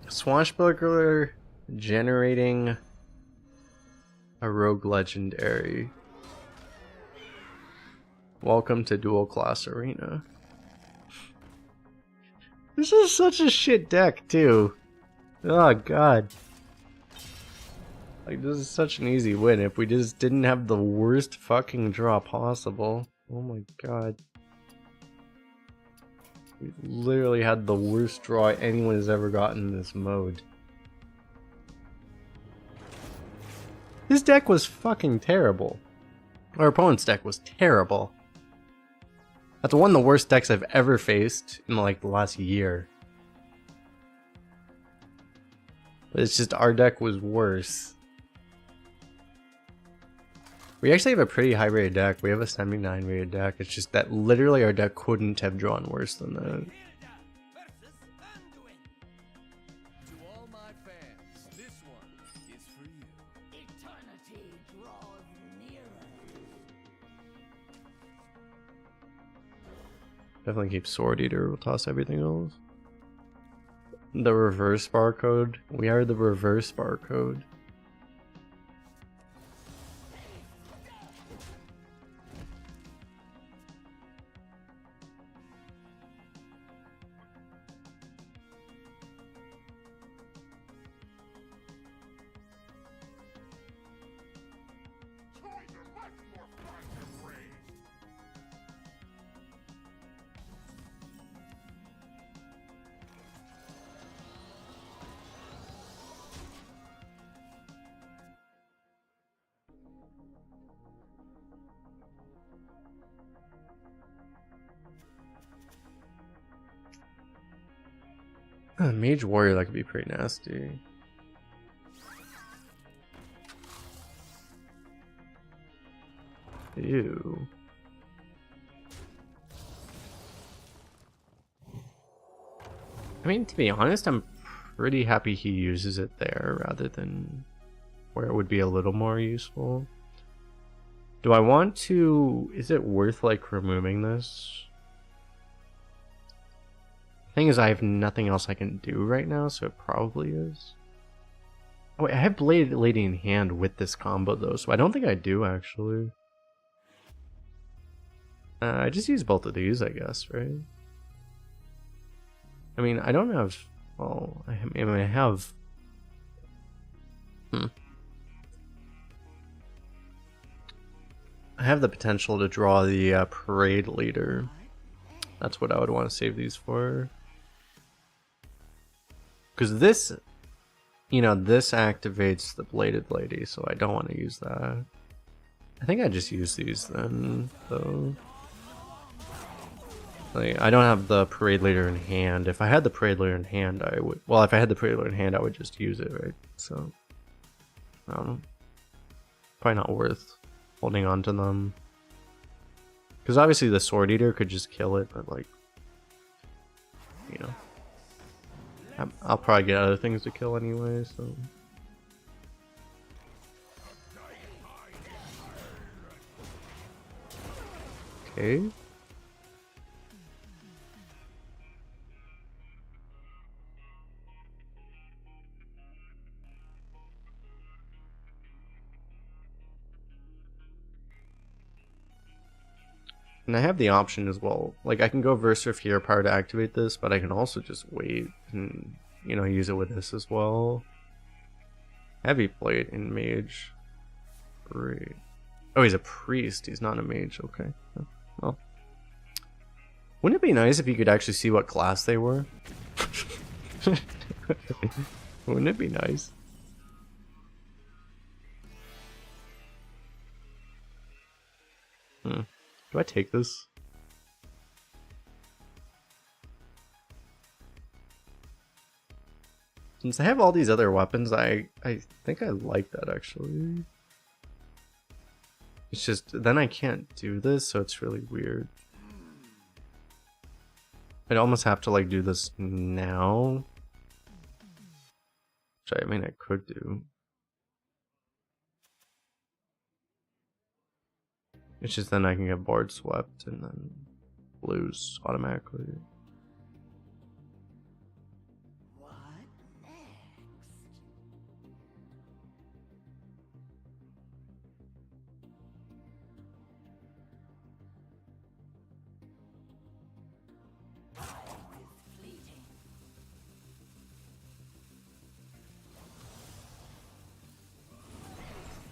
[SPEAKER 1] Swashbuckler generating a rogue legendary. Welcome to Dual Class Arena. This is such a shit deck too. Oh god. Like this is such an easy win if we just didn't have the worst fucking draw possible. Oh my god. We literally had the worst draw anyone has ever gotten in this mode. His deck was fucking terrible. Our opponent's deck was terrible. That's one of the worst decks I've ever faced in like the last year. But it's just our deck was worse. We actually have a pretty high rated deck. We have a 79 rated deck. It's just that literally our deck couldn't have drawn worse than that.
[SPEAKER 2] To all my fans, this one is for you. Eternity draws nearer.
[SPEAKER 1] Definitely keep Sword Eater. We'll toss everything else. The reverse barcode. We are the reverse barcode. Mage Warrior, that could be pretty nasty. Ew. I mean, to be honest, I'm pretty happy he uses it there rather than where it would be a little more useful. Do I want to... Is it worth, like, removing this? Thing is, I have nothing else I can do right now, so it probably is. Oh, wait, I have Bladed Lady in hand with this combo though, so I don't think I do actually. I just use both of these, I guess, right? I mean, I don't have. Well, I mean, I have. I have the potential to draw the parade leader. That's what I would want to save these for. Because this, you know, this activates the Bladed Lady, so I don't want to use that. I think I just use these then, though. Like, I don't have the parade leader in hand. If I had the parade leader in hand, I would. Well, if I had the parade leader in hand, I would just use it, right? So, I don't know. Probably not worth holding on to them. Because obviously the Sword Eater could just kill it, but like, you know. I'll probably get other things to kill anyway, so. Okay. And I have the option as well. Like, I can go Verser Fear Power to activate this, but I can also just wait and, you know, use it with this as well. Heavy Plate in Mage. Great. Oh, he's a priest. He's not a mage. Okay. Well. Wouldn't it be nice if you could actually see what class they were? Wouldn't it be nice? Do I take this? Since I have all these other weapons, I think I like that actually. It's just, then I can't do this, so it's really weird. I'd almost have to like do this now. Which I mean I could do. It's just then I can get board swept and then lose automatically.
[SPEAKER 3] What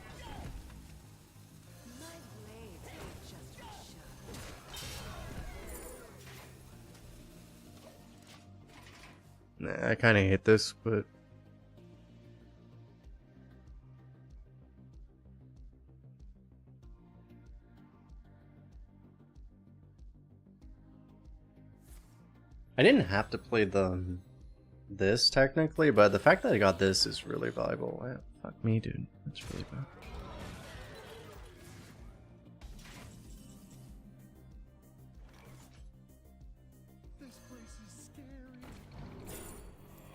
[SPEAKER 3] next? My blades will just be sharp.
[SPEAKER 1] Nah, I kind of hate this, but I didn't have to play this technically, but the fact that I got this is really valuable. Fuck me, dude. That's really bad.
[SPEAKER 2] This place is scary.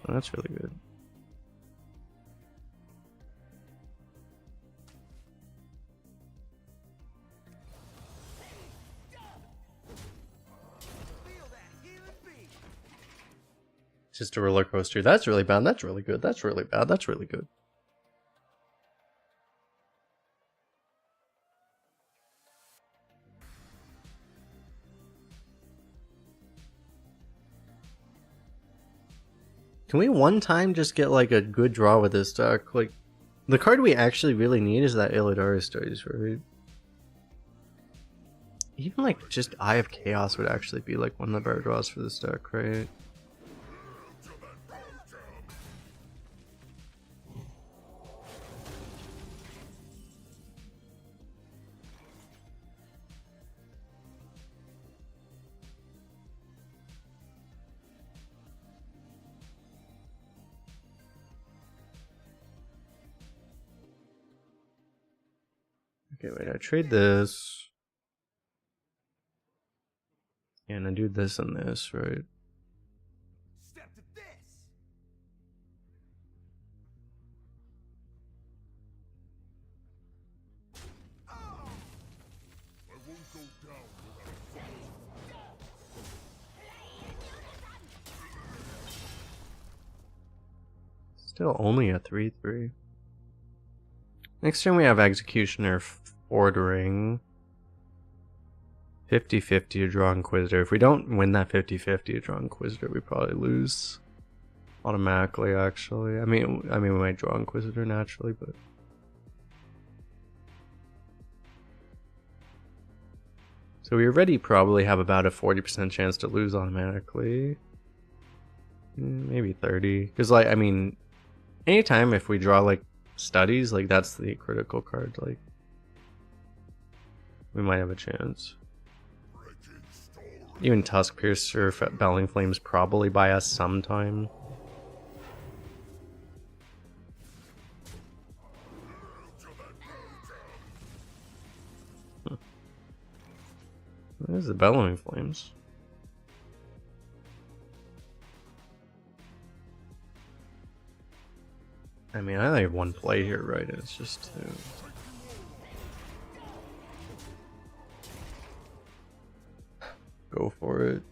[SPEAKER 1] Oh, that's really good.
[SPEAKER 2] Feel that healing beat.
[SPEAKER 1] It's just a roller coaster. That's really bad. That's really good. That's really bad. That's really good. Can we one time just get like a good draw with this deck? Like, the card we actually really need is that Illidari Studies, right? Even like just Eye of Chaos would actually be like one of the better draws for this deck, right? Okay, wait, I trade this. And I do this and this, right?
[SPEAKER 2] Step to this. Oh! I won't go down without a fight.
[SPEAKER 1] Still only a 3/3. Next turn we have Executioner ordering. 50-50 to draw Inquisitor. If we don't win that 50-50 to draw Inquisitor, we probably lose. Automatically, actually. I mean, we might draw Inquisitor naturally, but... So we already probably have about a 40% chance to lose automatically. Maybe 30. Because, like, I mean, anytime if we draw, like, Studies, like, that's the critical card, like... We might have a chance. Even Tusk Piercer, Belling Flames probably buy us sometime. There's the Bellowing Flames. I mean, I only have one play here, right? It's just two. Go for it.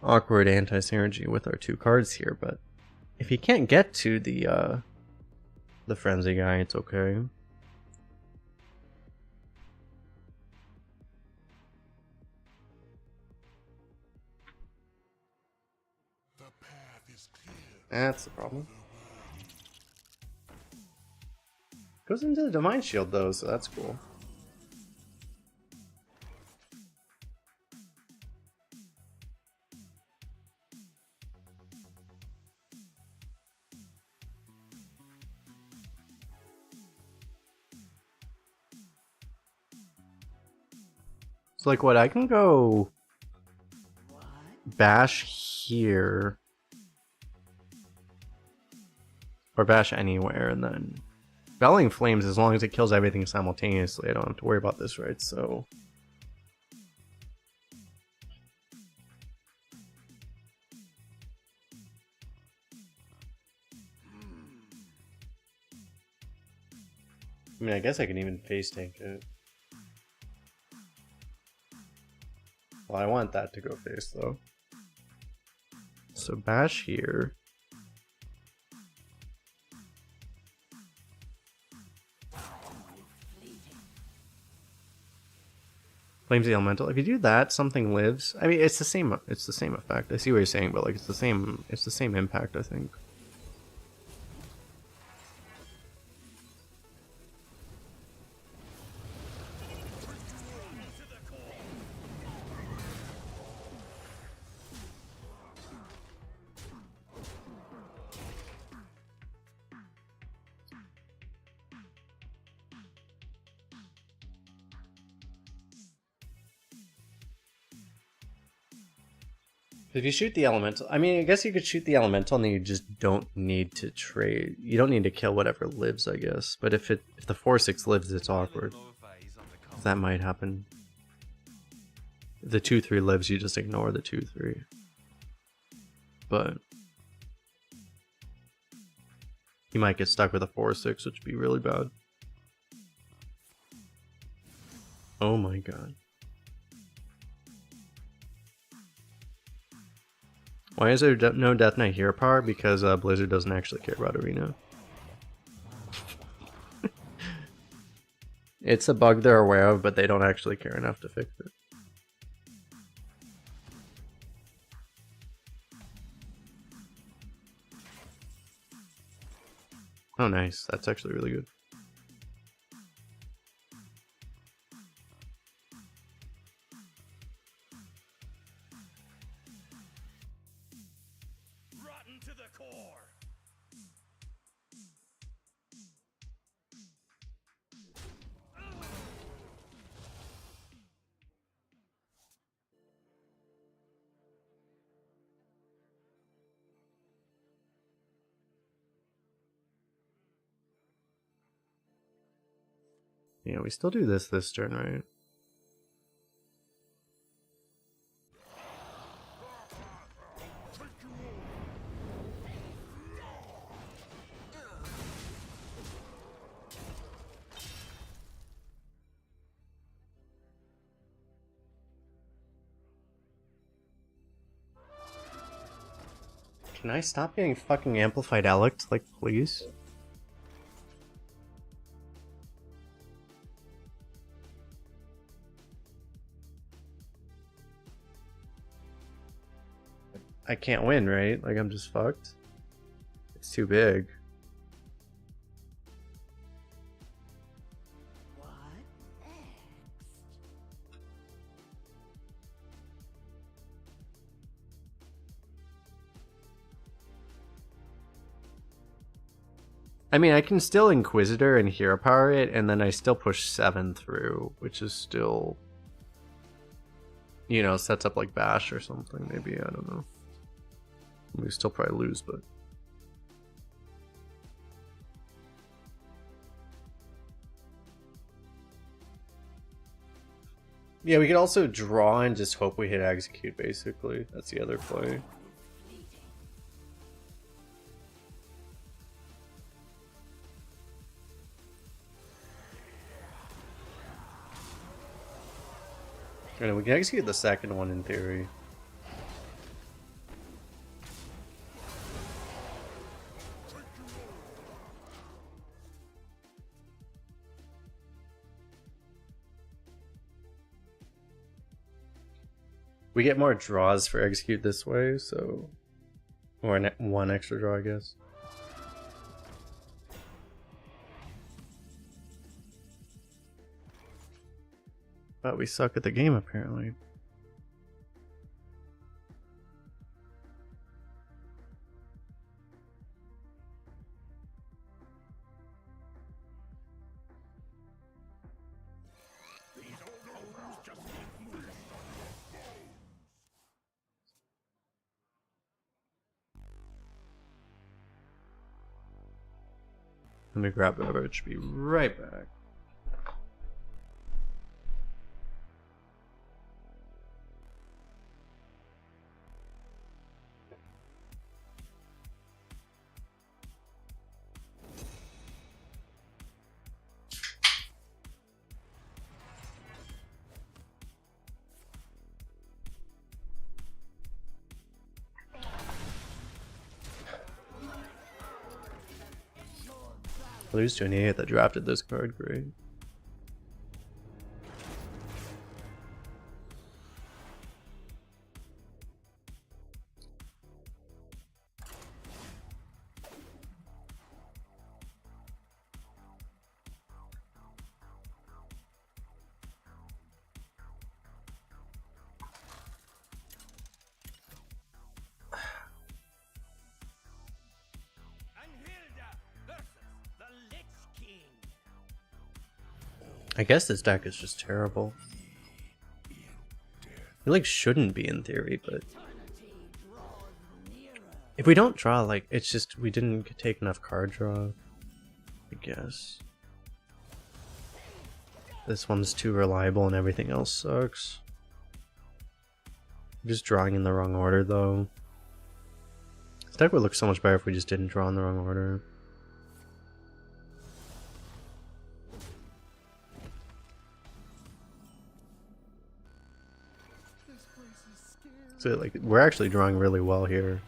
[SPEAKER 1] Awkward anti-synergy with our two cards here, but if he can't get to the frenzy guy, it's okay. That's the problem. Goes into the Divine Shield though, so that's cool. So like what, I can go bash here. Or bash anywhere, and then Belling Flames, as long as it kills everything simultaneously, I don't have to worry about this, right? So I mean, I guess I can even face tank it. Well, I want that to go face though. So bash here. Flames the Elemental. If you do that, something lives. I mean, it's the same effect. I see what you're saying, but like it's the same impact, I think. If you shoot the elemental, I mean, I guess you could shoot the elemental and then you just don't need to trade. You don't need to kill whatever lives, I guess. But if the 4/6 lives, it's awkward. That might happen. If the 2/3 lives, you just ignore the 2/3. But you might get stuck with a 4/6, which would be really bad. Oh my god. Why is there no Death Knight Hero Power? Because Blizzard doesn't actually care about Arena. It's a bug they're aware of, but they don't actually care enough to fix it. Oh nice, that's actually really good.
[SPEAKER 2] To the core.
[SPEAKER 1] Yeah, we still do this turn, right? Can I stop getting fucking amplified Elect, like, please? I can't win, right? Like, I'm just fucked. It's too big.
[SPEAKER 3] What next?
[SPEAKER 1] I mean, I can still Inquisitor and Hero Power it, and then I still push 7 through, which is still, you know, sets up like Bash or something, maybe, I don't know. We still probably lose, but... Yeah, we could also draw and just hope we hit execute, basically. That's the other play. And we can execute the second one in theory. We get more draws for execute this way, so... Or one extra draw, I guess. But we suck at the game, apparently. Let me grab beverage. Be right back. Lose to an idiot that drafted this card, great. I guess this deck is just terrible. It like shouldn't be in theory, but if we don't draw, like, it's just we didn't take enough card draw, I guess. This one's too reliable and everything else sucks. I'm just drawing in the wrong order though. This deck would look so much better if we just didn't draw in the wrong order. So like we're actually drawing really well here.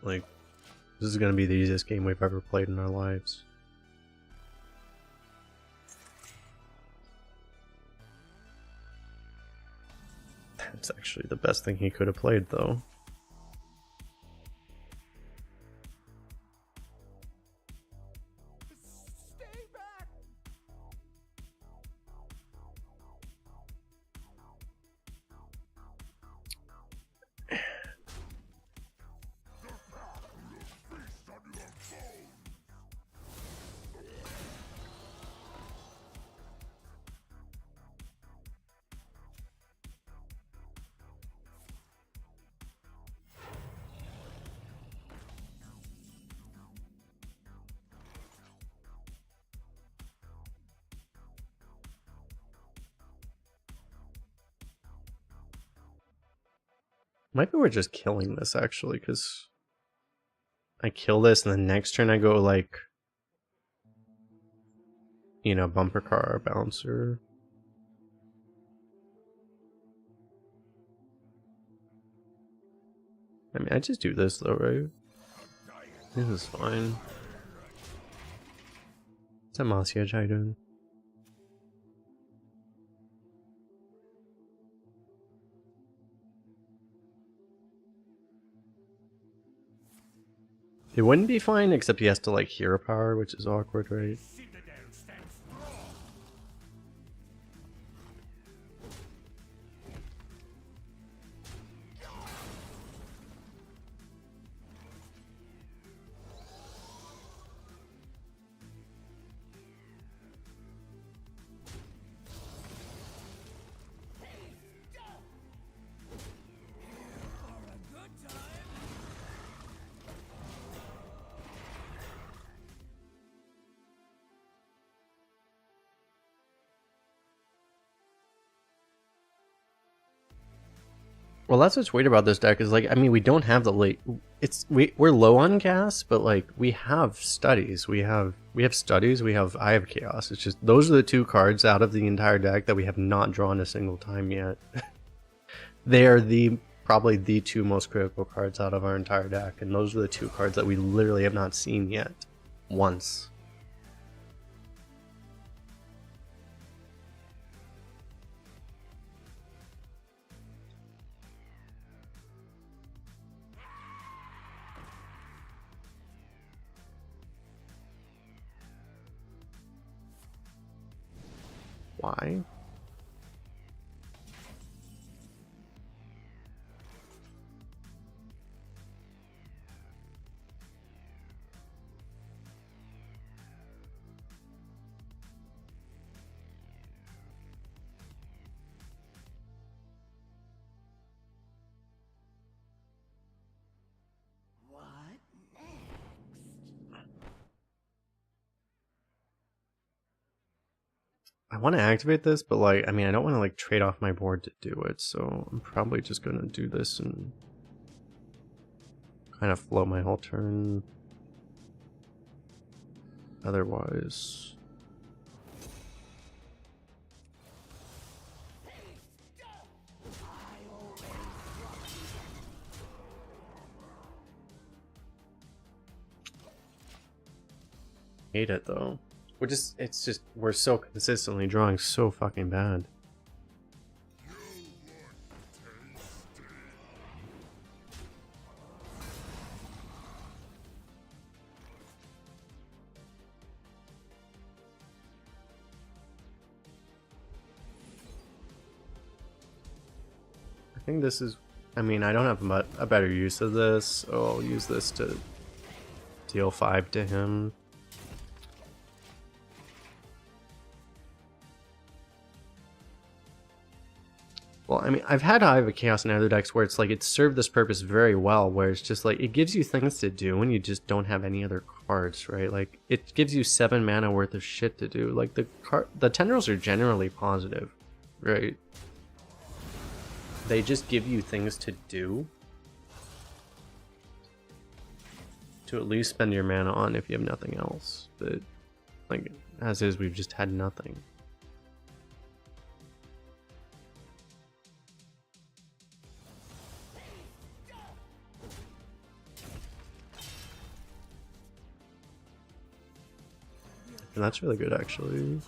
[SPEAKER 1] Like this is gonna be the easiest game we've ever played in our lives. That's actually the best thing he could have played though. Might be we're just killing this actually, because I kill this and then next turn I go like, you know, bumper car, bouncer. I mean, I just do this though, right? This is fine. What's that Masya Chai doing? It wouldn't be fine, except he has to like hero power, which is awkward, right? Well, that's what's weird about this deck is like, I mean, we don't have the late. We're low on gas, but like we have studies. We have studies. We have Eye of Chaos. It's just those are the two cards out of the entire deck that we have not drawn a single time yet. They are probably the two most critical cards out of our entire deck, and those are the two cards that we literally have not seen yet, once. Why?
[SPEAKER 3] What next?
[SPEAKER 1] I want to activate this, but like, I mean, I don't want to like trade off my board to do it, so I'm probably just gonna do this and kind of flow my whole turn. Otherwise, hate it though. We're so consistently drawing so fucking bad. I think this is, I mean, I don't have a better use of this, so I'll use this to deal 5 to him. Well, I mean, I've had Eye of Chaos in other decks where it's like it's served this purpose very well, where it's just like it gives you things to do when you just don't have any other cards, right? Like it gives you 7 mana worth of shit to do. Like the tendrils are generally positive, right? They just give you things to do to at least spend your mana on if you have nothing else. But like as is, we've just had nothing. And that's really good, actually.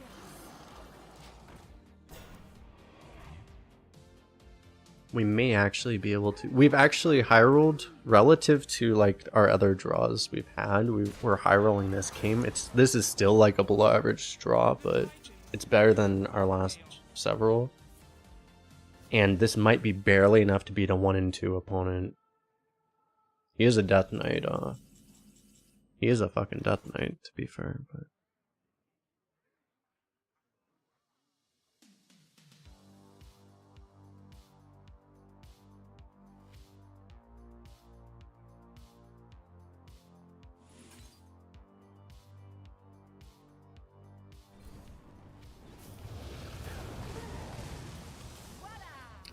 [SPEAKER 1] We may actually be able to... We've actually high rolled relative to like our other draws we've had. We're high rolling this game. This is still like a below average draw, but it's better than our last several. And this might be barely enough to beat a 1 and 2 opponent. He is a Death Knight. He is a fucking Death Knight, to be fair, but...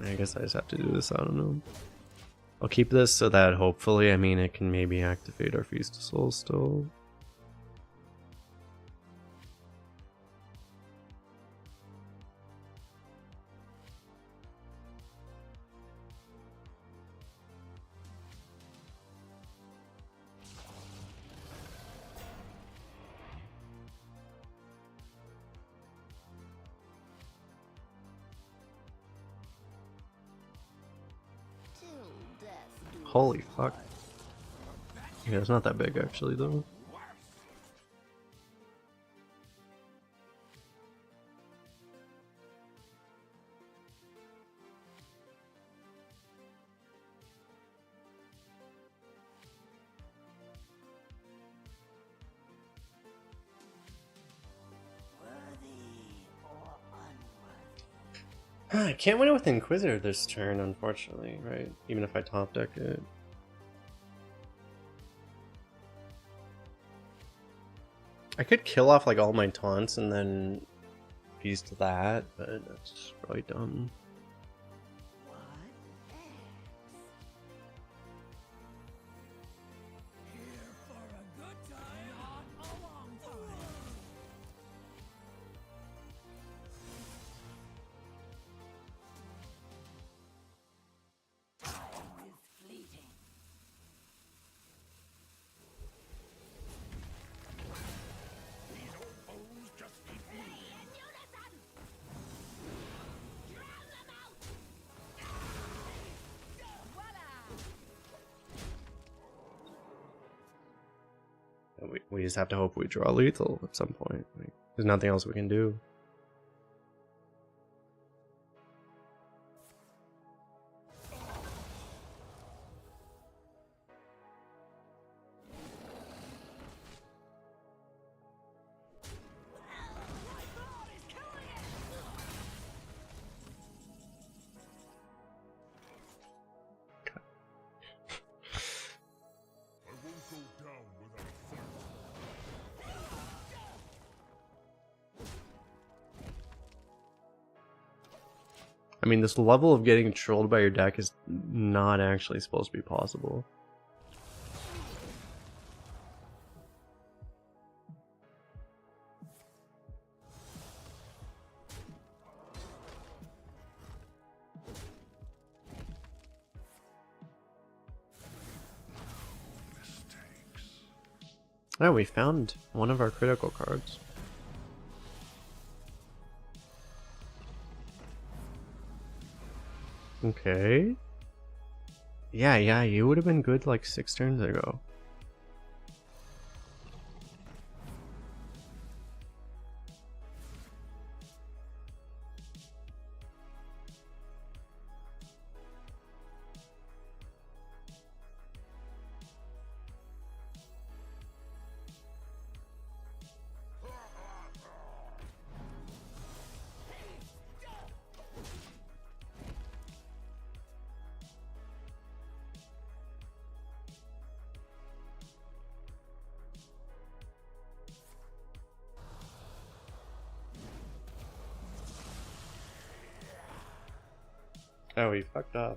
[SPEAKER 1] I guess I just have to do this, I don't know. I'll keep this so that hopefully, I mean, it can maybe activate our Feast of Souls still. Holy fuck. Yeah, it's not that big actually though. I can't win it with Inquisitor this turn, unfortunately, right? Even if I top deck it. I could kill off like all my taunts and then feast that, but that's probably dumb.
[SPEAKER 3] What next?
[SPEAKER 2] Here for a good time, not a long time.
[SPEAKER 3] Time is fleeting.
[SPEAKER 2] These old foes just keep moving.
[SPEAKER 3] In unison! Drown them out! Voila!
[SPEAKER 1] And we just have to hope we draw lethal at some point. Like, there's nothing else we can do.
[SPEAKER 2] I won't go down without a fight.
[SPEAKER 1] I mean, this level of getting trolled by your deck is not actually supposed to be possible. Oh, we found one of our critical cards. Okay. Yeah, you would have been good like 6 turns ago. Oh, we fucked up.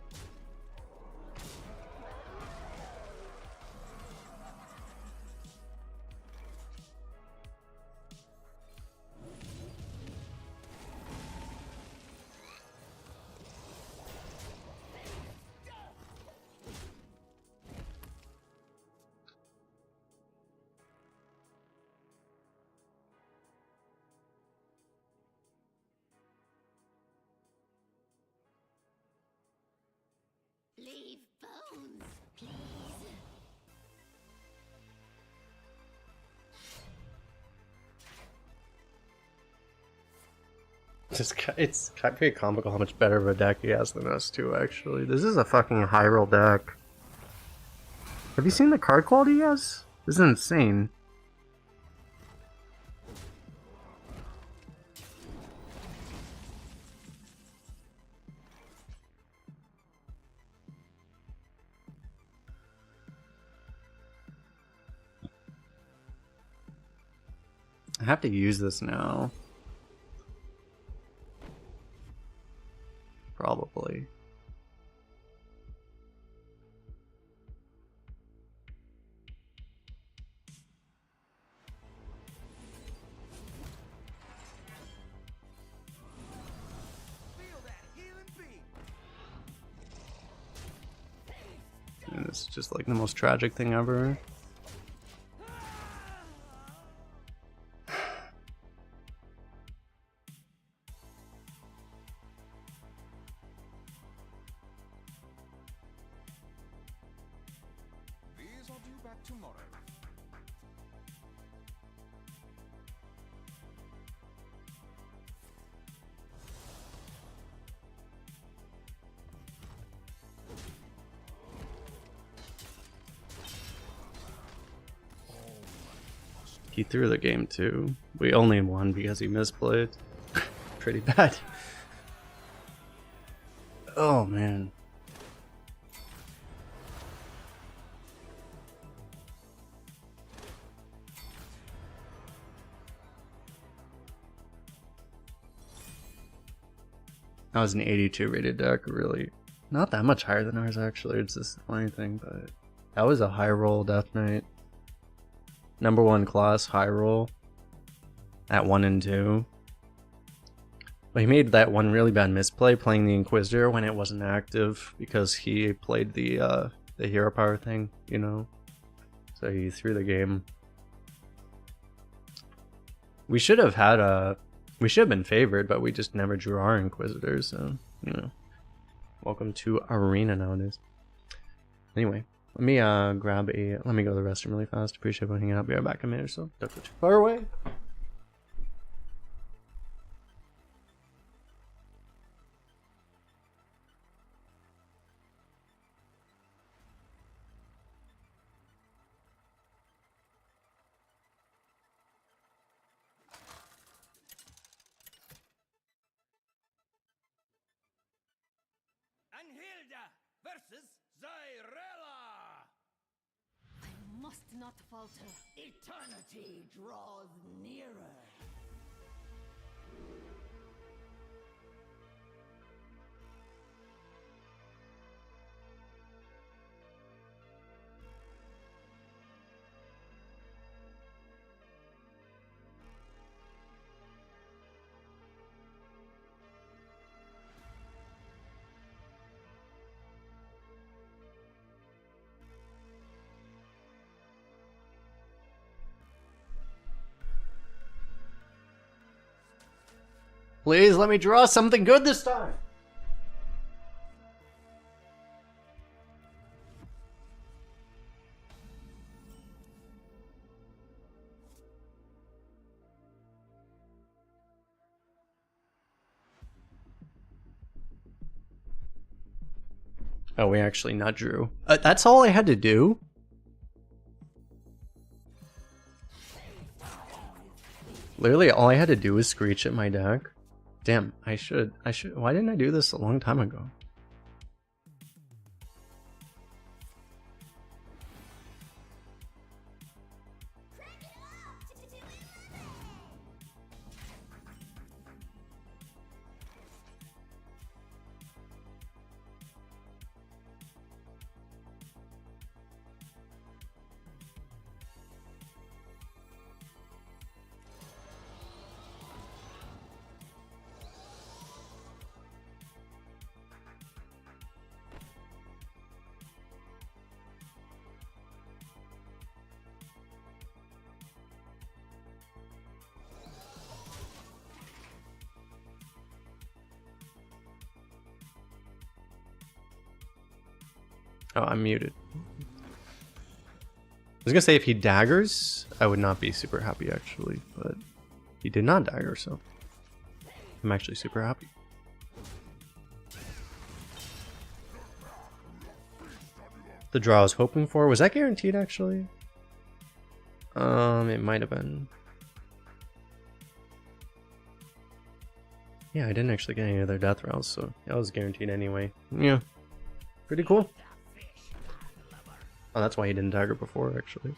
[SPEAKER 4] Leave bones, please.
[SPEAKER 1] It's pretty comical how much better of a deck he has than us too, actually. This is a fucking high roll deck. Have you seen the card quality he has? This is insane. I have to use this now. Probably.
[SPEAKER 2] Feel that healing beam.
[SPEAKER 1] And it's just like the most tragic thing ever.
[SPEAKER 5] He threw the game too. We only won because he misplayed. Pretty bad. Oh man. That was an 82 rated deck, really. Not that much higher than ours, actually. It's just the funny thing, but that was a high roll Death Knight. Number 1 class, high roll at 1 and 2. But he made that one really bad misplay playing the Inquisitor when it wasn't active because he played the hero power thing, you know? So he threw the game. We should have had we should have been favored, but we just never drew our Inquisitors, so, you know. Welcome to Arena nowadays. Anyway, let me let me go to the restroom really fast. Appreciate everyone hanging out. Be right back in a minute or so. Don't go too far away.
[SPEAKER 2] Anhilda versus Zyrella.
[SPEAKER 4] I must not falter.
[SPEAKER 3] Eternity draws nearer.
[SPEAKER 1] Please let me draw something good this time. Oh, we actually not drew. That's all I had to do? Literally all I had to do was screech at my deck. Damn, I should, why didn't I do this a long time ago? Oh, I'm muted. I was gonna say if he daggers, I would not be super happy actually, but he did not dagger, so I'm actually super happy. The draw I was hoping for, was that guaranteed actually? It might have been. Yeah, I didn't actually get any other death rounds, so that was guaranteed anyway. Yeah, pretty cool. Oh, that's why he didn't dagger before, actually.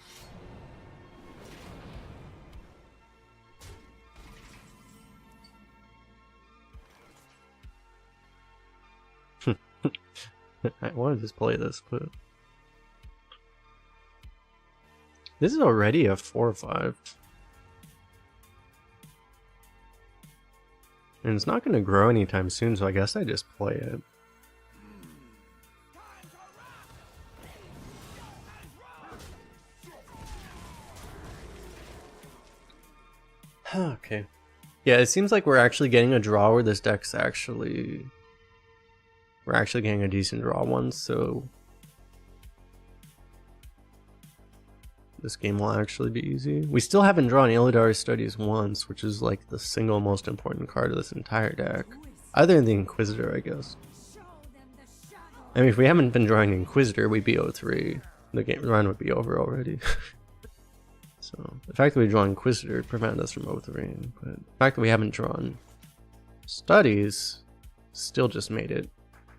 [SPEAKER 1] I wanted to just play this, but... This is already a 4-5. And it's not going to grow anytime soon, so I guess I just play it. Okay. Yeah, it seems like we're actually getting a draw where this deck's actually... We're actually getting a decent draw one, so... This game will actually be easy. We still haven't drawn Illidar Studies once, which is like the single most important card of this entire deck. Other than the Inquisitor, I guess. I mean, if we haven't been drawing Inquisitor, we'd be 0-3. The run would be over already. So the fact that we draw Inquisitor prevented us from O3, but the fact that we haven't drawn Studies still just made it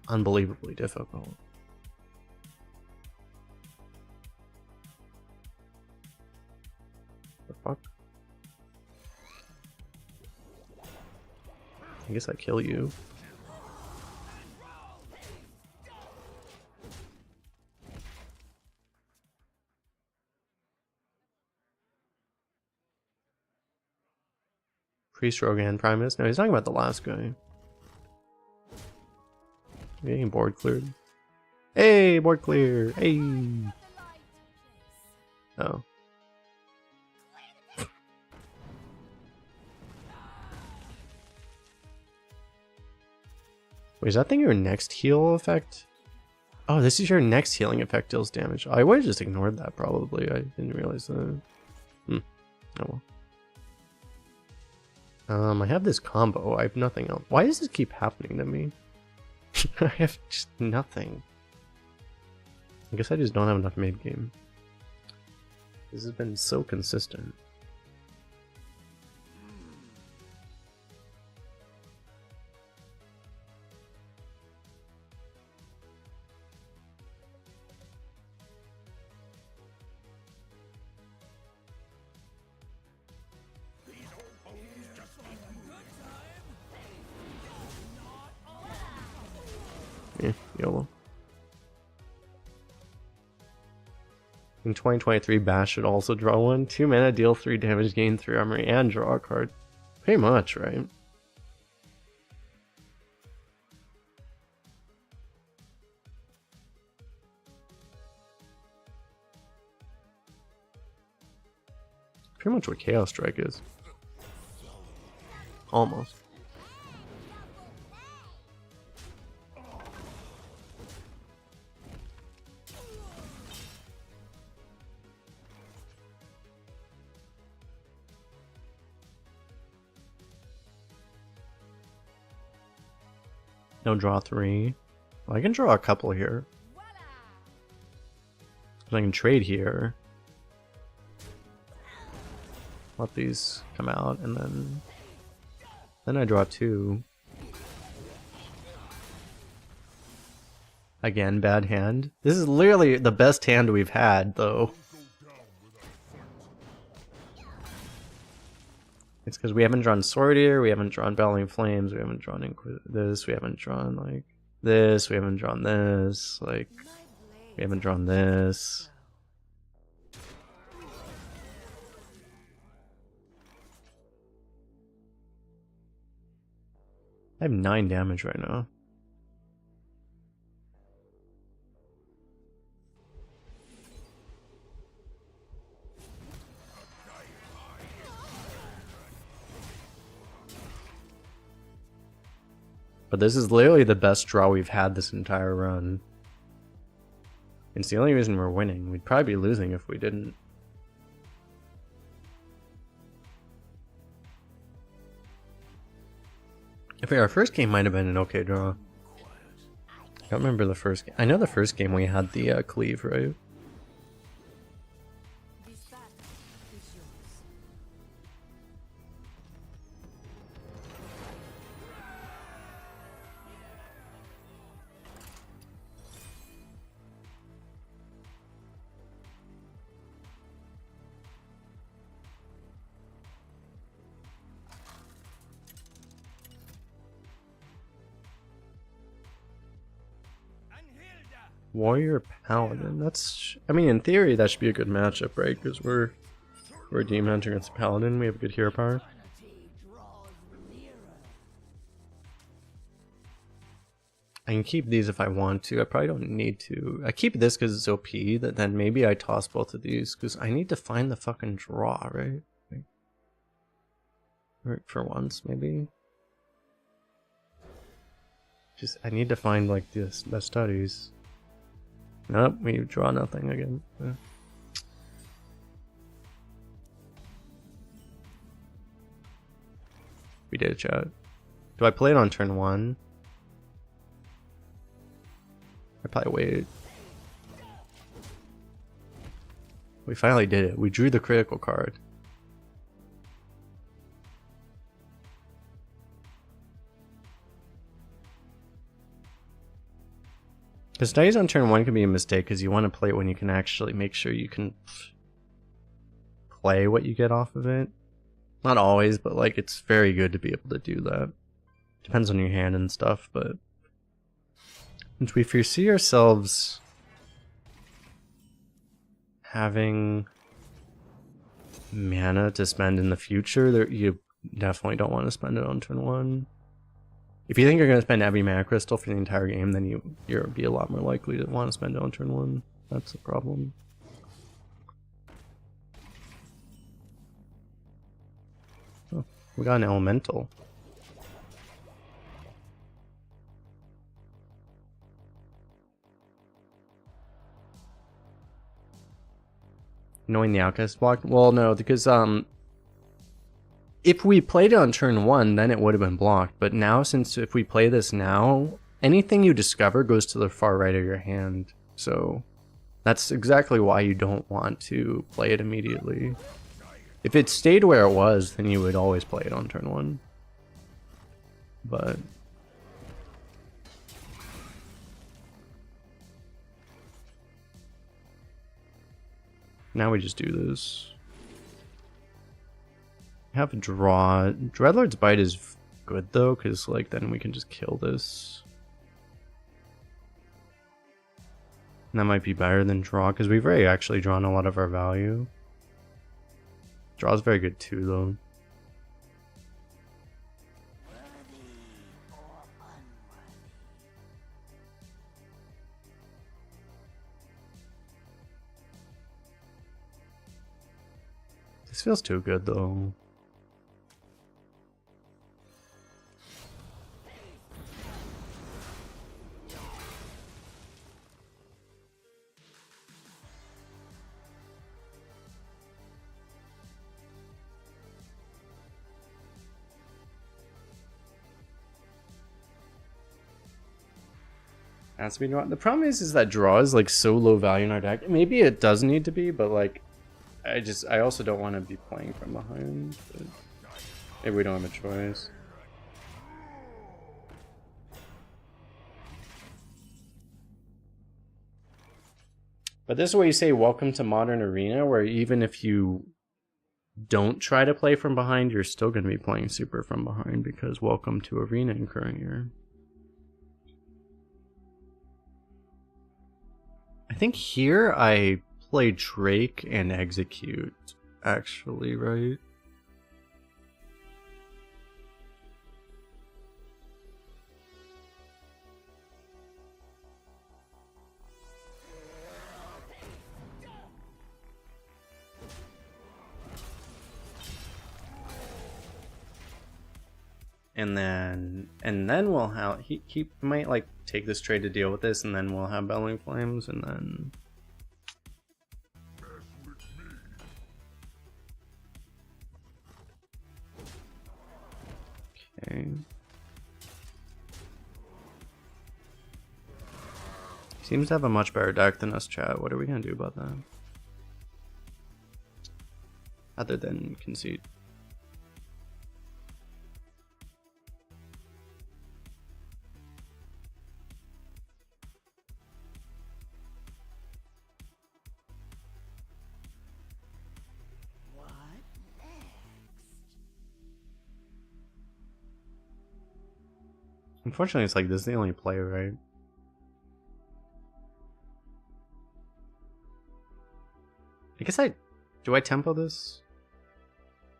[SPEAKER 1] unbelievably difficult. The fuck? I guess I kill you. Priest Rogan Primus? No, he's talking about the last guy. Getting board cleared. Hey, board clear! Hey! Oh. Wait, is that thing your next heal effect? Oh, this is your next healing effect deals damage. I would have just ignored that probably. I didn't realize that. Oh well. I have this combo. I have nothing else. Why does this keep happening to me? I have just nothing. I guess I just don't have enough mid game. This has been so consistent. Yeah, YOLO. In 2023, Bash should also draw 1. 2 mana, deal 3 damage, gain 3 armor, and draw a card. Pretty much, right? Pretty much what Chaos Strike is. Almost. No draw 3. Well, I can draw a couple here. I can trade here. Let these come out, and then I draw 2. Again, bad hand. This is literally the best hand we've had, though. It's because we haven't drawn Swordier, we haven't drawn Battling Flames, we haven't drawn this, we haven't drawn like this, we haven't drawn this, like we haven't drawn this. I have 9 damage right now. But this is literally the best draw we've had this entire run. It's the only reason we're winning. We'd probably be losing if we didn't. If our first game might have been an okay draw. I don't remember the first game. I know the first game we had the cleave, right? Warrior Paladin. That's, I mean, in theory that should be a good matchup, right? Because we're Demon Hunter against Paladin. We have good hero power. I can keep these if I want to. I probably don't need to. I keep this because it's OP. That then maybe I toss both of these because I need to find the fucking draw, right? Right, for once, maybe. Just I need to find like the studies. Nope, we draw nothing again. Yeah. We did a chat. Do I play it on turn 1? I probably wait. We finally did it. We drew the critical card. Because dice on turn 1 can be a mistake because you want to play it when you can actually make sure you can play what you get off of it. Not always, but like it's very good to be able to do that. Depends on your hand and stuff, but since we foresee ourselves having mana to spend in the future, you definitely don't want to spend it on turn 1. If you think you're going to spend every mana crystal for the entire game, then you'll be a lot more likely to want to spend it on turn 1. That's the problem. Oh, we got an elemental. Knowing the outcast block? Well, no, because if we played it on turn 1, then it would have been blocked. But now, since if we play this now, anything you discover goes to the far right of your hand. So that's exactly why you don't want to play it immediately. If it stayed where it was, then you would always play it on turn 1. But now we just do this. Have a draw. Dreadlord's Bite is good though, because like then we can just kill this. And that might be better than draw, because we've already actually drawn a lot of our value. Draw's very good too though. This feels too good though. The problem is that draw is like so low value in our deck. Maybe it does need to be, but like I also don't want to be playing from behind. But maybe we don't have a choice. But this is what you say, welcome to Modern Arena, where even if you don't try to play from behind, you're still going to be playing super from behind, because welcome to Arena in current year. I think here I play Drake and Execute, actually, right? And then we'll have he might like take this trade to deal with this, and then we'll have Bellowing Flames, and then okay. Seems to have a much better deck than us, chat. What are we gonna do about that? Other than concede. Unfortunately, it's like this is the only play, right? I guess do I tempo this?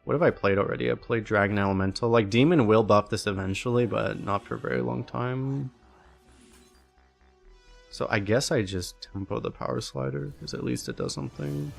[SPEAKER 1] What have I played already? I played Dragon Elemental. Like, Demon will buff this eventually, but not for a very long time. So I guess I just tempo the Power Slider, because at least it does something.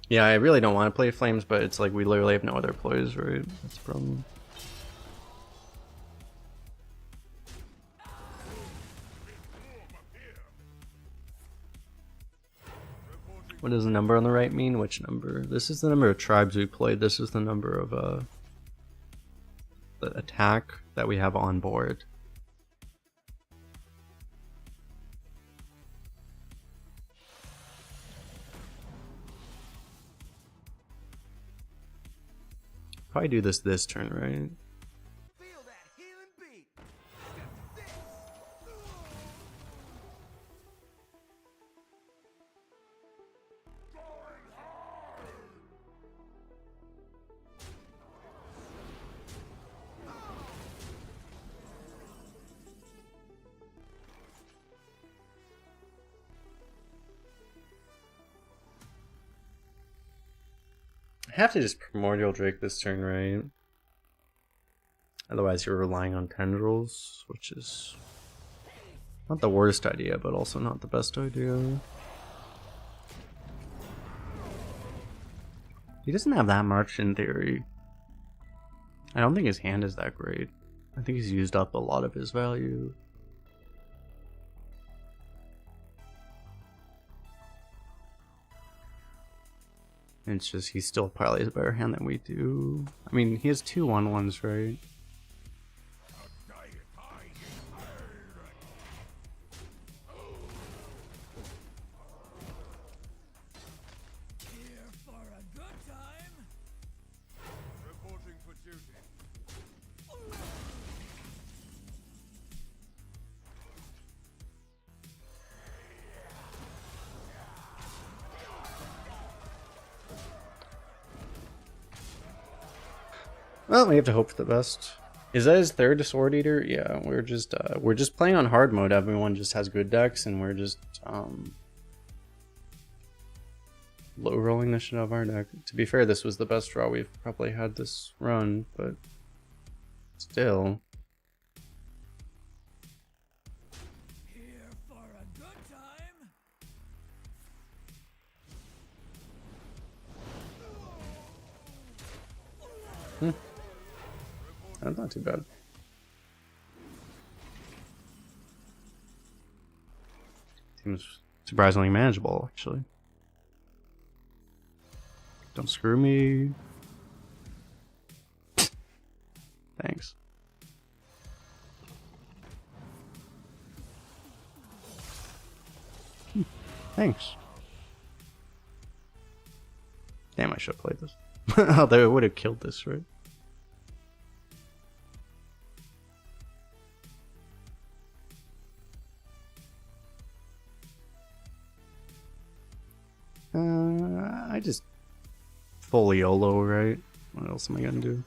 [SPEAKER 1] Yeah, I really don't want to play Flames, but it's like we literally have no other plays, right? That's the problem.
[SPEAKER 5] What does the number on the right mean? Which number? This is the number of tribes we played. This is the number of the attack that we have on board. Probably do this turn, right?
[SPEAKER 2] Feel that healing beat.
[SPEAKER 5] I have to just Primordial Drake this turn, right? Otherwise you're relying on tendrils, which is not the worst idea, but also not the best idea. He doesn't have that much in theory. I don't think his hand is that great. I think he's used up a lot of his value. It's just he still probably has a better hand than we do. I mean, he has 2 1/1s, right?
[SPEAKER 2] Here for a good time. Reporting for duty.
[SPEAKER 5] Well, we have to hope for the best. Is that his 3rd Sword Eater? Yeah, we're just playing on hard mode. Everyone just has good decks, and we're just low rolling the shit out of our deck. To be fair, this was the best draw we've probably had this run, but still.
[SPEAKER 2] Here for a good time.
[SPEAKER 5] That's not too bad. Seems surprisingly manageable, actually. Don't screw me. Thanks. Thanks. Damn, I should have played this. Although it would have killed this, right? I just fully YOLO, right? What else am I gonna do?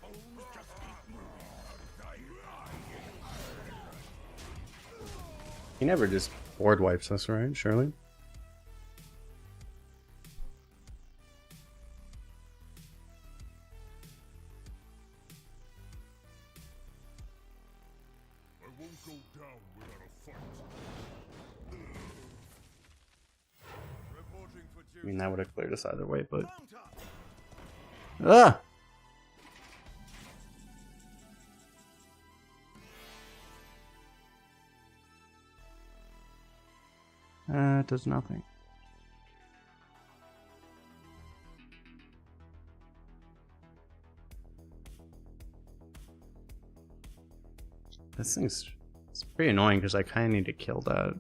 [SPEAKER 5] He never just board wipes us, right? Surely?
[SPEAKER 2] I won't go down without a fight. Reporting for
[SPEAKER 5] I
[SPEAKER 2] duty.
[SPEAKER 5] mean, that would have cleared us either way, but...
[SPEAKER 2] Long time.
[SPEAKER 5] Ah! It does nothing. This thing's... It's pretty annoying because I kind of need to kill that.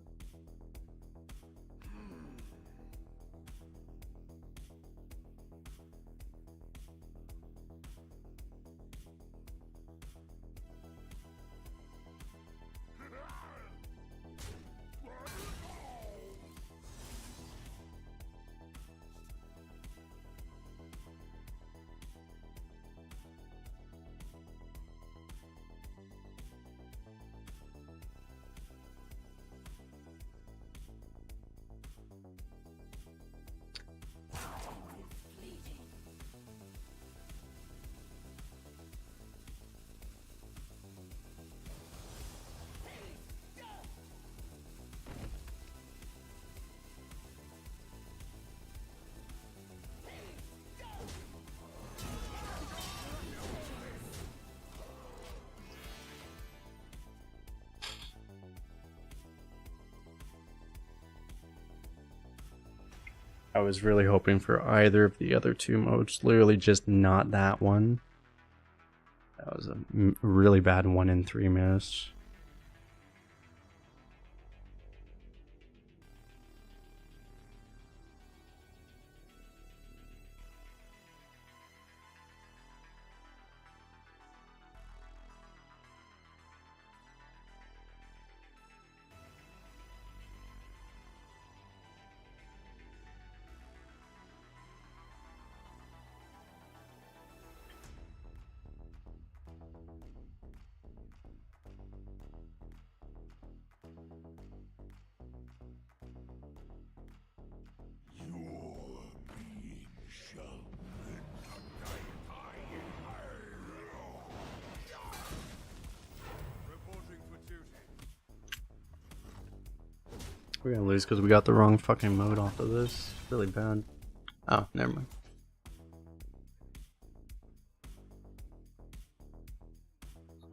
[SPEAKER 5] I was really hoping for either of the other two modes. Literally just not that one. That was a really bad 1 in 3 miss.
[SPEAKER 2] Reporting for duty.
[SPEAKER 5] We're gonna lose because we got the wrong fucking mode off of this. Really bad. Oh, never mind.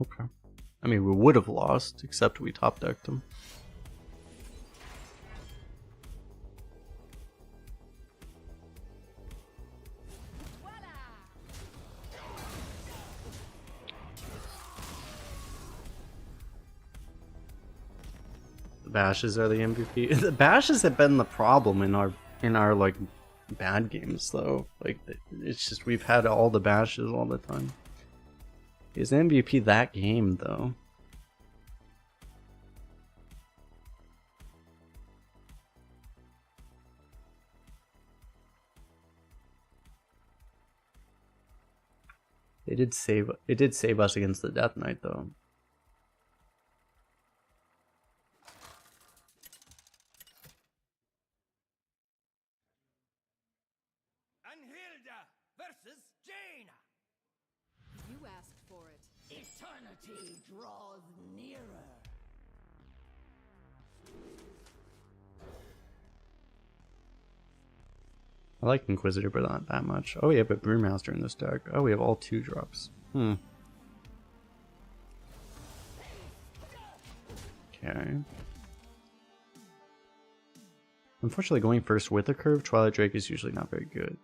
[SPEAKER 5] Okay. I mean, we would have lost, except we top decked them. The bashes are the MVP. The bashes have been the problem in our like bad games though. Like it's just we've had all the bashes all the time. Is MVP that game though? It did save us against the Death Knight though.
[SPEAKER 2] Anhilda versus Jaina.
[SPEAKER 4] You asked for it.
[SPEAKER 3] Eternity draws nearer.
[SPEAKER 5] I like Inquisitor, but not that much. Oh, yeah, but Brewmaster in this deck. Oh, we have all 2 drops. Okay. Unfortunately, going first with a curve, Twilight Drake is usually not very good.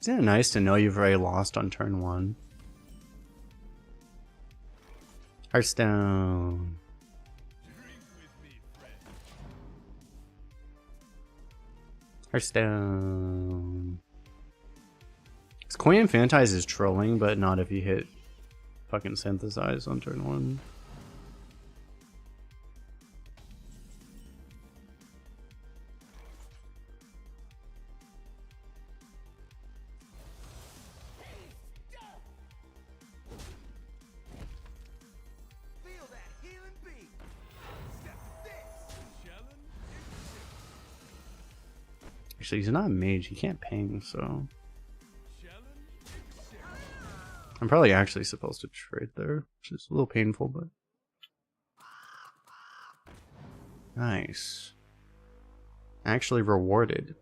[SPEAKER 5] Isn't it nice to know you've already lost on turn 1? Hearthstone. Hearthstone. Because Coin Infantize is trolling, but not if you hit fucking Synthesize on turn 1.
[SPEAKER 2] Feel that healing beam. Step this. Challenge.
[SPEAKER 5] Actually, he's not a mage. He can't ping, so...
[SPEAKER 2] Challenge.
[SPEAKER 5] I'm probably actually supposed to trade there, which is a little painful, but... Nice. Actually rewarded.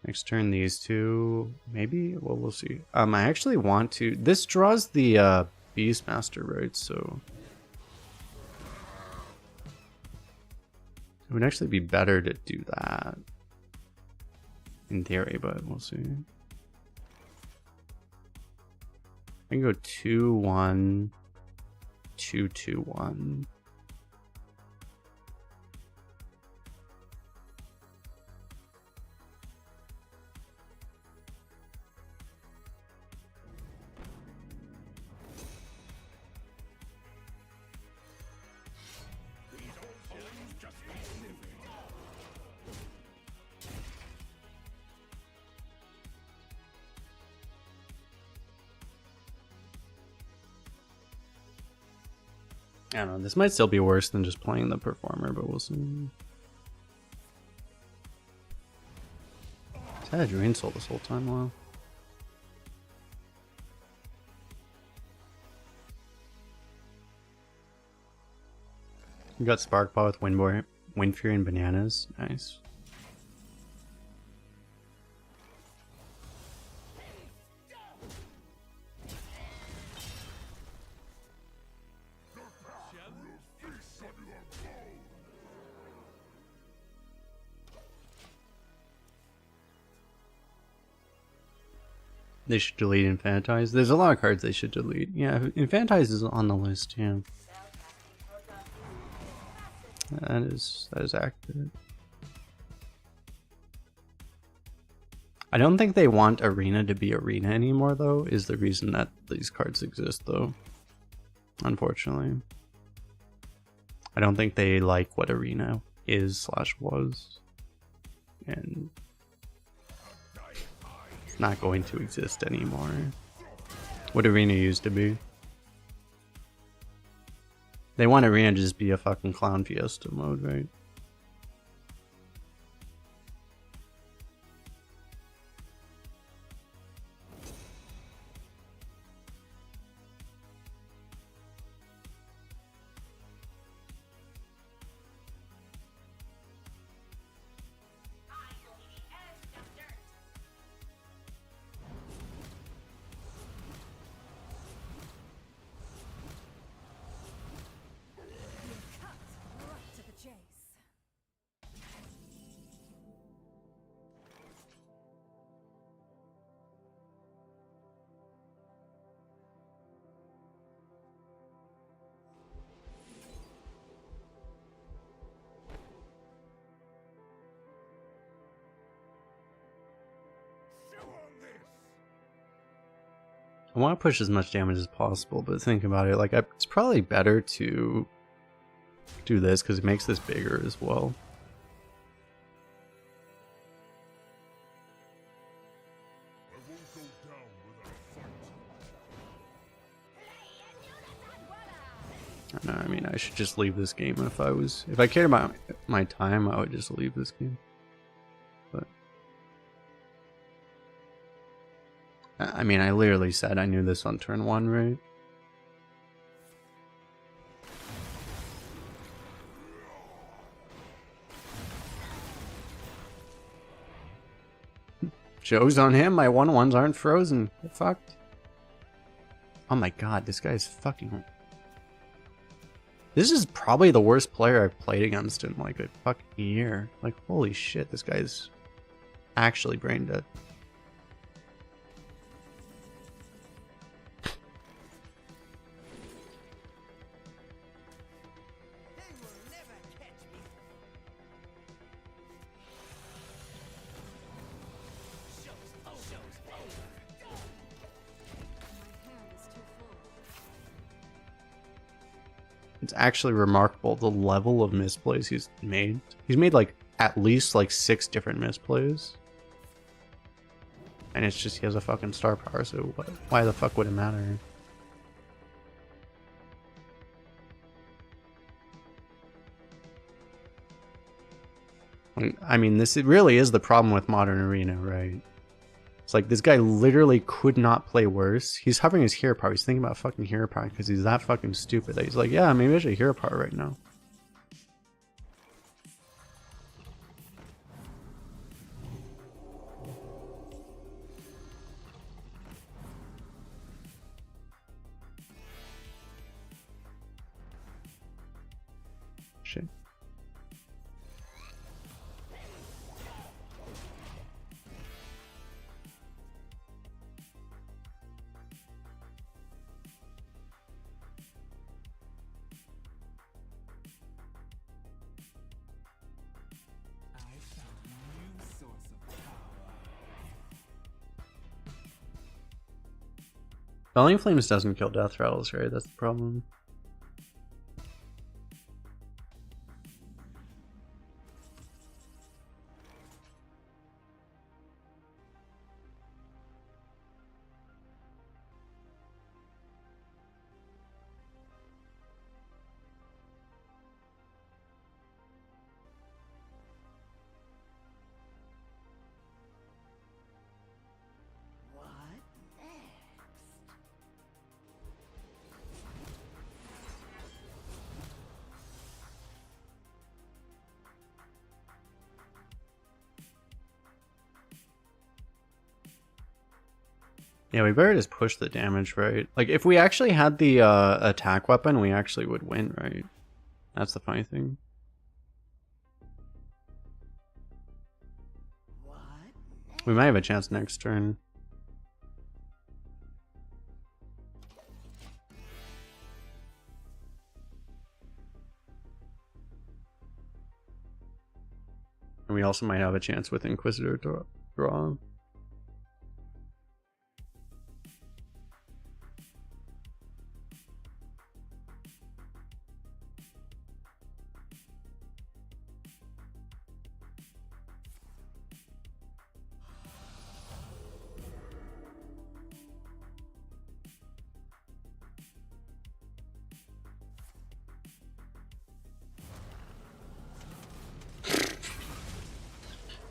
[SPEAKER 5] Next turn, these two, maybe? Well, we'll see. I actually want to... This draws the Beastmaster, right? So... It would actually be better to do that. In theory, but we'll see. I can go 2-1, 2-2-1. I don't know, this might still be worse than just playing the performer, but we'll see. I've had a Drain Soul this whole time, wow. You got Sparkball with Wind Fury and Bananas. Nice. They should delete Infantize. There's a lot of cards they should delete. Yeah, Infantize is on the list, yeah. That is accurate. I don't think they want Arena to be Arena anymore, though, is the reason that these cards exist, though. Unfortunately. I don't think they like what Arena is / was. And it's not going to exist anymore. What Arena used to be. They want Arena to just be a fucking clown fiesta mode, right?
[SPEAKER 3] Right to the chase.
[SPEAKER 5] I want to push as much damage as possible, but think about it, like, it's probably better to do this because it makes this bigger as well. I know, I mean, I should just leave this game if I cared about my time, I would just leave this game. But I mean, I literally said I knew this on turn 1, right? Joke's on him, my 1/1s aren't frozen. Get fucked. Oh my god, this guy is fucking... This is probably the worst player I've played against in like a fucking year. Like, holy shit, this guy's actually brain dead.
[SPEAKER 3] They will never catch me.
[SPEAKER 4] My hand is too full.
[SPEAKER 5] It's actually remarkable the level of misplays he's made. He's made like at least like 6 different misplays. And it's just he has a fucking star power, so why the fuck would it matter? I mean, this really is the problem with Modern Arena, right? It's like this guy literally could not play worse. He's hovering his hero power. He's thinking about fucking hero power because he's that fucking stupid that he's like, yeah, maybe I should hero power right now. Shit.
[SPEAKER 2] I found a new source of power.
[SPEAKER 5] Belling Flames doesn't kill Death Rattles, right? That's the problem. Yeah, we better just push the damage, right? Like, if we actually had the attack weapon, we actually would win, right? That's the funny thing. We might have a chance next turn. And we also might have a chance with Inquisitor draw.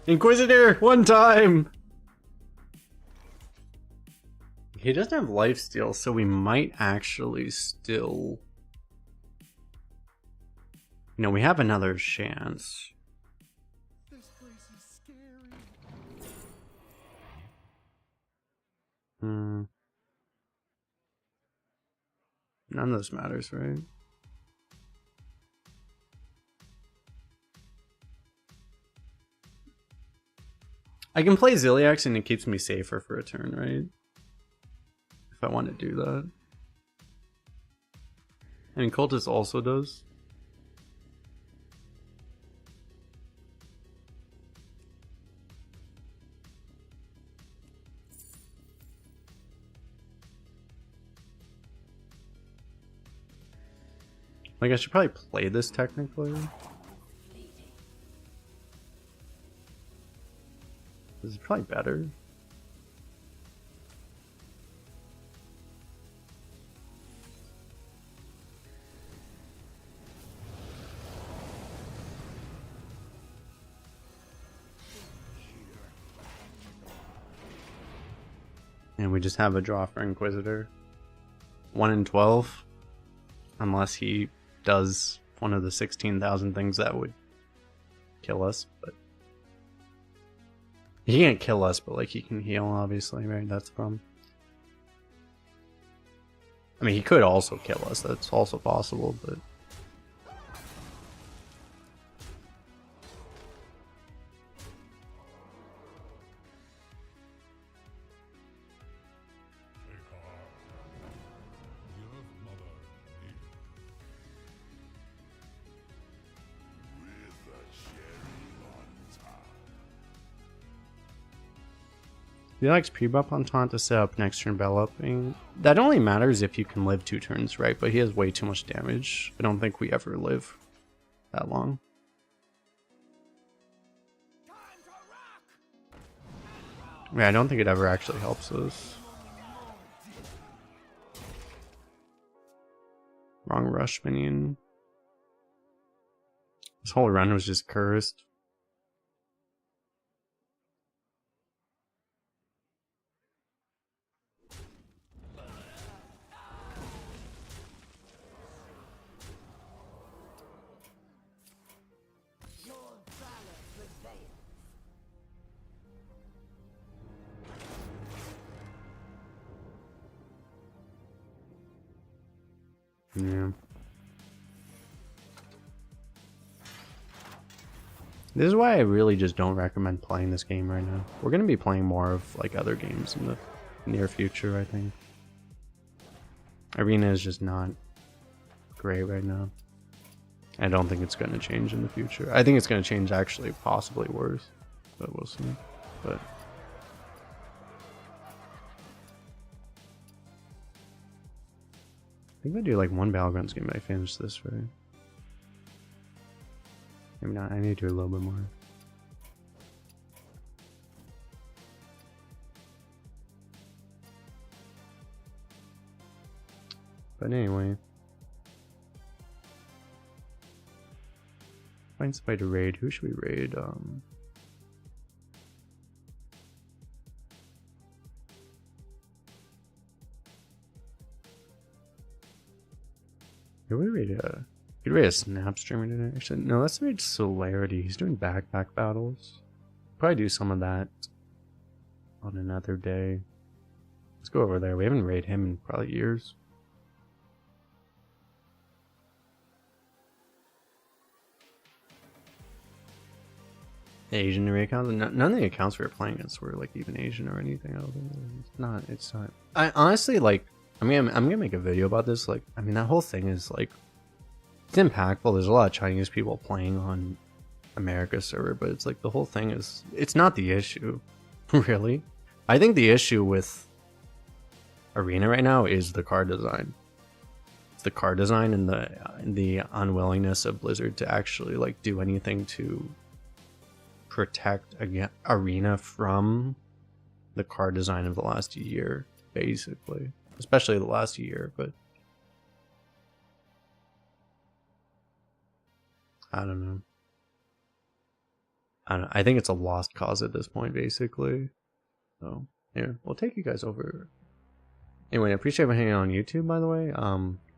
[SPEAKER 5] Inquisitor, one time! He doesn't have lifesteal, so we might actually still... You know, we have another chance.
[SPEAKER 2] This place is scary.
[SPEAKER 5] None of this matters, right? I can play Ziliax and it keeps me safer for a turn, right? If I want to do that. I mean, Cultist also does. Like, I should probably play this technically. This is probably better. And we just have a draw for Inquisitor. 1 in 12. Unless he does one of the 16,000 things that would kill us, but he can't kill us, but like he can heal, obviously, right? That's the problem. I mean, he could also kill us. That's also possible, but he likes pre-buff on taunt to set up next turn enveloping. That only matters if you can live 2 turns, right? But he has way too much damage. I don't think we ever live that long. Yeah, I don't think it ever actually helps us. Wrong rush minion. This whole run was just cursed. Yeah. This is why I really just don't recommend playing this game right now. We're going to be playing more of like other games in the near future, I think. Arena is just not great right now. I don't think it's going to change in the future. I think it's going to change actually possibly worse, but we'll see. But I think if I do like one Battlegrounds game, I finish this, right? Maybe not. I need to do a little bit more. But anyway. Find somebody to raid. Who should we raid? Could we raid could we raid a snap streamer today? Actually, no, let's raid Celerity. He's doing backpack battles. Probably do some of that on another day.
[SPEAKER 1] Let's go over there. We haven't raided him in probably years. Asian accounts. None of the accounts we were playing against were like even Asian or anything. I don't think it's not. It's not. I honestly like. I mean, I'm gonna make a video about this. Like, I mean, that whole thing is like, it's impactful. There's a lot of Chinese people playing on America's server, but it's like the whole thing is. It's not the issue, really. I think the issue with Arena right now is the card design. It's the card design and the unwillingness of Blizzard to actually like do anything to protect Arena from the card design of the last year, basically, especially the last year. But I don't know. I think it's a lost cause at this point, basically. So here, we'll take you guys over. Anyway, I appreciate you hanging out on YouTube, by the way.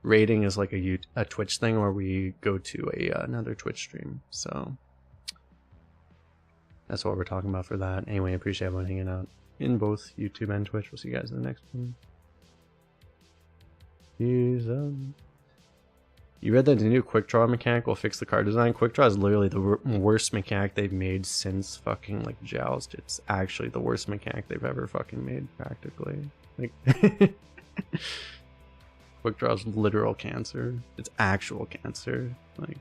[SPEAKER 1] Rating is like a Twitch thing where we go to another Twitch stream. So that's what we're talking about for that. Anyway, I appreciate everyone hanging out in both YouTube and Twitch. We'll see you guys in the next one. You read that the new quick draw mechanic will fix the card design? Quick draw is literally the worst mechanic they've made since fucking like Joust. It's actually the worst mechanic they've ever fucking made, practically. Like, quick draw is literal cancer. It's actual cancer. Like,